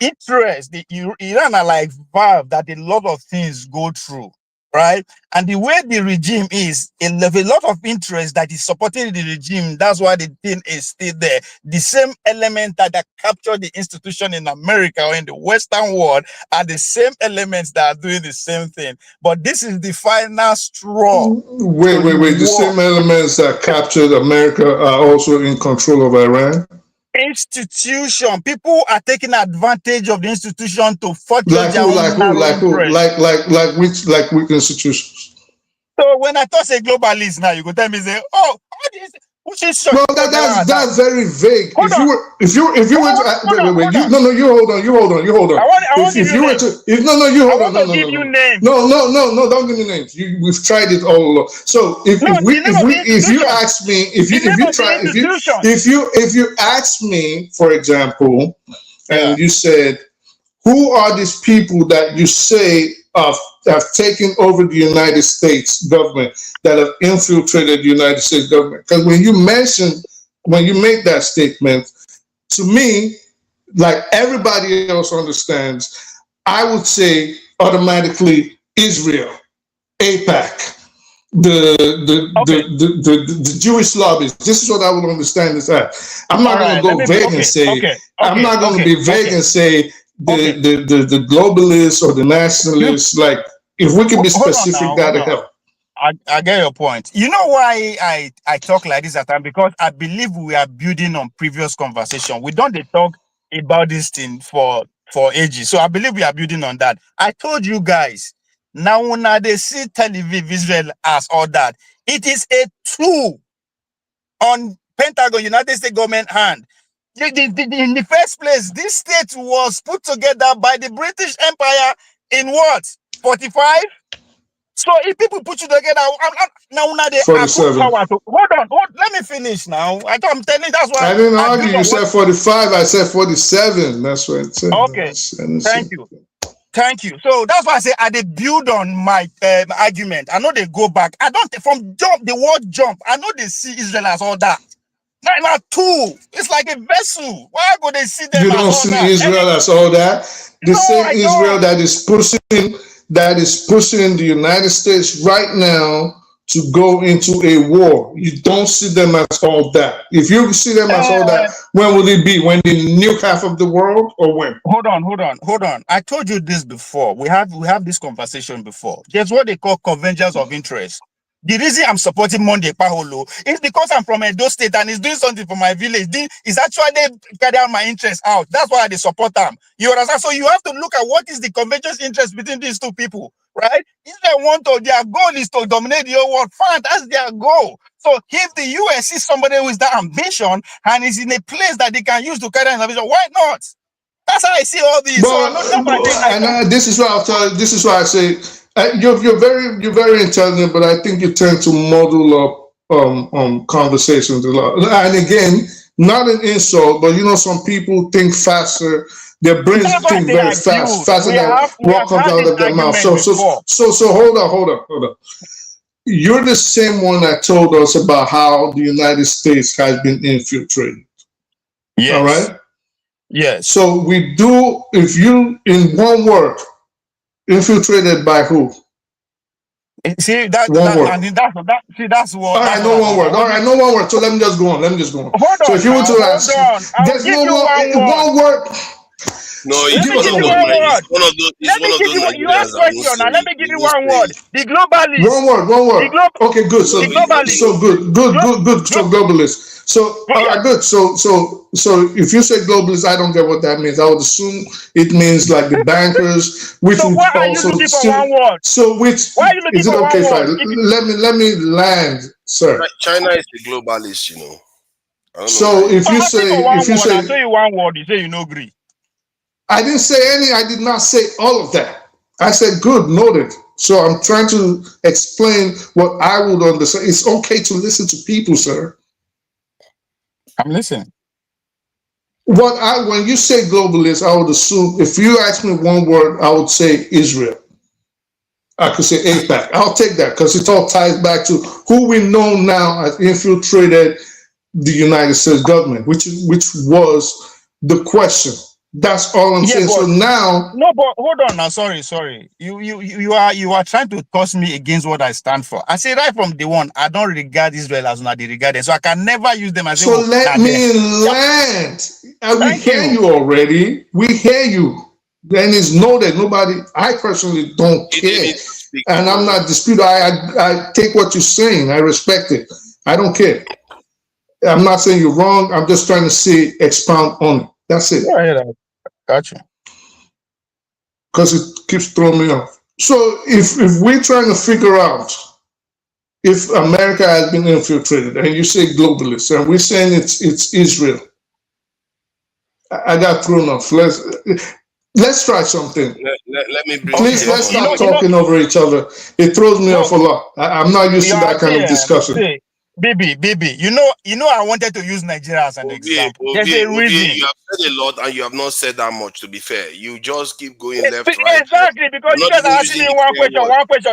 interest, Iran are like valve that a lot of things go through. right? And the way the regime is, there's a lot of interest that is supporting the regime. That's why the thing is still there. The same element that captured the institution in America or in the Western world are the same elements that are doing the same thing. But this is the final straw. Wait. The same elements that captured America are also in control of Iran? Institution. People are taking advantage of the institution to further like which institutions? So when I talk say globalist now, you go tell me say, oh, which is no, that's very vague. If you were to you hold on. No, don't give me names. We've tried it all along. So if you ask me, for example, and you said, who are these people that you say have taken over the United States government, that have infiltrated the United States government? Because when you make that statement, to me, like everybody else understands, I would say automatically Israel, APAC, the Jewish lobbies. This is what I would understand this as. I'm not going to go vague and say. I'm not going to be vague and say the globalists or the nationalists. Like, if we can be specific, that'll help. I get your point. You know why I talk like this at time? Because I believe we are building on previous conversation. We don't talk about this thing for ages. So I believe we are building on that. I told you guys, now when they see Tel Aviv, Israel as all that, it is a tool on Pentagon, United States government hand. In the first place, this state was put together by the British Empire in what? 45? So if people put you together, now they are power to, hold on, let me finish now. I'm telling you, that's why I didn't argue. You said 45, I said 47. That's what it said. Okay, thank you. So that's why I say I did build on my argument. I know they go back. I don't from jump the word jump. I know they see Israel as all that. Not two. It's like a vessel. Why would they see them? You don't see Israel as all that. The same Israel that is pushing the United States right now to go into a war. You don't see them as all that. If you see them as all that, when will it be? When they nuke half of the world, or when? Hold on. I told you this before. We have this conversation before. There's what they call convergence of interest. The reason I'm supporting Monday Paholo is because I'm from Edo State and he's doing something for my village. Is actually carry out my interest out. That's why they support them. You understand? So you have to look at what is the convergence interest between these two people, right? If they want to, their goal is to dominate the whole world. Fine, that's their goal. So if the US is somebody with that ambition and is in a place that they can use to carry out an ambition, why not? That's how I see all these. This is why I'll tell you. This is why I say. You're very intelligent, but I think you tend to model up conversations a lot. And again, not an insult, but some people think faster. Their brains think very fast, faster than what comes out of their mouth. So hold on. You're the same one that told us about how the United States has been infiltrated. Yes. All right. Yes. So we do. If you, in one word. Infiltrated by who? See that's what. All right, no one word. So let me just go on. Hold so if you want to ask, there's no one word. No, it's one of those. You ask question now. Let me give you one word. The globalist. One word. Okay, good. So good. So globalist. So good. So if you say globalist, I don't get what that means. I would assume it means like the bankers, which so would why also are you looking for one word? So which why are you looking is it for okay? One word? Let me land, sir. China is the globalist, So if you say I tell you one word, you say you no agree. I didn't say any. I did not say all of that. I said good, noted. So I'm trying to explain what I would understand. It's okay to listen to people, sir. I'm listening. When you say globalist, I would assume if you ask me one word, I would say Israel. I could say APAC. I'll take that because it all ties back to who we know now has infiltrated the United States government, which was the question. That's all I'm saying. So now, no, but hold on now. Sorry. You are trying to toss me against what I stand for. I say right from day one, I don't regard Israel as not regarded, so I can never use them as. So let me land. And we hear you already. We hear you. Then it's noted. Nobody. I personally don't care, and I'm not disputing. I take what you're saying. I respect it. I don't care. I'm not saying you're wrong. I'm just trying to say expound on it. That's it. Gotcha. Because it keeps throwing me off. So if we're trying to figure out if America has been infiltrated, and you say globalists, and we're saying it's Israel, I got thrown off. Let's try something. Let me bring. Please, let's stop talking over each other. It throws me off a lot. I'm not used to that kind of discussion. Bibi, you know, I wanted to use Nigeria as an example. There's a reason. You have said a lot, and you have not said that much. To be fair, you just keep going left, right. Exactly, because you guys are asking me one question,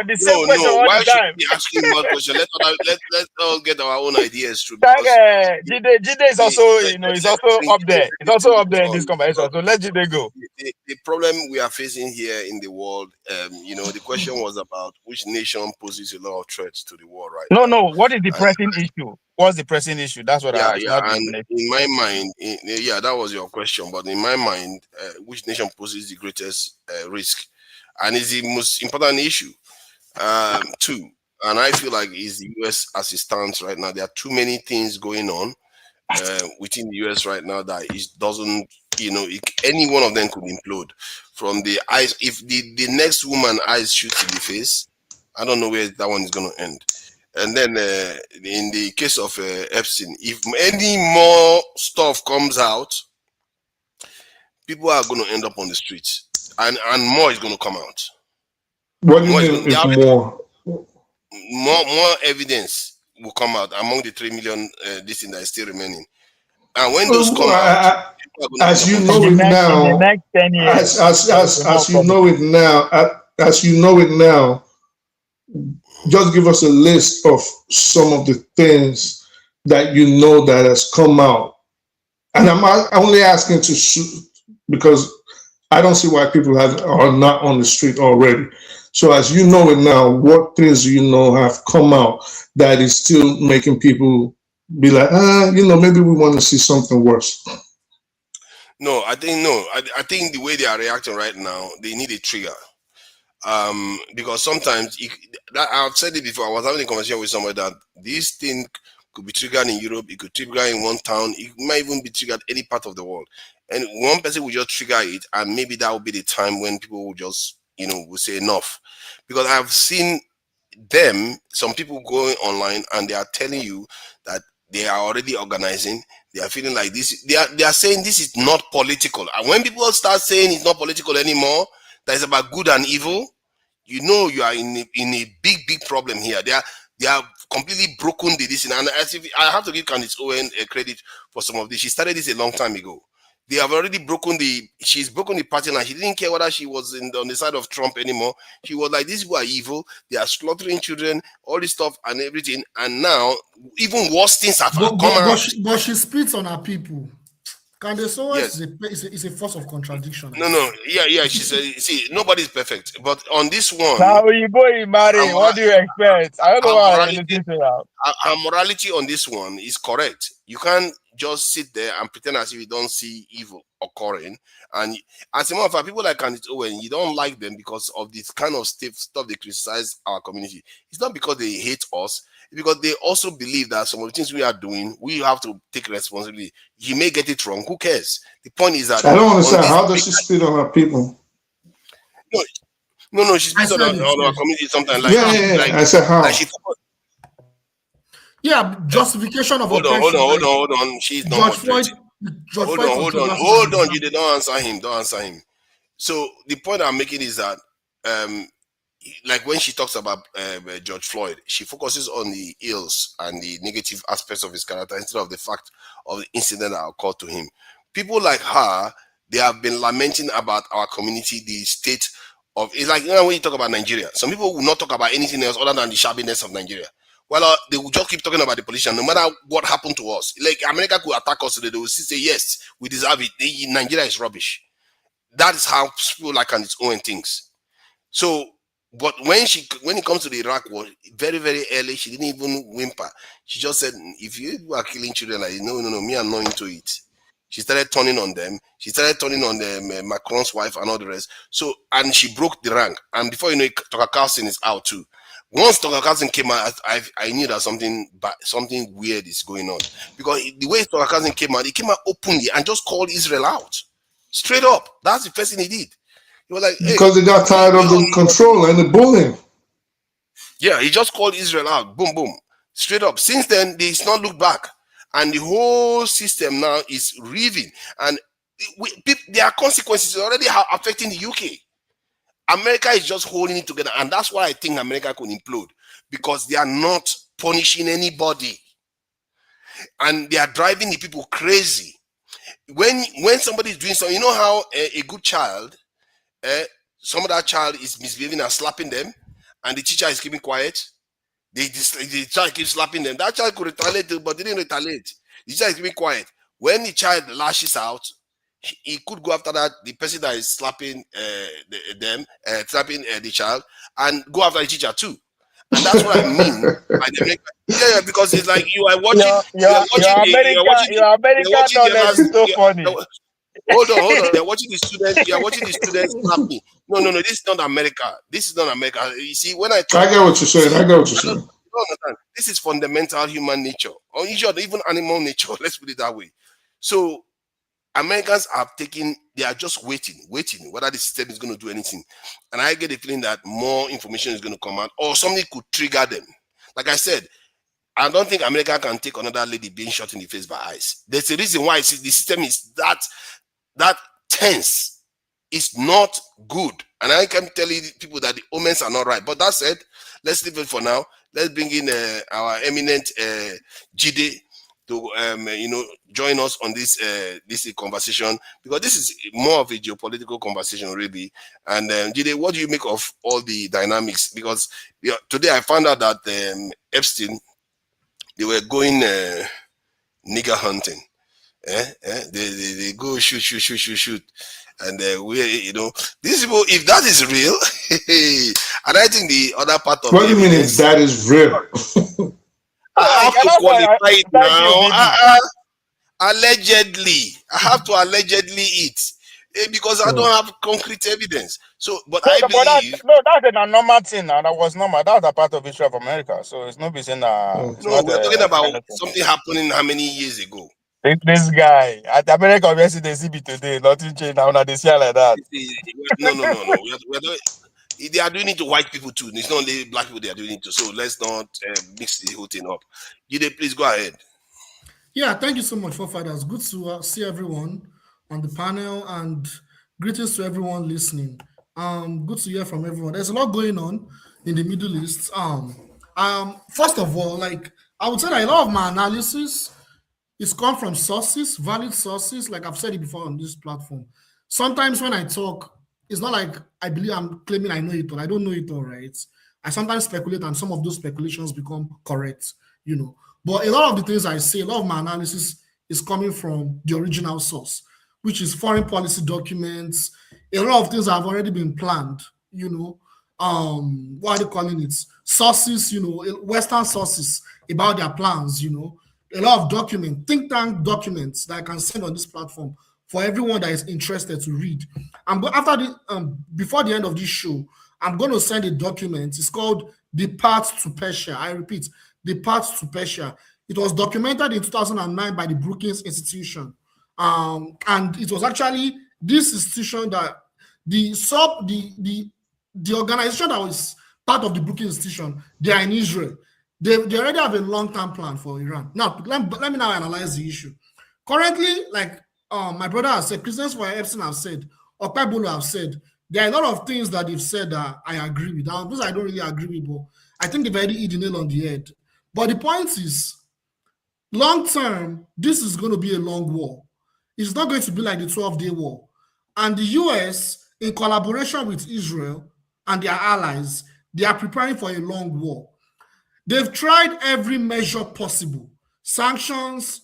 the same question all the time. Why should we ask you one question? Let's all get our own ideas through. Jide is also, is also up there. It's also up there in this conversation. So let Jide go. The problem we are facing here in the world, the question was about which nation poses a lot of threats to the world right now. No. What is the pressing issue? What's the pressing issue? That's what I and in my mind, that was your question. But in my mind, which nation poses the greatest risk, and is the most important issue too. And I feel like it's the US as it stands right now. There are too many things going on within the US right now that it doesn't. Any one of them could implode. From the eyes, if the next woman eyes shoots in the face, I don't know where that one is going to end. And then in the case of Epstein, if any more stuff comes out, people are going to end up on the streets, and more is going to come out. What do you mean more? More evidence will come out among the 3 million this thing that is still remaining. And when those come out, as you know it now, in the next 10 years, as you know it now, as you know it now, just give us a list of some of the things that you know that has come out. And I'm only asking because I don't see why people are not on the street already. So as you know it now, what things do you know have come out that is still making people be like, maybe we want to see something worse? I think the way they are reacting right now, they need a trigger. Because sometimes I've said it before. I was having a conversation with somebody that this thing could be triggered in Europe, it could trigger in one town, it might even be triggered any part of the world. And one person will just trigger it, and maybe that will be the time when people will just, will say enough. Because I've seen some people going online and they are telling you that they are already organizing. They are feeling like this. They are saying this is not political. And when people start saying it's not political anymore, that is about good and evil, you are in a big problem here. They are completely broken this, and as if I have to give Candice Owen credit for some of this. She started this a long time ago. They have already she's broken the party line. She didn't care whether she was on the side of Trump anymore. She was like, these people are evil. They are slaughtering children, all this stuff and everything. And now even worse things have come out. But she spits on her people. Candice Owens is a force of contradiction. Yeah. She said, see, nobody's perfect, but on this one, now you boy marry. What do you expect? I don't know why. Our morality on this one is correct. You can't just sit there and pretend as if you don't see evil occurring. And as a matter of fact, people like Candice Owen, you don't like them because of this kind of stuff they criticize our community. It's not because they hate us. Because they also believe that some of the things we are doing, we have to take responsibility. He may get it wrong. Who cares? The point is that I don't understand. How does she spit on her people? No. She spits on our community sometimes. Like, I said how? Justification of hold on. She's not moderating. Hold on. You don't answer him. So the point I'm making is that like when she talks about George Floyd, she focuses on the ills and the negative aspects of his character instead of the fact of the incident that occurred to him. People like her, they have been lamenting about our community, the state of. It's like when you talk about Nigeria, some people will not talk about anything else other than the shabbiness of Nigeria. Well, they will just keep talking about the politician, no matter what happened to us. Like America could attack us today, they will still say yes, we deserve it. Nigeria is rubbish. that is how people like on its own things. So, but when it comes to the Iraq war, very, very early, she didn't even whimper. She just said, if you are killing children, like, no, me, I'm not into it. She started turning on them. She started turning on Macron's wife and all the rest. So, and she broke the rank. And before you know it, Tucker Carlson is out too. Once Tucker Carlson came out, I knew that something weird is going on. Because the way Tucker Carlson came out, he came out openly and just called Israel out. Straight up. That's the first thing he did. He was like, hey, because they got tired of the control and the bullying. Yeah, he just called Israel out. Boom, boom. Straight up. Since then, he's not looked back. And the whole system now is reeling. And there are consequences already affecting the UK. America is just holding it together. And that's why I think America could implode. Because they are not punishing anybody. And they are driving the people crazy. When somebody is doing something, you know how a good child, some of that child is misbehaving and slapping them, and the teacher is keeping quiet. The child keeps slapping them. That child could retaliate, but they didn't retaliate. The child is keeping quiet. When the child lashes out, he could go after the person that is slapping slapping the child, and go after the teacher too. And that's what I mean. Yeah, because it's like you are watching. Hold on. You're watching the students. You're watching the students slap me. No. This is not America. This is not America. You see, when I get what you're saying. I get what you're saying. You don't understand. This is fundamental human nature, or even animal nature. Let's put it that way. So Americans are they are just waiting whether the system is going to do anything. And I get the feeling that more information is going to come out, or something could trigger them. Like I said, I don't think America can take another lady being shot in the face by ICE. There's a reason why the system is that tense. It's not good. And I can tell you people that the omens are not right. But that said, let's leave it for now. Let's bring in our eminent Jide to join us on this conversation, because this is more of a geopolitical conversation really. And Jide, what do you make of all the dynamics? Because today I found out that Epstein, they were going nigger hunting. They go shoot. And these people, if that is real, and I think the other part of what do you mean if that is real? I have to qualify it now. Allegedly, I have to allegedly it because I don't have concrete evidence. So, but I believe that's an normal thing. Now that was normal. That's a part of history of America. So it's not saying no, we're talking about something happening how many years ago. This guy at America, obviously they see me today. Nothing changed now. They see like that. No. They are doing it to white people too. It's not only black people they are doing it to. So let's not mix the whole thing up. Jide, please go ahead. Yeah, thank you so much, forefathers. Good to see everyone on the panel, and greetings to everyone listening. Good to hear from everyone. There's a lot going on in the Middle East. First of all, I would say that a lot of my analysis is come from sources, valid sources. Like I've said it before on this platform. Sometimes when I talk, it's not like I believe I'm claiming I know it all. I don't know it all, right? I sometimes speculate, and some of those speculations become correct, But a lot of the things I say, a lot of my analysis is coming from the original source, which is foreign policy documents. A lot of things have already been planned, what are they calling it? Sources, Western sources about their plans, a lot of documents, think tank documents that I can send on this platform for everyone that is interested to read. Before the end of this show, I'm going to send a document. It's called The Path to Persia. I repeat, The Path to Persia. It was documented in 2009 by the Brookings Institution. And it was actually this institution that the organization that was part of the Brookings Institution, they are in Israel. They already have a long-term plan for Iran. Now, let me now analyze the issue. Currently, my brother has said, Christians for Epstein have said, or Pablo have said, there are a lot of things that they've said that I agree with. Those I don't really agree with, but I think they've already hit the nail on the head. But the point is, long-term, this is going to be a long war. It's not going to be like the 12-day war. And the US, in collaboration with Israel and their allies, they are preparing for a long war. They've tried every measure possible. Sanctions,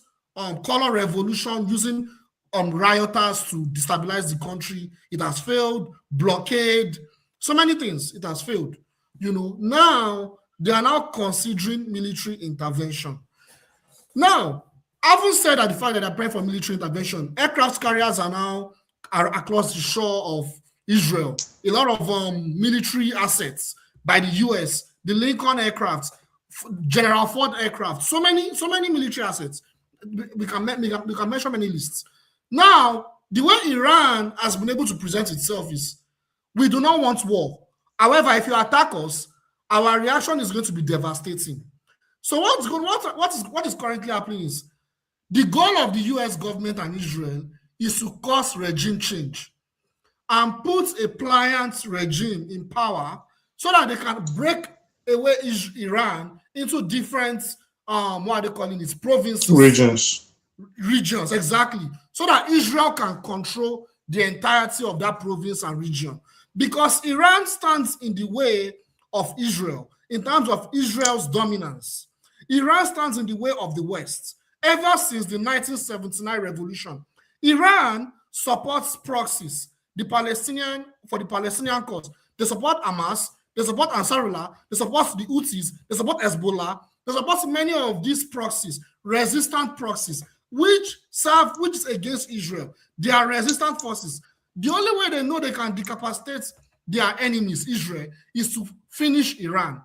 color revolution, using rioters to destabilize the country. It has failed. Blockade, so many things. It has failed. Now they are now considering military intervention. Now, having said that, the fact that they're praying for military intervention, aircraft carriers are now across the shore of Israel. A lot of military assets by the US, the Lincoln aircraft, General Ford aircraft, so many military assets. We can mention many lists. Now, the way Iran has been able to present itself is, we do not want war. However, if you attack us, our reaction is going to be devastating. So what is currently happening is, the goal of the US government and Israel is to cause regime change and put a pliant regime in power so that they can break away Iran into different, what are they calling it, provinces. Regions, exactly. So that Israel can control the entirety of that province and region. Because Iran stands in the way of Israel in terms of Israel's dominance. Iran stands in the way of the West. Ever since the 1979 revolution, Iran supports proxies, for the Palestinian cause. They support Hamas, they support Ansarullah, they support the Houthis, they support Hezbollah, they support many of these proxies, resistant proxies, which is against Israel. They are resistant forces. The only way they know they can decapacitate their enemies, Israel, is to finish Iran.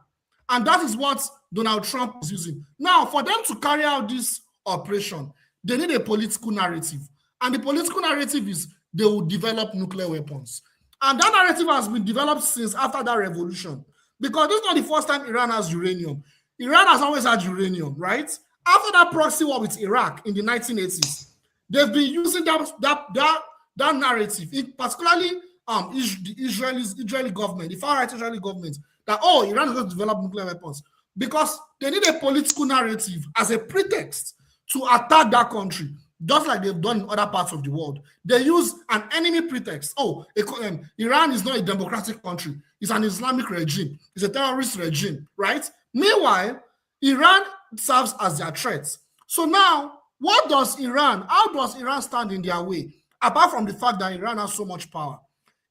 And that is what Donald Trump is using. Now, for them to carry out this operation, they need a political narrative. And the political narrative is they will develop nuclear weapons. And that narrative has been developed since after that revolution. Because this is not the first time Iran has uranium. Iran has always had uranium, right? After that proxy war with Iraq in the 1980s, they've been using that narrative, particularly the Israeli government, the far-right Israeli government, that, Iran is going to develop nuclear weapons. Because they need a political narrative as a pretext to attack that country, just like they've done in other parts of the world. They use an enemy pretext. Iran is not a democratic country. It's an Islamic regime. It's a terrorist regime, right? Meanwhile, Iran serves as their threat. So now, how does Iran stand in their way? Apart from the fact that Iran has so much power.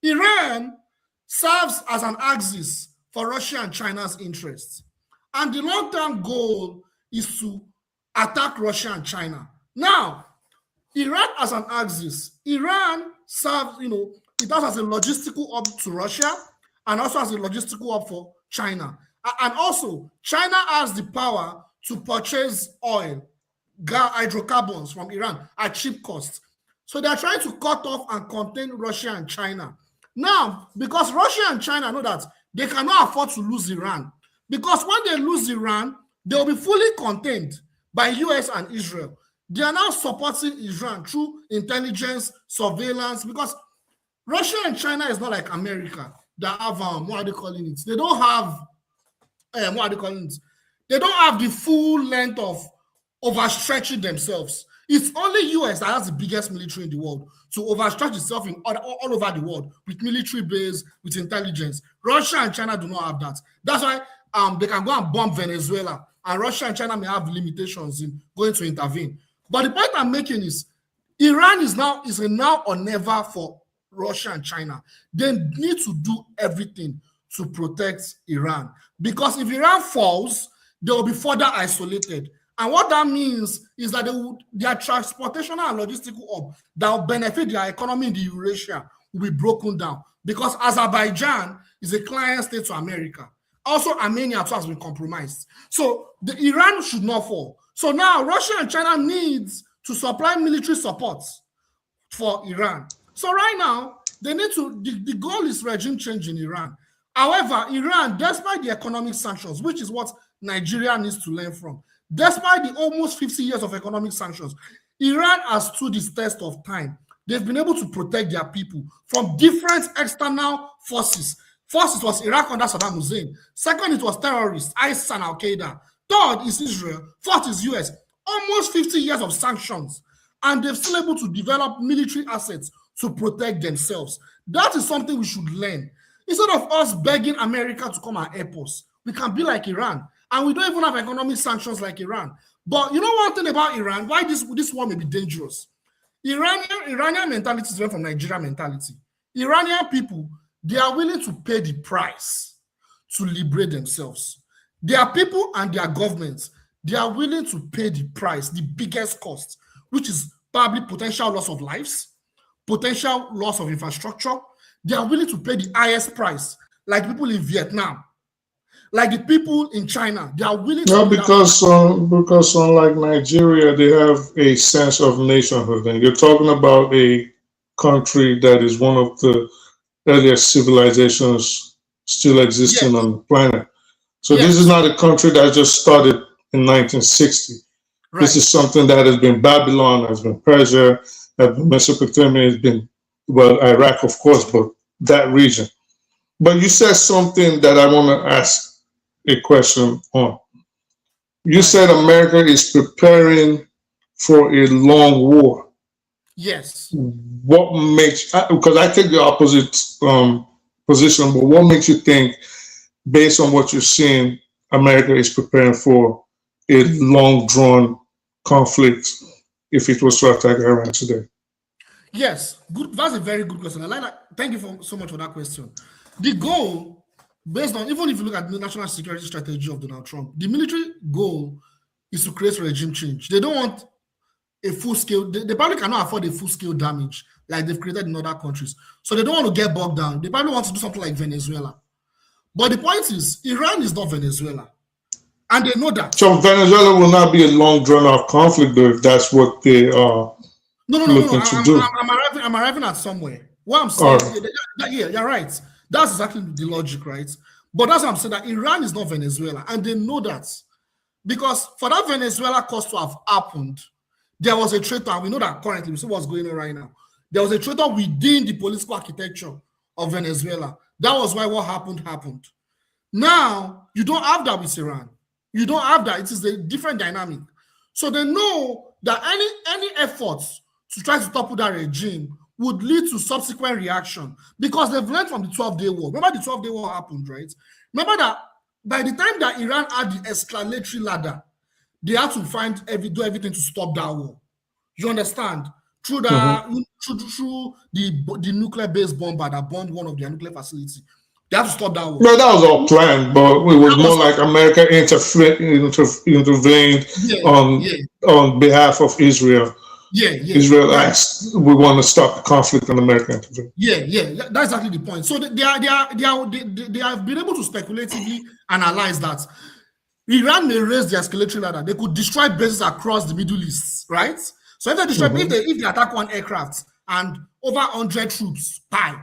Iran serves as an axis for Russia and China's interests. And the long-term goal is to attack Russia and China. Now, Iran as an axis, Iran serves, it has as a logistical hub to Russia and also as a logistical hub for China. And also, China has the power to purchase oil, hydrocarbons from Iran at cheap costs. So they're trying to cut off and contain Russia and China. Now, because Russia and China know that they cannot afford to lose Iran, because when they lose Iran, they will be fully contained by US and Israel. They are now supporting Iran through intelligence, surveillance, because Russia and China is not like America that have, what are they calling it? They don't have, what are they calling it? They don't have the full length of overstretching themselves. It's only US that has the biggest military in the world to overstretch itself in all over the world with military base, with intelligence. Russia and China do not have that. That's why they can go and bomb Venezuela, and Russia and China may have limitations in going to intervene. But the point I'm making is, Iran is a now or never for Russia and China. They need to do everything to protect Iran, because if Iran falls, they will be further isolated. And what that means is that their transportation and logistical hub that will benefit their economy in the Eurasia will be broken down, because Azerbaijan is a client state to America. Also, Armenia too has been compromised. So the Iran should not fall. So now Russia and China needs to supply military support for Iran. So right now, they need to, the goal is regime change in Iran. However, Iran, despite the economic sanctions, which is what Nigeria needs to learn from, despite the almost 50 years of economic sanctions, Iran has stood this test of time. They've been able to protect their people from different external forces. First, it was Iraq under Saddam Hussein. Second, it was terrorists, ISIS and Al-Qaeda. Third is Israel. Fourth is US. Almost 50 years of sanctions. And they're still able to develop military assets to protect themselves. That is something we should learn. Instead of us begging America to come and help us, we can be like Iran. And we don't even have economic sanctions like Iran. But you know one thing about Iran, why this war may be dangerous? Iranian mentality is different from Nigerian mentality. Iranian people, they are willing to pay the price to liberate themselves. Their people and their governments, they are willing to pay the price, the biggest cost, which is probably potential loss of lives, potential loss of infrastructure. They are willing to pay the highest price, like people in Vietnam, like the people in China. They are willing to. No, because unlike Nigeria, they have a sense of nationhood, and you're talking about a country that is one of the earliest civilizations still existing on the planet. So this is not a country that just started in 1960. Right. This is something that has been Babylon, has been Persia, has been Mesopotamia, has been, well, Iraq, of course, but that region. But you said something that I want to ask a question on. You said America is preparing for a long war. Yes. What makes, because I take the opposite position, but what makes you think, based on what you're seeing, America is preparing for a long drawn conflict if it was to attack Iran today? Yes, good. That's a very good question. I like that. Thank you so much for that question. The goal, based on, even if you look at the national security strategy of Donald Trump, the military goal is to create regime change. They don't want a full scale, they probably cannot afford a full scale damage like they've created in other countries. So they don't want to get bogged down. They probably want to do something like Venezuela. But the point is, Iran is not Venezuela. And they know that. So Venezuela will not be a long drawn out conflict, though, if that's what they are looking to do. I'm arriving at somewhere. What I'm saying, yeah, you're right. That's exactly the logic, right? But that's what I'm saying, that Iran is not Venezuela, and they know that. Because for that Venezuela cost to have happened, there was a traitor, and we know that currently, we see what's going on right now. There was a traitor within the political architecture of Venezuela. That was why what happened. Now, you don't have that with Iran. You don't have that. It is a different dynamic. So they know that any efforts to try to topple that regime would lead to subsequent reaction, because they've learned from the 12-day war. Remember the 12-day war happened, right? Remember that by the time that Iran had the escalatory ladder, they had to do everything to stop that war. You understand? Through the nuclear-based bomber that bombed one of their nuclear facilities. They have to stop that war. No, that was all planned, but it was more like America intervened on behalf of Israel. Israel asked, we want to stop the conflict, and America intervened. That's exactly the point. So they have been able to speculatively analyze that Iran may raise the escalatory ladder. They could destroy bases across the Middle East, right? So if they destroy, if they attack one aircraft and over 100 troops die,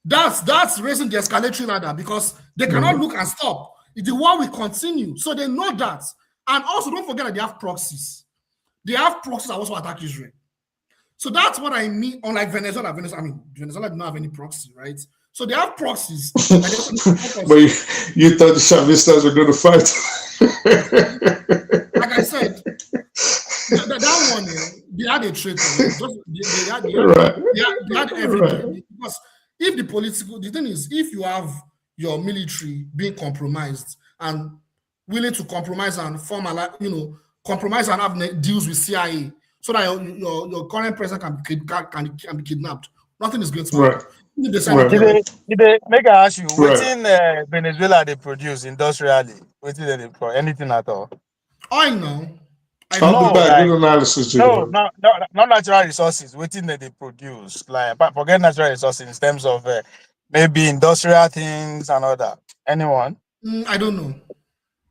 that's raising the escalatory ladder, because they cannot look and stop. The war will continue. So they know that. And also, don't forget that they have proxies. They have proxies that also attack Israel. So that's what I mean. Unlike Venezuela, Venezuela don't have any proxy, right? So they have proxies. But you thought the Chavistas were going to fight? Like I said, that one, they had a traitor. They had everything. Right. Because if the thing is, if you have your military being compromised and willing to compromise and compromise and have deals with CIA so that your current president can be kidnapped, nothing is going to happen. Did they make I ask you, within Venezuela they produce industrially, within anything at all? I know. I'll be back with analysis. Not natural resources. Within that they produce, like, but forget natural resources in terms of maybe industrial things and all that. Anyone? I don't know.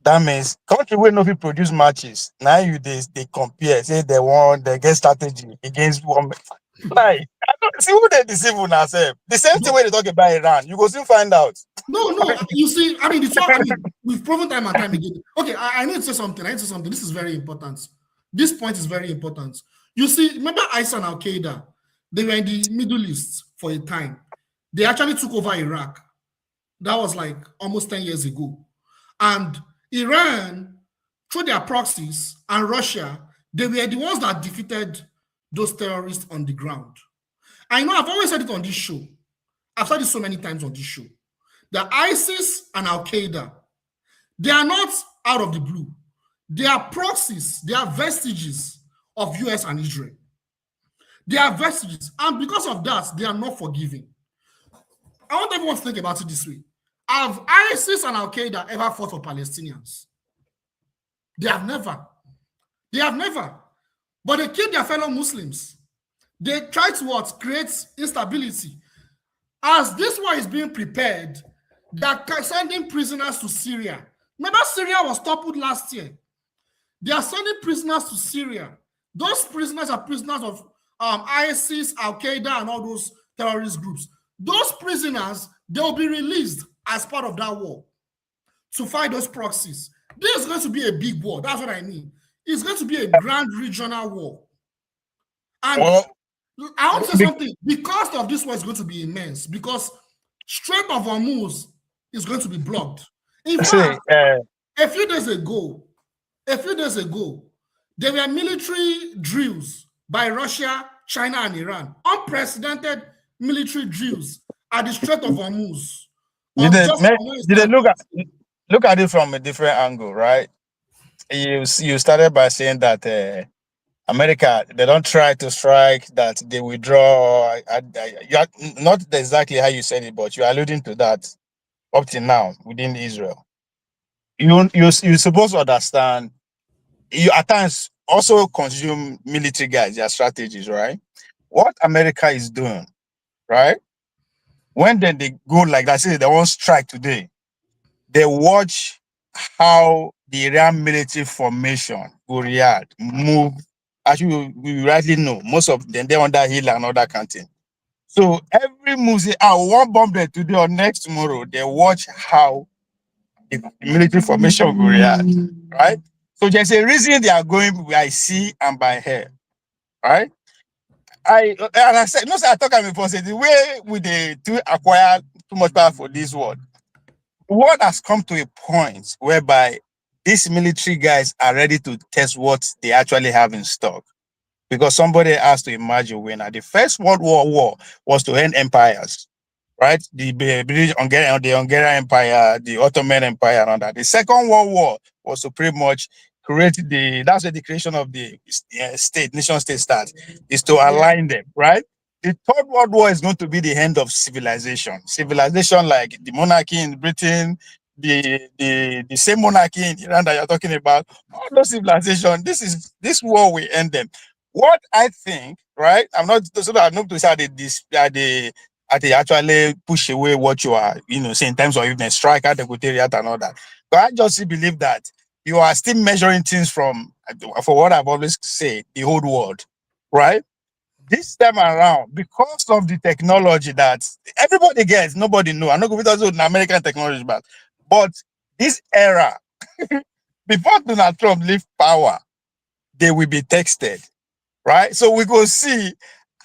That means country will not produce matches. Now they compare, say they get strategy against one. Like, I don't see who they deceive on ourselves. The same thing when they talk about Iran, you go soon find out. No. You see, we've proven time and time again. Okay, I need to say something. This is very important. This point is very important. You see, remember ISIS and Al Qaeda? They were in the Middle East for a time. They actually took over Iraq. That was like almost 10 years ago. And Iran, through their proxies, and Russia, they were the ones that defeated those terrorists on the ground. I know I've always said it on this show. I've said it so many times on this show. The ISIS and Al Qaeda, they are not out of the blue. They are proxies, they are vestiges of US and Israel. They are vestiges. And because of that, they are not forgiving. I want everyone to think about it this way. Have ISIS and Al-Qaeda ever fought for Palestinians? They have never. They have never. But they kill their fellow Muslims. They try to what? Create instability. As this war is being prepared, they are sending prisoners to Syria. Remember, Syria was toppled last year. They are sending prisoners to Syria. Those prisoners are prisoners of ISIS, Al-Qaeda, and all those terrorist groups. Those prisoners, they will be released as part of that war to fight those proxies. This is going to be a big war. That's what I mean. It's going to be a grand regional war. And I want to say something. The cost of this war is going to be immense because Strait of Hormuz is going to be blocked. In fact, a few days ago, there were military drills by Russia, China, and Iran. Unprecedented military drills at the Strait of Hormuz. Did they look at it from a different angle, right? You started by saying that America, they don't try to strike, that they withdraw. You are not exactly how you said it, but you're alluding to that up till now within Israel. You're supposed to understand, you at times also consume military guys, their strategies, right? What America is doing, right? When then they go like that, say they won't strike today, they watch how the Iran military formation will react, move. As you rightly know, most of them, they're on that hill and all that kind of thing. So every move, say, one bomb there today or next tomorrow, they watch how the military formation will react, right? So there's a reason they are going by sea and by air, right? And I said, no, sir, I talk before, say the way we to acquire too much power for this world, what has come to a point whereby these military guys are ready to test what they actually have in stock. Because somebody has to imagine when the First World War was to end empires, right? The British, the Hungarian Empire, the Ottoman Empire, and all that. The Second World War was to pretty much create that's where the creation of the nation state starts, is to align them, right? The Third World War is going to be the end of civilization. Civilization like the monarchy in Britain, the same monarchy in Iran that you're talking about, all those civilizations, this war will end them. What I think, right? I'm not to say they actually push away what you are, saying in terms of even strike at the Secretariat and all that. But I just believe that you are still measuring things for what I've always said, the whole world, right? This time around, because of the technology that everybody gets, nobody knows. I'm not going to talk about American technology, but this era, before Donald Trump leave power, they will be texted, right? So we go see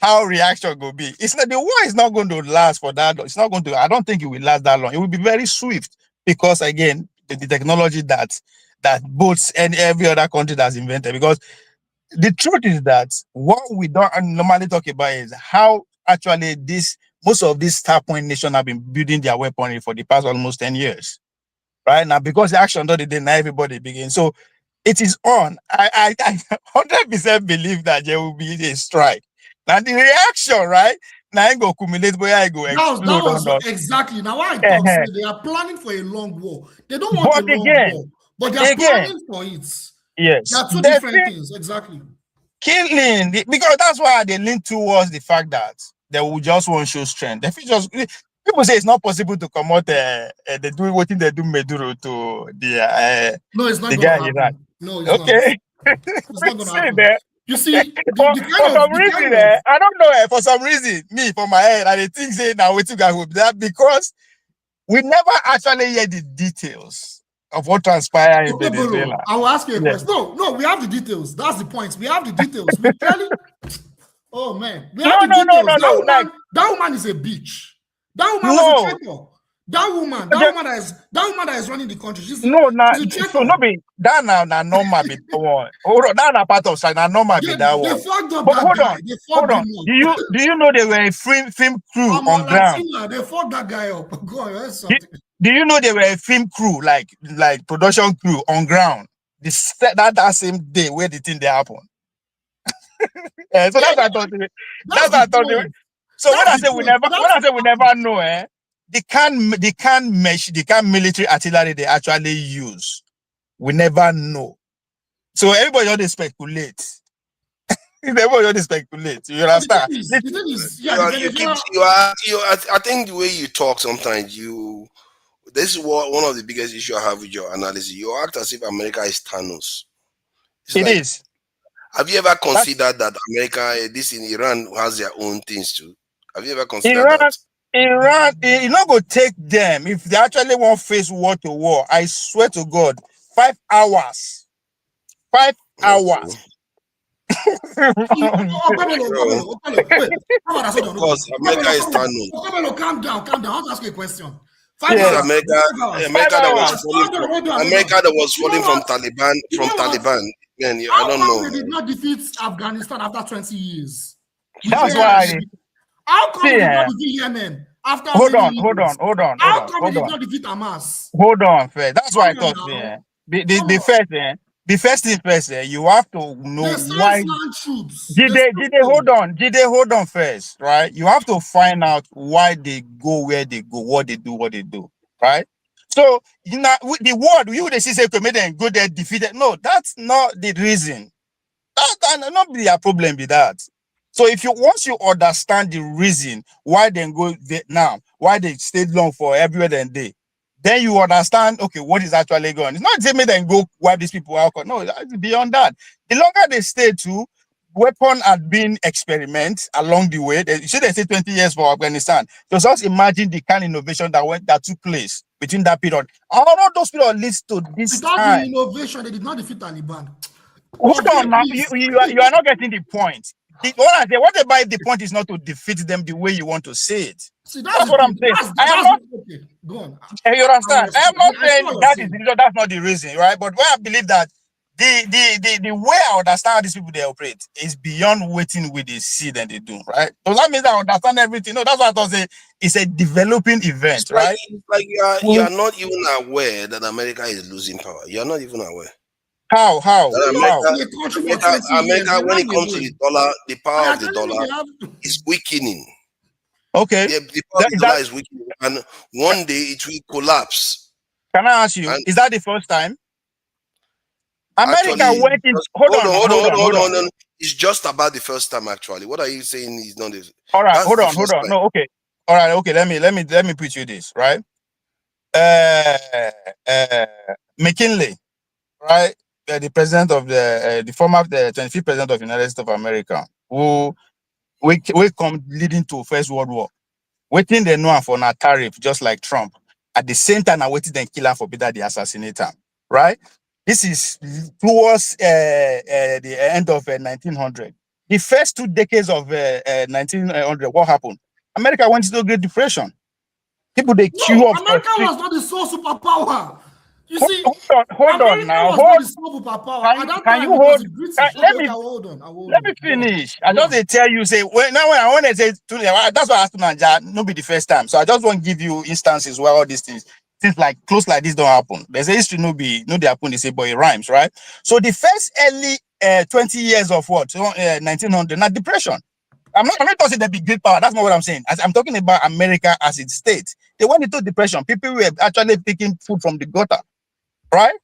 how reaction will be. It's not, the war is not going to last for that long. It's not going to, I don't think it will last that long. It will be very swift because, again, the technology that boats and every other country that's invented. Because the truth is that what we don't normally talk about is how actually most of these star point nations have been building their weaponry for the past almost 10 years. Right now, because the action done the day, now everybody begins. So it is on. I 100% believe that there will be a strike. Now the reaction, right? Now I go accumulate where I go explode. That was exactly. Now I thought they are planning for a long war. They don't want a long war, but they are planning for it. Yes, there are two different things. Exactly. Killing, because that's why they lean towards the fact that they will just want to show strength. If you just people say it's not possible to come out. They do what they do Maduro to the no, it's not the gonna guy happen. No, it's okay. not. It's not gonna happen. That. You see, for some reason, I don't know. For some reason, me for my head, I think say now waiting I hope that because we never actually hear the details of what transpired in Venezuela. I will ask you a question. No, we have the details. That's the point. We have the details. We clearly. Oh man, we have the details. That woman is a bitch. That woman was a traitor. That woman that is running the country. She's a traitor. So no be that now normal be the one. Hold on, that part of China normal be that one. They fucked up that guy. Hold on. Do you know they were a film crew on ground? They fucked that guy up. Go on, do you know they were a film crew, like production crew on ground? That same day where the thing they happen. So that's what I thought. That's what I thought. So when I say we never know, the kind military artillery they actually use, we never know. So everybody only speculate. Everybody only speculate. You understand? I think the way you talk sometimes, this is one of the biggest issues I have with your analysis. You act as if America is Thanos. It is. Have you ever considered that America, this in Iran, has their own things too? Have you ever considered that? Iran, you not go take them if they actually want face war to war. I swear to God, 5 hours. 5 hours. Because America is Thanos. Calm down. I'll ask you a question. America that was falling from Taliban. Man, I don't know. They did not defeat Afghanistan after 20 years. That's why. How come they did not defeat Yemen after? Hold on. How come they did not defeat Hamas? Hold on, first. That's why I thought. The first thing first, you have to know why. Did they hold on first, right? You have to find out why they go where they go, what they do, right? So the word you would say made them go there defeated. No, that's not the reason. That not be a problem with that. So once you understand the reason why they go Vietnam, why they stayed long for everywhere they, then you understand, okay, what is actually going on. It's not just me then go wipe these people out. No, it's beyond that. The longer they stay too, weapon had been experiment along the way. They say 20 years for Afghanistan. So just imagine the kind of innovation that took place between that period. All of those people leads to this Without time. the innovation, they did not defeat Taliban. Hold on now. You are not getting the point. What about the point is not to defeat them the way you want to say it? See, that's what I'm saying. Okay. Go on. You understand? I am not saying that's not the reason, right? But where I believe that the way I understand how these people they operate is beyond waiting with the seed and they do, right? So that means I understand everything. No, that's what I thought. It's a developing event, it's right? Like you are not even aware that America is losing power. You are not even aware. How? America, when it comes to the dollar, the power of the dollar is weakening. Okay. The power of the dollar is weakening, and one day it will collapse. Can I ask you? Is that the first time? America went in. Hold on. It's just about the first time, actually. What are you saying is not this? All right, hold on. No, okay. All right, okay. Let me put you this, right? McKinley, right? The president of the former 25th president of the United States of America, who we come leading to First World War, waiting they know for a tariff, just like Trump. At the same time, I waited and kill her for better the assassinator, right? This is towards the end of 1900. The first 2 decades of 1900, what happened? America went into a Great Depression. People they queue up. America was not the sole superpower. You see, hold on now. Let me finish. I just tell you, say when I want to say that's why I asked Naija, not be the first time. So I just want to give you instances where all these things like close like this don't happen. There's a history no they happen. They say, but it rhymes, right? So the first early 20 years of 1900, not depression. I'm not talking the big power. That's not what I'm saying. I'm talking about America as its state. They went into depression. People were actually picking food from the gutter. Right?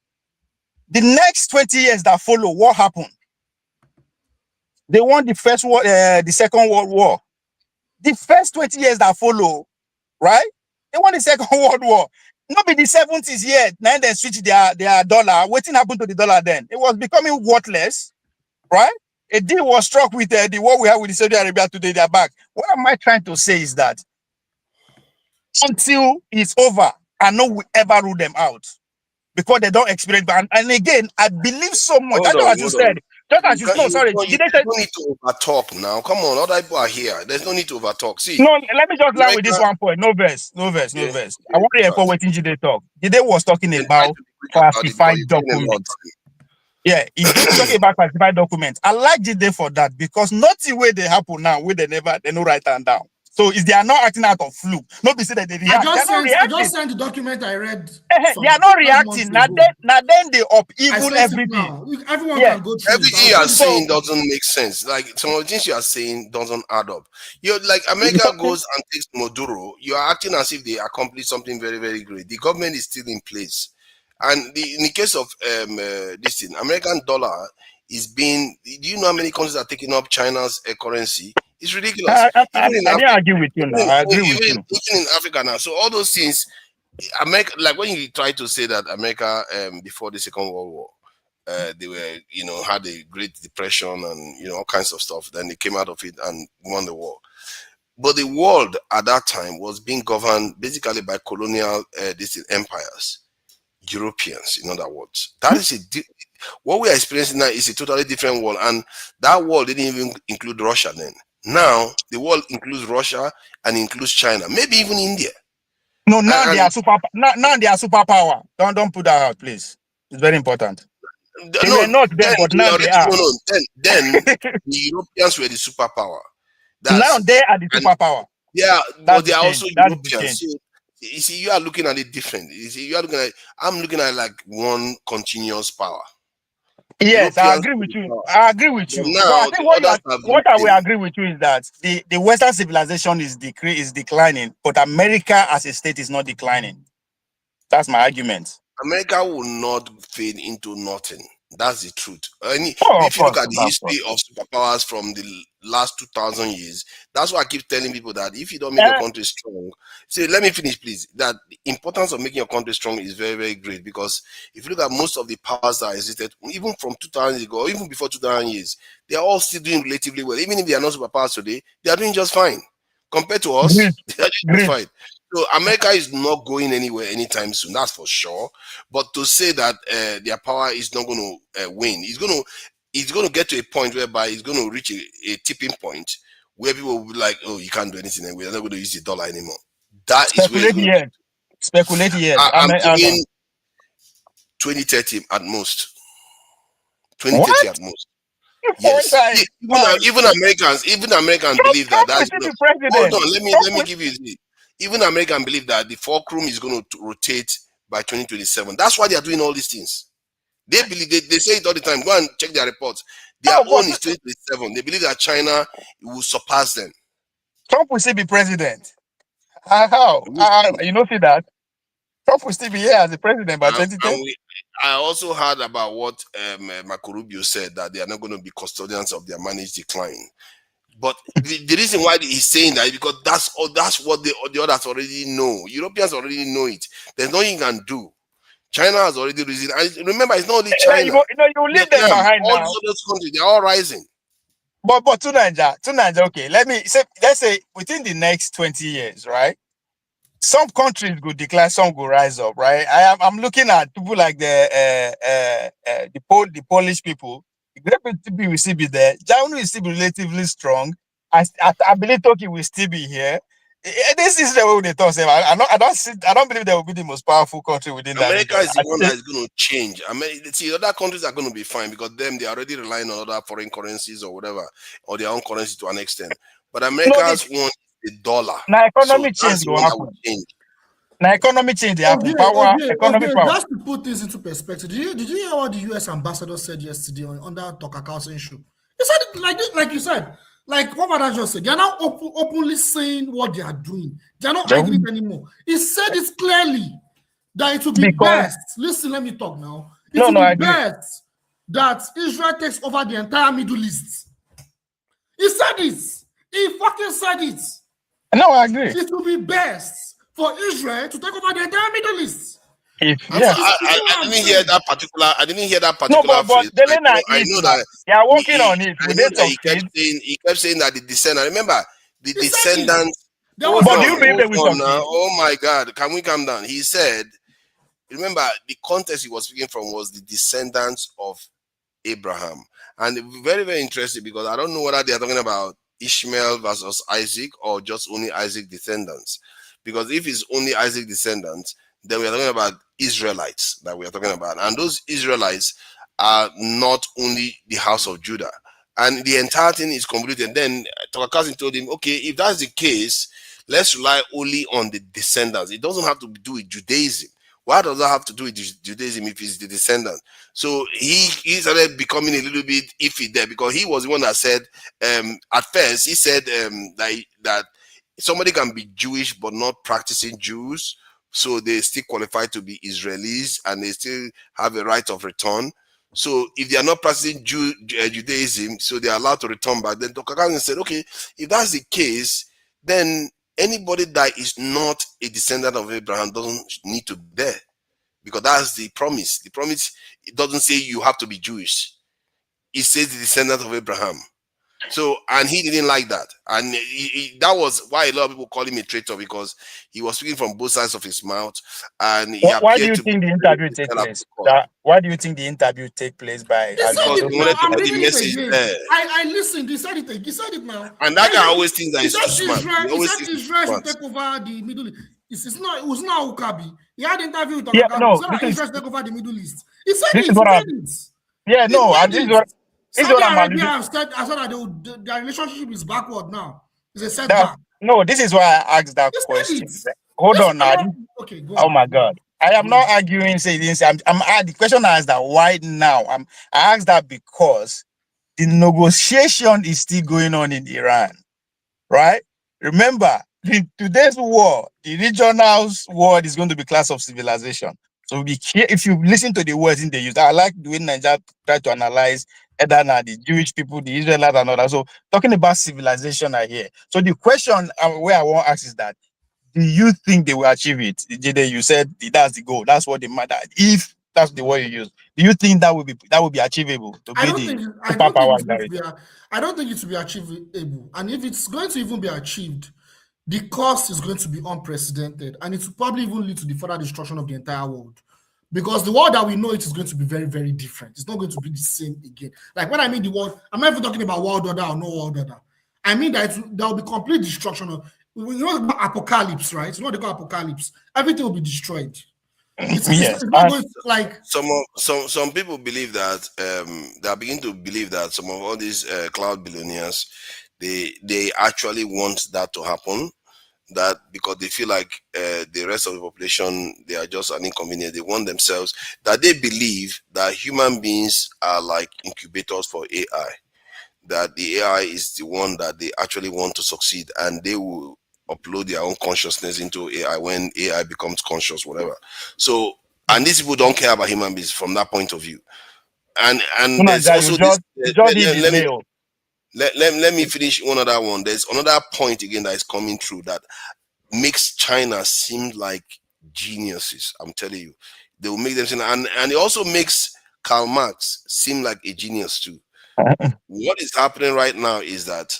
The next 20 years that follow, what happened? They won the Second World War. The first 20 years that follow, right? They won the Second World War. Not be the 70s yet. Now they switch their dollar. What happened to the dollar then? It was becoming worthless, right? A deal was struck with the war we have with Saudi Arabia today. They're back. What am I trying to say is that until it's over, I know we ever rule them out. Because they don't experience, and again, I believe so much. That's what you said. Just as you know, sorry. You don't need to overtalk now. Come on, other people are here. There's no need to overtalk. See. No, let me just line with this one point. No verse. I want to hear for what Jide talk. Jide was talking about classified documents. Yeah, he's talking about classified documents. I like Jide for that because not the way they happen now, where they no write them down. So is they are not acting out of fluke. Not be say that they react. They are not I reacting. just sent the document I read. They are not reacting. Now then they upheaval everything. Everyone can go through everything you are saying doesn't make sense. Like some of the things you are saying doesn't add up. You're like America goes and takes Maduro. You are acting as if they accomplished something very, very great. The government is still in place. And in the case of this thing, American dollar is being. Do you know how many countries are taking up China's currency? It's ridiculous. I didn't argue with you now. I agree with you. Even in Africa now. So all those things, America, like when you try to say that America before the Second World War, they were, had a Great Depression and all kinds of stuff. Then they came out of it and won the war. But the world at that time was being governed basically by colonial empires, Europeans, in other words. That is what we are experiencing now is a totally different world, and that world didn't even include Russia then. Now the world includes Russia and includes China, maybe even India. No, now they are superpower. Don't put that out, please. It's very important. They were not there, but now they are. Then the Europeans were the superpower. Now they are the superpower. Yeah, but they are also Europeans. So, you see, you are looking at it different. You see, I'm looking at like one continuous power. Yes, I agree with you. Now, what I will agree with you is that the Western civilization is declining, but America as a state is not declining. That's my argument. America will not fade into nothing. That's the truth. If you look at the history of superpowers from the last 2,000 years, that's why I keep telling people that if you don't make your country strong, let me finish, please. That the importance of making your country strong is very, very great, because if you look at most of the powers that existed, even from 2,000 years ago, or even before 2,000 years, they are all still doing relatively well. Even if they are not superpowers today, they are doing just fine. Compared to us, they are doing just fine. So America is not going anywhere anytime soon, that's for sure. But to say that their power is not going to win, it's going to get to a point whereby it's going to reach a tipping point where people will be like, "Oh, you can't do anything, and we're not going to use the dollar anymore." That Speculate is where Speculate yet. I'm thinking 2030 at most. 2030 at most. Yes. Even Americans believe that. Hold on, let me give you this. Even Americans believe that the fulcrum is going to rotate by 2027. That's why they are doing all these things. They believe they say it all the time. Go and check their reports. Their own is 2027. They believe that China will surpass them. Trump will still be president. How? You know, see that? Trump will still be here as the president by 2010. I also heard about what Marco Rubio said, that they are not going to be custodians of their managed decline. But the reason why he's saying that is because that's what the others already know. Europeans already know it. There's nothing you can do. China has already risen. And remember, it's not only China. You leave them behind all now. these other countries, they're all rising. But to Nigeria, okay. Let's say within the next 20 years, right? Some countries will decline, some will rise up, right? I'm looking at people like the Polish people. The Great Britain will still be there. Germany will still be relatively strong. I believe Turkey will still be here. This is the way they talk. I don't believe they will be the most powerful country within that. America is the one that is going to change. Other countries are going to be fine because they are already relying on other foreign currencies or whatever, or their own currency to an extent. But America's want the dollar. Now economic change will happen. Now economic change they happen. Just to put this into perspective, did you hear what the US ambassador said yesterday on that Tucker Carlson show? He said it like you said. Like what Father just said, they're now openly saying what they are doing. They're not hiding it anymore. He said it clearly that it would be best. Listen, let me talk now. It would be best that Israel takes over the entire Middle East. He said it. He fucking said it. No, I agree. It would be best for Israel to take over the entire Middle East. I didn't hear that particular. No, but I know that they are working on it. He kept saying that the descendants. Remember the descendants. Oh my God! Can we calm down? He said, remember the context he was speaking from was the descendants of Abraham, and very, very interesting because I don't know whether they are talking about Ishmael versus Isaac or just only Isaac descendants. Because if it's only Isaac descendants, then we are talking about Israelites that we are talking about. And those Israelites are not only the house of Judah. and the entire thing is convoluted. Then Tucker told him, okay, if that's the case, let's rely only on the descendants. It doesn't have to do with Judaism. Why does that have to do with Judaism if it's the descendant? So he started becoming a little bit iffy there, because he was the one that said, at first, he said that somebody can be Jewish but not practicing Jews, so they still qualify to be Israelis and they still have a right of return. So if they are not practicing Judaism, so they are allowed to return back. Then Dr. Kazin said, okay, if that's the case, then anybody that is not a descendant of Abraham doesn't need to be there, because that's the promise. The promise, it doesn't say you have to be Jewish. It says the descendant of Abraham. So, and he didn't like that. And that was why a lot of people call him a traitor, because he was speaking from both sides of his mouth. And why do you think the interview take place? Why do you think the interview take place by? Because they wanted to put the message there. I listened. He said it. He said it now. And that guy always thinks that he's too smart. He said Israel should take over the Middle East. It was not Ukabi. He had an interview with Israel should take over the Middle East. He said it. Yeah, no, and this is what. Saudi Arabia have said that their relationship is backward now. It's a setback. No, this is why I asked that question. Hold on now. Okay, go on. Oh my God. I am not arguing, the question I asked that why now? I asked that because the negotiation is still going on in Iran, right? Remember, in today's war, the regional war is going to be class of civilization. So be careful if you listen to the words in the use. I like the way Nigeria try to analyze either the Jewish people, the Israelites, and others. So talking about civilization I hear. So the question where I want to ask is that, do you think they will achieve it? Jide, you said that's the goal. That's what they matter. If that's the word you use, do you think that will be achievable to be the superpower? I don't think it will be achievable. And if it's going to even be achieved, the cost is going to be unprecedented, and it will probably even lead to the further destruction of the entire world. Because the world that we know it is going to be very, very different. It's not going to be the same again. Like when I mean the world, I'm not even talking about world order or no world order. I mean that there will be complete destruction of, apocalypse, right? You know what they call apocalypse. Everything will be destroyed. It's not going to, like some people believe that they are beginning to believe that some of all these cloud billionaires, they actually want that to happen. That because they feel like the rest of the population, they are just an inconvenience. They want themselves, that they believe that human beings are like incubators for AI, that the AI is the one that they actually want to succeed, and they will upload their own consciousness into AI when AI becomes conscious, whatever. So, and these people don't care about human beings from that point of view. And there's also let me finish one other one. There's another point again that is coming through that makes China seem like geniuses. I'm telling you, they will make them seem, and it also makes Karl Marx seem like a genius too. What is happening right now is that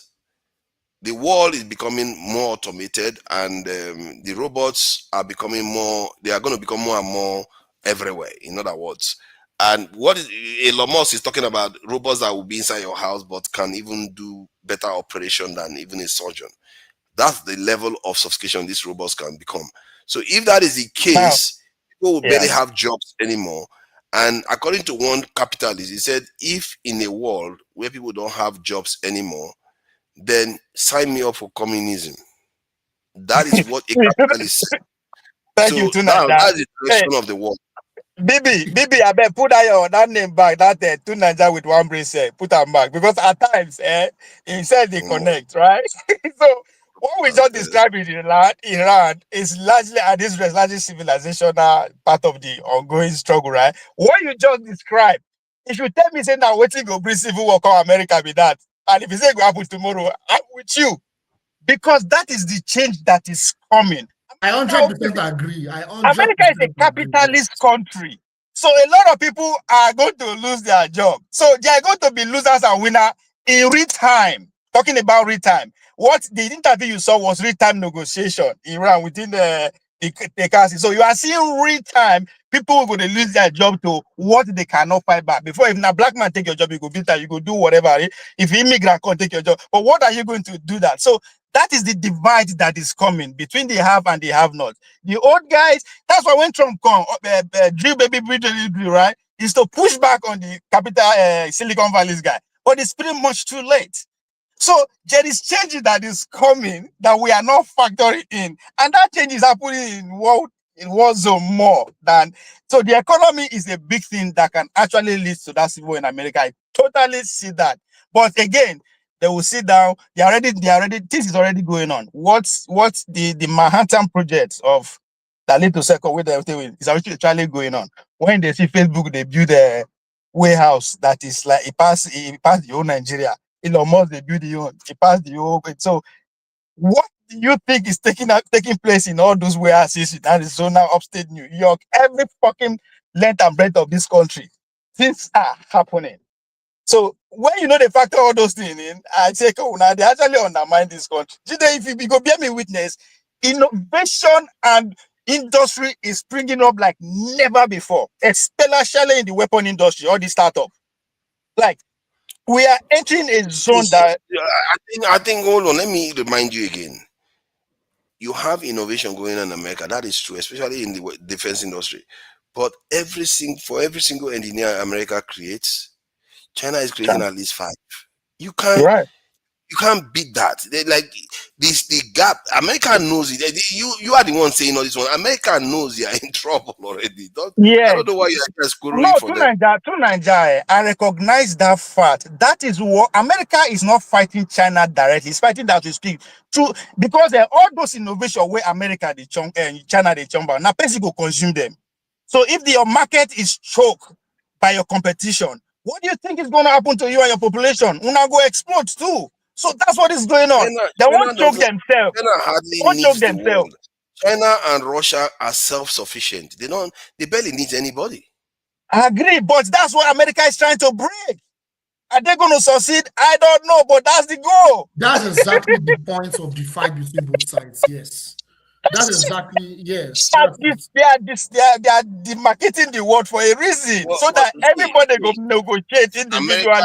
the world is becoming more automated, and the robots are becoming more. They are going to become more and more everywhere. In other words. And what is Elon Musk is talking about, robots that will be inside your house but can even do better operation than even a surgeon. That's the level of sophistication these robots can become. So if that is the case, people will barely have jobs anymore. And according to one capitalist, he said, if in a world where people don't have jobs anymore, then sign me up for communism. That is what a capitalist said. Thank you, that's the direction of the world. Bibi, I bet put that name back. That two Nigeria with one brace, put them back, because at times, he said they connect, right? So what we just described in Iran is largely largely civilizational part of the ongoing struggle, right? What you just described, if you tell me say now waiting go bring civil war come America with that, and if you say it go happen tomorrow, I'm with you, because that is the change that is coming. I 100% agree. America is a capitalist country. So a lot of people are going to lose their job. So they are going to be losers and winners in real time. Talking about real time. What the interview you saw was real time negotiation in Iran within the country. So you are seeing real time people are going to lose their job to what they cannot fight back. Before, if a black man take your job, you go beat that, you go do whatever. If immigrant can't take your job, but what are you going to do that? So that is the divide that is coming between the have and the have not. The old guys, that's why when Trump come, drill baby, right, is to push back on the capital Silicon Valley's guy. but it's pretty much too late. So there is changes that is coming that we are not factoring in, and that change is happening in war zone more than. So the economy is a big thing that can actually lead to that civil war in America. I totally see that, but again, they will sit down. They already. This is already going on. What's the Manhattan project of Thallium Sulphate with everything is actually going on. When they see Facebook, they build a warehouse that is like it passed the whole Nigeria. Elon Musk, they build the own. It passed the whole. So what do you think is taking place in all those warehouses in Arizona, upstate New York, every fucking length and breadth of this country? Things are happening. So when you know they factor all those things in, I say, oh, now they actually undermine this country. If you go bear me witness, innovation and industry is springing up like never before, especially in the weapon industry or the startup. Like, we are entering a zone that I think. Hold on. Let me remind you again. You have innovation going on in America. That is true, especially in the defense industry. But for every single engineer America creates, China is creating at least 5. You can't. right. You can't beat that. The gap. America knows it. You are the one saying all this one. America knows you are in trouble already. I don't know why you are just scrolling for them. To Nigeria, I recognize that fact. That is what America is not fighting China directly. It's fighting that we speak to, because all those innovations where America China they chumba. Now people consume them. So if your market is choked by your competition, what do you think is going to happen to you and your population? Una go explode too. So that's what is going on. They won't choke themselves. China hardly needs the world. China and Russia are self-sufficient. They barely need anybody. I agree, but that's what America is trying to break. Are they going to succeed? I don't know, but that's the goal. That's exactly the point of the fight between both sides. Yes. That's exactly, yes. They are demarcating the world for a reason, so that everybody go negotiate individually.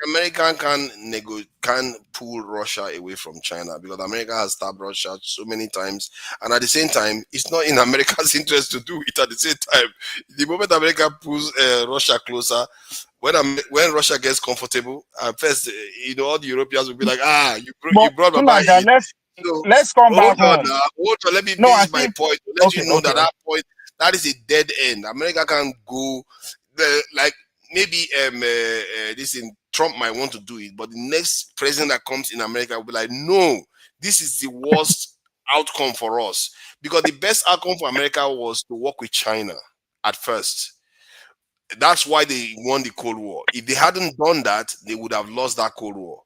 America can pull Russia away from China, because America has stabbed Russia so many times, and at the same time, it's not in America's interest to do it. At the same time, the moment America pulls Russia closer, when Russia gets comfortable, first, all the Europeans will be like, you brought my Let's come back home. Hold on, let me finish my point. Let you know that point, that is a dead end. America can go like maybe Trump might want to do it, but the next president that comes in America will be like, no, this is the worst outcome for us, because the best outcome for America was to work with China at first. That's why they won the Cold War. If they hadn't done that, they would have lost that Cold War.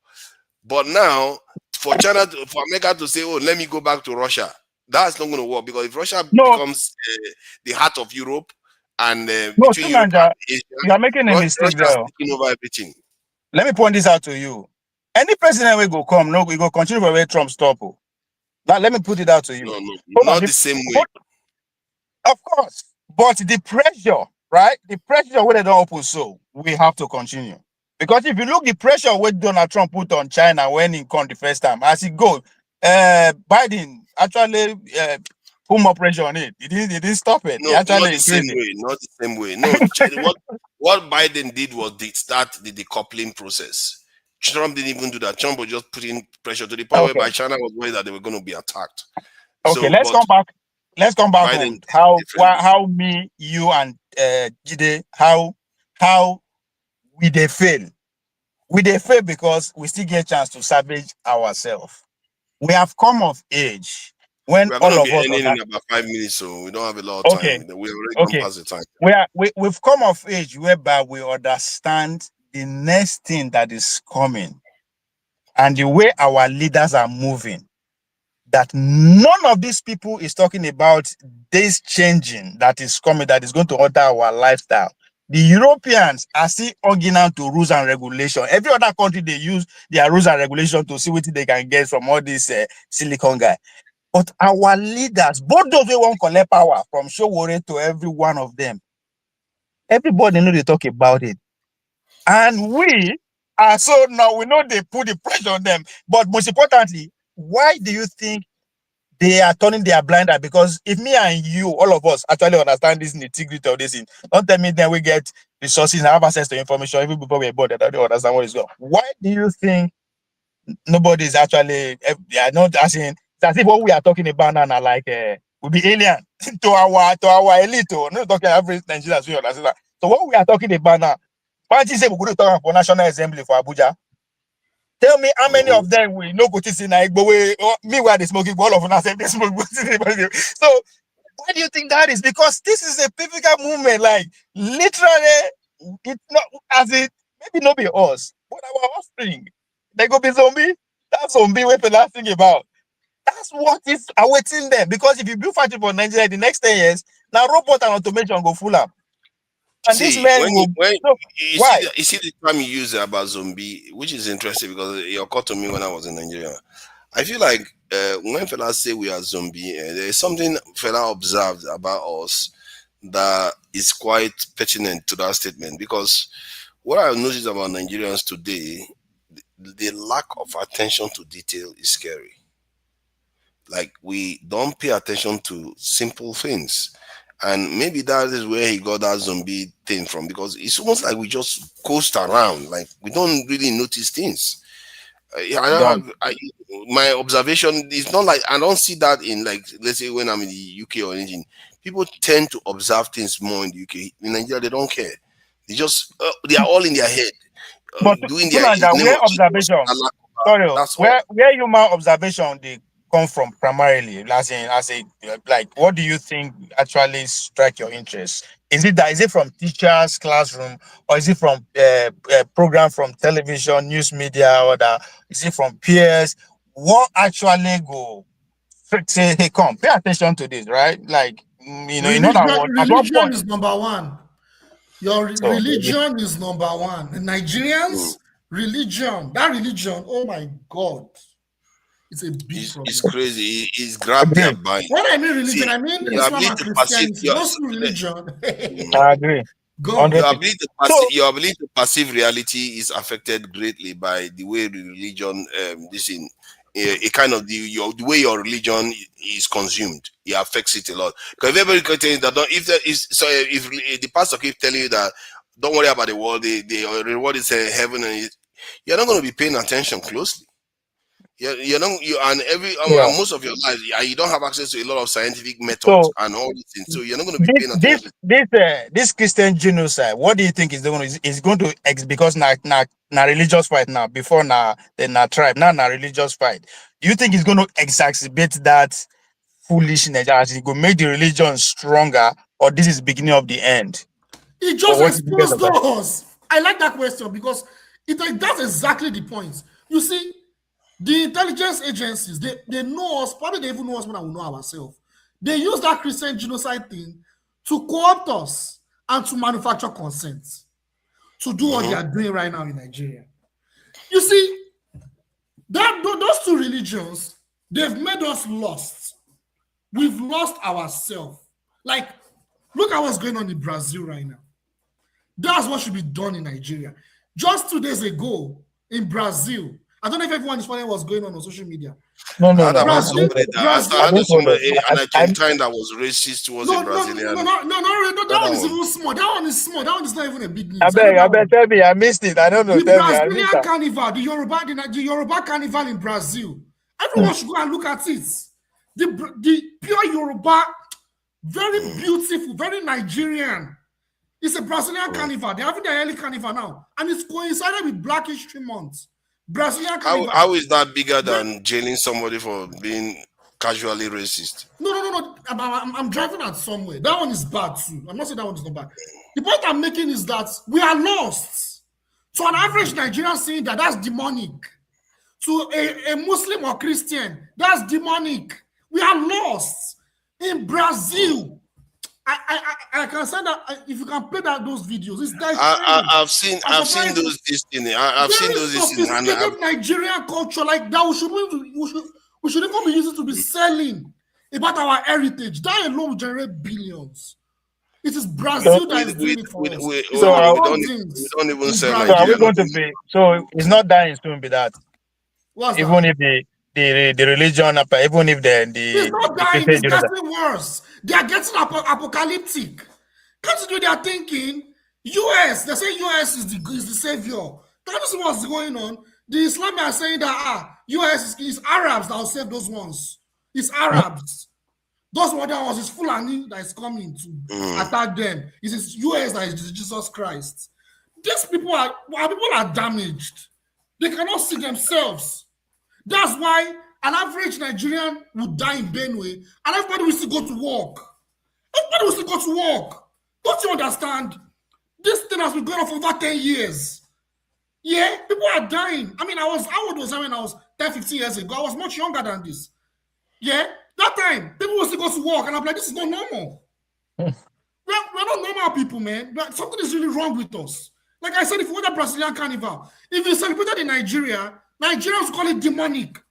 But now, for America to say, oh, let me go back to Russia, that's not going to work, because if Russia becomes the heart of Europe, and between Europe and Asia, you are making a mistake there. Taking over everything. Let me point this out to you. Any president will go come, we go continue for where Trump stop. Now, let me put it out to you. No, not the same way. Of course, but the pressure, right? The pressure where they don't open, so we have to continue. Because if you look the pressure what Donald Trump put on China when he come the first time, as he go, Biden actually put more pressure on it. He didn't stop it. No, not the same way. No, what Biden did was start the decoupling process. Trump didn't even do that. Trump was just putting pressure to the point whereby China was worried that they were going to be attacked. Okay, let's come back. Let's come back Biden home. How me, you, and Jide, how we they fail. We they fail because we still get a chance to salvage ourselves. We have come of age when all of us ending in about 5 minutes, so we don't have a lot of time. We already gone past the time. We've come of age whereby we understand the next thing that is coming and the way our leaders are moving. That none of these people is talking about this changing that is coming, that is going to alter our lifestyle. The Europeans are still arguing out to rules and regulation. Every other country, they use their rules and regulation to see what they can get from all this silicon guy. But our leaders, both those who want to collect power, from Showore to every one of them, everybody know they talk about it. And we are now we know they put the pressure on them. But most importantly, why do you think they are turning their blind eye, because if me and you, all of us, actually understand this nitty-gritty of this thing, don't tell me then we get resources and have access to information even before we're born that I don't understand what is going on. Why do you think nobody is actually, they are not asking, it's as if what we are talking about now are like, will be alien to our elite, not talking average Nigerians, we understand that. So what we are talking about now, why don't you say we could talk for National Assembly for Abuja? Tell me how many of them we know go to see Naigbo, meanwhile they smoking, all of us say they smoke. So why do you think that is? Because this is a pivotal movement, like literally, it's not as it maybe not be us, but our offspring. They go be zombie. That zombie we're last thing about. That's what is awaiting them. Because if you do fighting for Nigeria the next 10 years, now robot and automation go full up. And See, this man will. Why? You see the term you use about zombie, which is interesting because it occurred to me when I was in Nigeria. I feel like when fellas say we are zombie, there is something fella observed about us that is quite pertinent to that statement. Because what I've noticed about Nigerians today, the lack of attention to detail is scary. Like, we don't pay attention to simple things. And maybe that is where he got that zombie thing from, because it's almost like we just coast around, like we don't really notice things. My observation is not like, I don't see that in, like, let's say when I'm in the UK or anything. People tend to observe things more in the UK. In Nigeria, they don't care. They just they are all in their head, but doing their where observation. Sorry, where human observation they come from primarily, as a like, what do you think actually strike your interest? Is it from teachers' classroom, or is it from program from television, news media, or is it from peers? What actually go say, hey, come pay attention to this, right? Like, religion is number one. Your religion is number one. The Nigerians, religion, oh my God. It's a big problem. It's crazy. It's grabbed their mind. When I mean religion, I mean Islam and Christianity. Not religion. I agree. Your ability to perceive reality is affected greatly by the way the religion, a kind of the way your religion is consumed. It affects it a lot. Because if everybody can tell you that, if the pastor keeps telling you that, don't worry about the world, the reward is heaven, and you're not going to be paying attention closely. Most of your life, you don't have access to a lot of scientific methods and all these things, so you're not going to be paying attention. This Christian genocide, what do you think is going to because now religious fight now, before now tribe, now religious fight? Do you think it's going to exacerbate that foolishness as it will make the religion stronger, or this is the beginning of the end? It just exposed us. I like that question because that's exactly the point. You see, the intelligence agencies, they know us, probably they even know us more than we know ourselves. They use that Christian genocide thing to co-opt us and to manufacture consent to do what they are doing right now in Nigeria. You see, those two religions, they've made us lost. We've lost ourselves. Like, look at what's going on in Brazil right now. That's what should be done in Nigeria. Just 2 days ago in Brazil, I don't know if everyone is following what's going on social media. No. An Argentine that was racist towards the Brazilian. No, that one is even small. That one is small. That one is not even a big news. I bet tell me, I missed it. I don't know. The Brazilian carnival, the Yoruba carnival in Brazil. Everyone should go and look at it. The pure Yoruba, very beautiful, very Nigerian. It's a Brazilian carnival. They're having their early carnival now, and it's coincided with Black History Month. Brazilian carnival. How is that bigger than jailing somebody for being casually racist? No. I'm driving at somewhere. That one is bad too. I'm not saying that one is not bad. The point I'm making is that we are lost. To an average Nigerian saying that's demonic. To a Muslim or Christian, that's demonic. We are lost. In Brazil, I can say that if you can play those videos, it's that I've seen those things. I've seen those things. Nigerian culture like that. We should even be using to be selling about our heritage. That alone will generate billions. It is Brazil that is doing it for us. We don't even sell Nigerian. So are we going to be? So it's not dying soon. Be that. What's even that? if the religion, even if it's not dying, it's getting worse. They are getting apocalyptic. Can't you do their thinking? US, they say US is the savior. That is what's going on. The Islam are saying that US is Arabs that will save those ones. It's Arabs. Those other ones is Fulani that is coming to attack them. It's US that is Jesus Christ. These people are damaged. They cannot see themselves. That's why an average Nigerian would die in Benue, and everybody will still go to work. Everybody will still go to work. Don't you understand? This thing has been going on for over 10 years. Yeah, people are dying. I mean, how old was I when I was 10, 15 years ago? I was much younger than this. Yeah, that time, people will still go to work, and I'm like, this is not normal. We're not normal people, man. Something is really wrong with us. Like I said, if you want a Brazilian carnival, if you celebrated in Nigeria, Nigerians will call it demonic.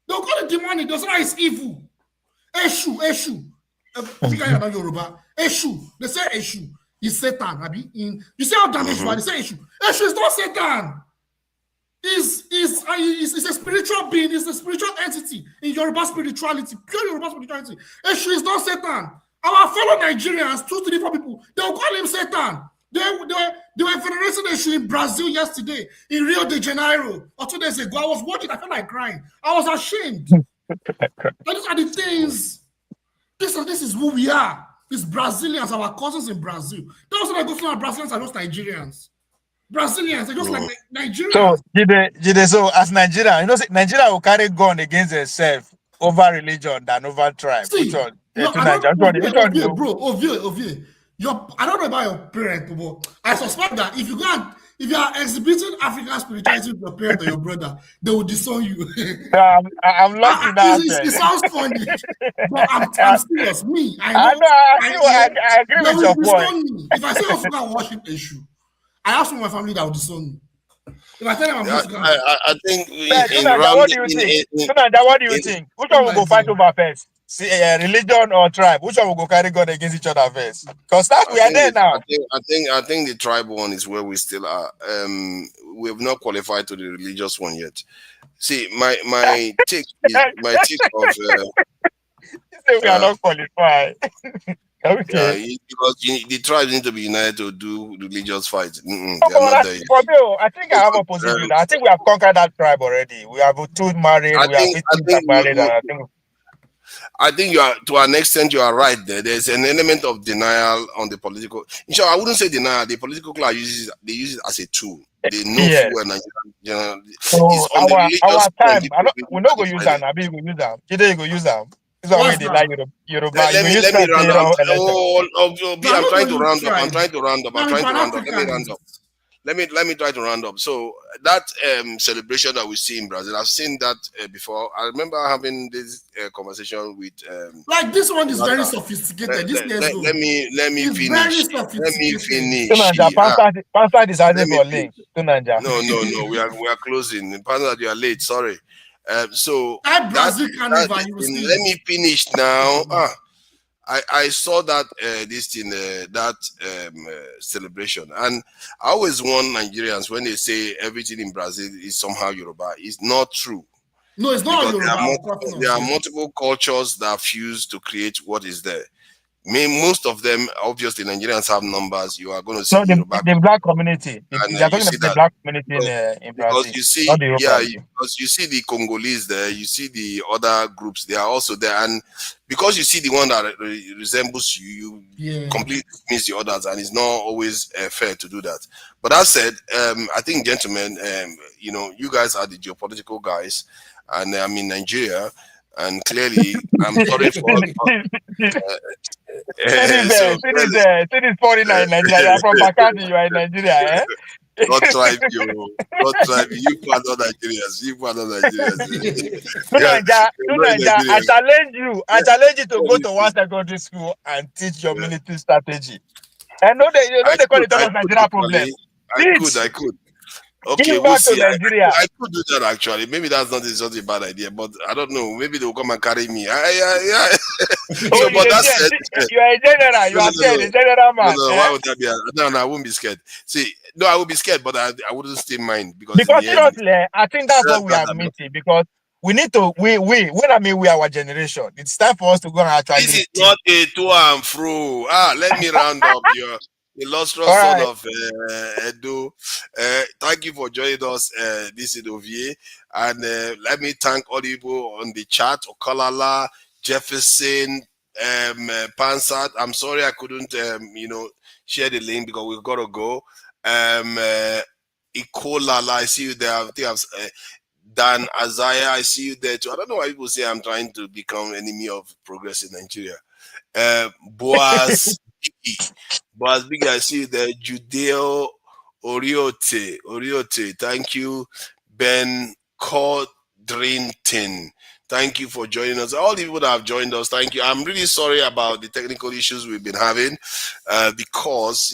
They'll call it demonic. They'll say it's evil. Eshu. Yoruba. Eshu. They say Eshu. It's Satan. You see how damaged they say Eshu. Eshu is not Satan. It's a spiritual being. It's a spiritual entity in Yoruba spirituality. Pure Yoruba spirituality. Eshu is not Satan. Our fellow Nigerians, 2, 3, 4 people, they'll call him Satan. They were venerating Eshu in Brazil yesterday, in Rio de Janeiro, or 2 days ago. I was watching, I felt like crying. I was ashamed. These are the things. This is who we are. These Brazilians, our cousins in Brazil. That's what I go to our Brazilians are just Nigerians. Brazilians, they're just like Nigerians. So as Nigeria, Nigeria will carry gun against itself over religion than over tribe. See, bro, I don't know about your parent, but I suspect that if you are exhibiting African spirituality with your parent or your brother, they will disown you. I'm lucky that it sounds funny, but I'm serious. Me, I agree with your point. If I say I'm going to worship Eshu, I have some of my family that will disown me. If I tell them I'm not going to, I think. What do you think? What do you think? Which one will go fight over first? Religion or tribe? Which one will go carry gun against each other first? Because we are there now. I think the tribe one is where we still are. We have not qualified to the religious one yet. See, my take of we are not qualified. Okay. Because the tribes need to be united to do religious fights. For me, I think I have a position. I think we have conquered that tribe already. We have 2 married. I think you are, to an extent, you are right there. There's an element of denial on the political. In short, I wouldn't say denial. The political class use it as a tool. They know full Nigerian. So our time, we're not going to use them. We use them. Today you go use them. It's already like Yoruba. Let me round up. I'm trying to round up. Let me try to round up. So that celebration that we see in Brazil, I've seen that before. I remember having this conversation with like this one is very sophisticated. Let me finish. Pastor decided for link. No. We are closing. Pastor, you are late. Sorry. So let me finish now. I saw that celebration, and I always warn Nigerians when they say everything in Brazil is somehow Yoruba. It's not true. No, it's not Yoruba. There are multiple cultures that fuse to create what is there. Most of them, obviously, Nigerians have numbers. You are going to see the black community. They are talking about the black community in Brazil. Because you see the Congolese there, you see the other groups, they are also there. And because you see the one that resembles you, completely miss the others, and it's not always fair to do that. But that said, I think, gentlemen, you guys are the geopolitical guys, and I'm in Nigeria. And clearly, I'm sorry for. Cities 49 Nigeria. From Makati, you are in Nigeria, eh? Not tribe you. You are not Nigerians. I challenge you to go to one secondary school and teach your military strategy. I know they call it Nigeria problem. I could. Okay, we'll see. I could do that actually. Maybe that's not a bad idea, but I don't know. Maybe they'll come and carry me. So, but that's it. You are a general. You are scared. A general man. No, why would that be? No, I won't be scared. See, I would be scared, but I wouldn't still mind because seriously, I think that's what we are missing. Because we need to, when I mean we, our generation, it's time for us to go and actually. This is not a to and fro. Let me round up your illustrious son of Edo. Thank you for joining us this Ovie. And let me thank all the people on the chat, Okalala, Jefferson, Pansat. I'm sorry I couldn't share the link because we've got to go. Ikolala, I see you there. I think I've Dan Azaya, I see you there too. I don't know why people say I'm trying to become enemy of progress in Nigeria. Boaz Biggie, I see you there. Judeo Oriote, thank you. Ben Codrington, thank you for joining us. All the people that have joined us, thank you. I'm really sorry about the technical issues we've been having because,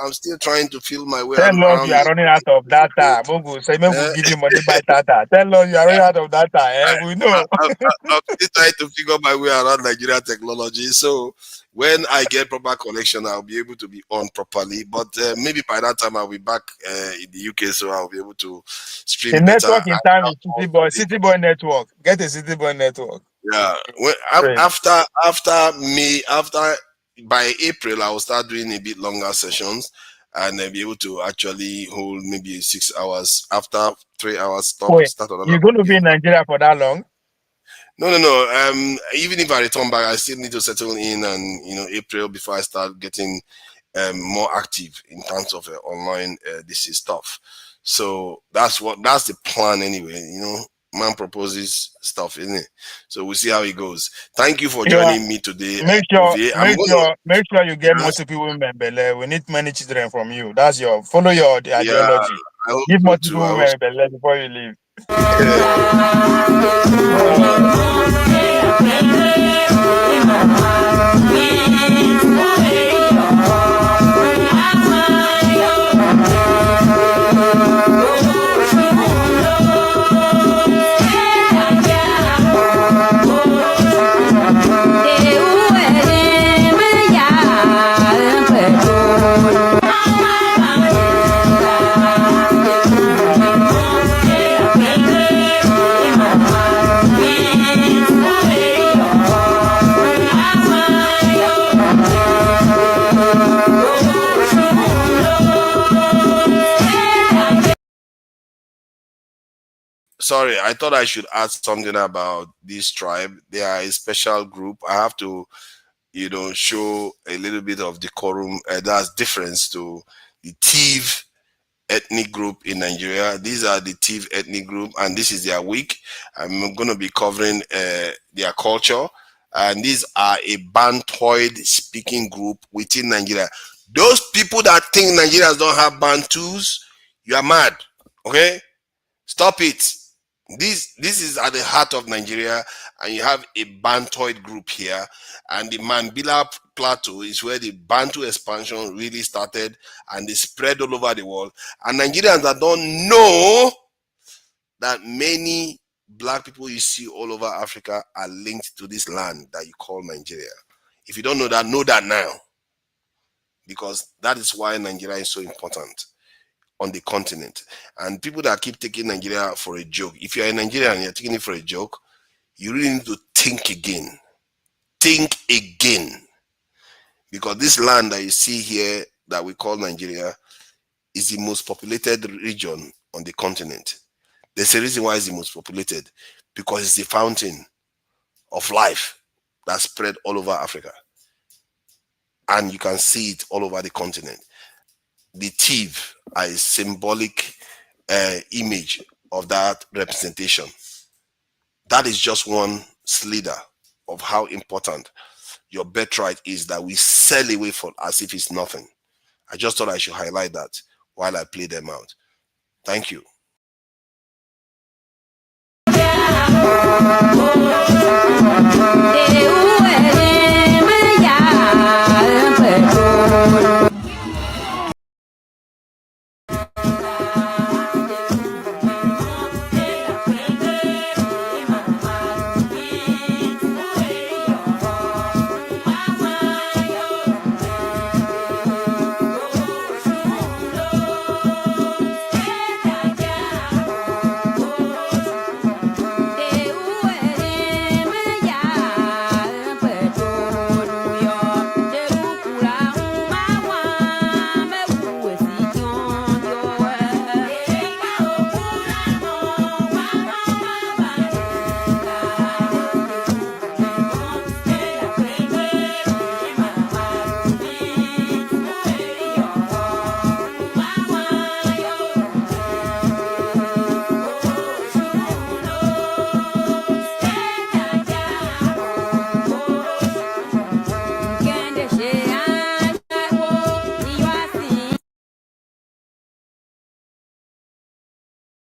I'm still trying to feel my way around. Tell us you are running out of data. Mungu, say maybe we'll give you money by data. Tell us you are running out of data. We know. I'm still trying to figure my way around Nigerian technology. So when I get proper connection, I'll be able to be on properly. But maybe by that time, I'll be back in the UK, so I'll be able to stream the better. Network in time is City Boy network. Get a City Boy network. Yeah. After by April, I will start doing a bit longer sessions and be able to actually hold maybe 6 hours. After 3 hours, start another. You're going to be in Nigeria for that long? No. Even if I return back, I still need to settle in and April before I start getting more active in terms of online this is stuff. So that's the plan anyway. Man proposes stuff, isn't it? So we'll see how it goes. Thank you for joining me today. Make sure you get multiple women, Bele. We need many children from you. That's follow your ideology. Give multiple women, Bele, before you leave. Sorry, I thought I should add something about this tribe. They are a special group. I have to, show a little bit of decorum. That's difference to the Tiv ethnic group in Nigeria. These are the Tiv ethnic group, and this is their week. I'm going to be covering their culture, and these are a Bantoid speaking group within Nigeria. Those people that think Nigerians don't have Bantus, you are mad. Okay, stop it. This is at the heart of Nigeria, and you have a Bantoid group here, and the Mambila Plateau is where the Bantu expansion really started, and they spread all over the world. And Nigerians that don't know that many black people you see all over Africa are linked to this land that you call Nigeria. If you don't know that now, because that is why Nigeria is so important on the continent. And people that keep taking Nigeria for a joke, if you're in Nigeria and you're taking it for a joke, you really need to think again. Think again. Because this land that you see here that we call Nigeria is the most populated region on the continent. There's a reason why it's the most populated, because it's the fountain of life that spread all over Africa. And you can see it all over the continent. The Tiv are a symbolic image of that representation. That is just one slither of how important your birthright is that we sell away for as if it's nothing. I just thought I should highlight that while I play them out. Thank you.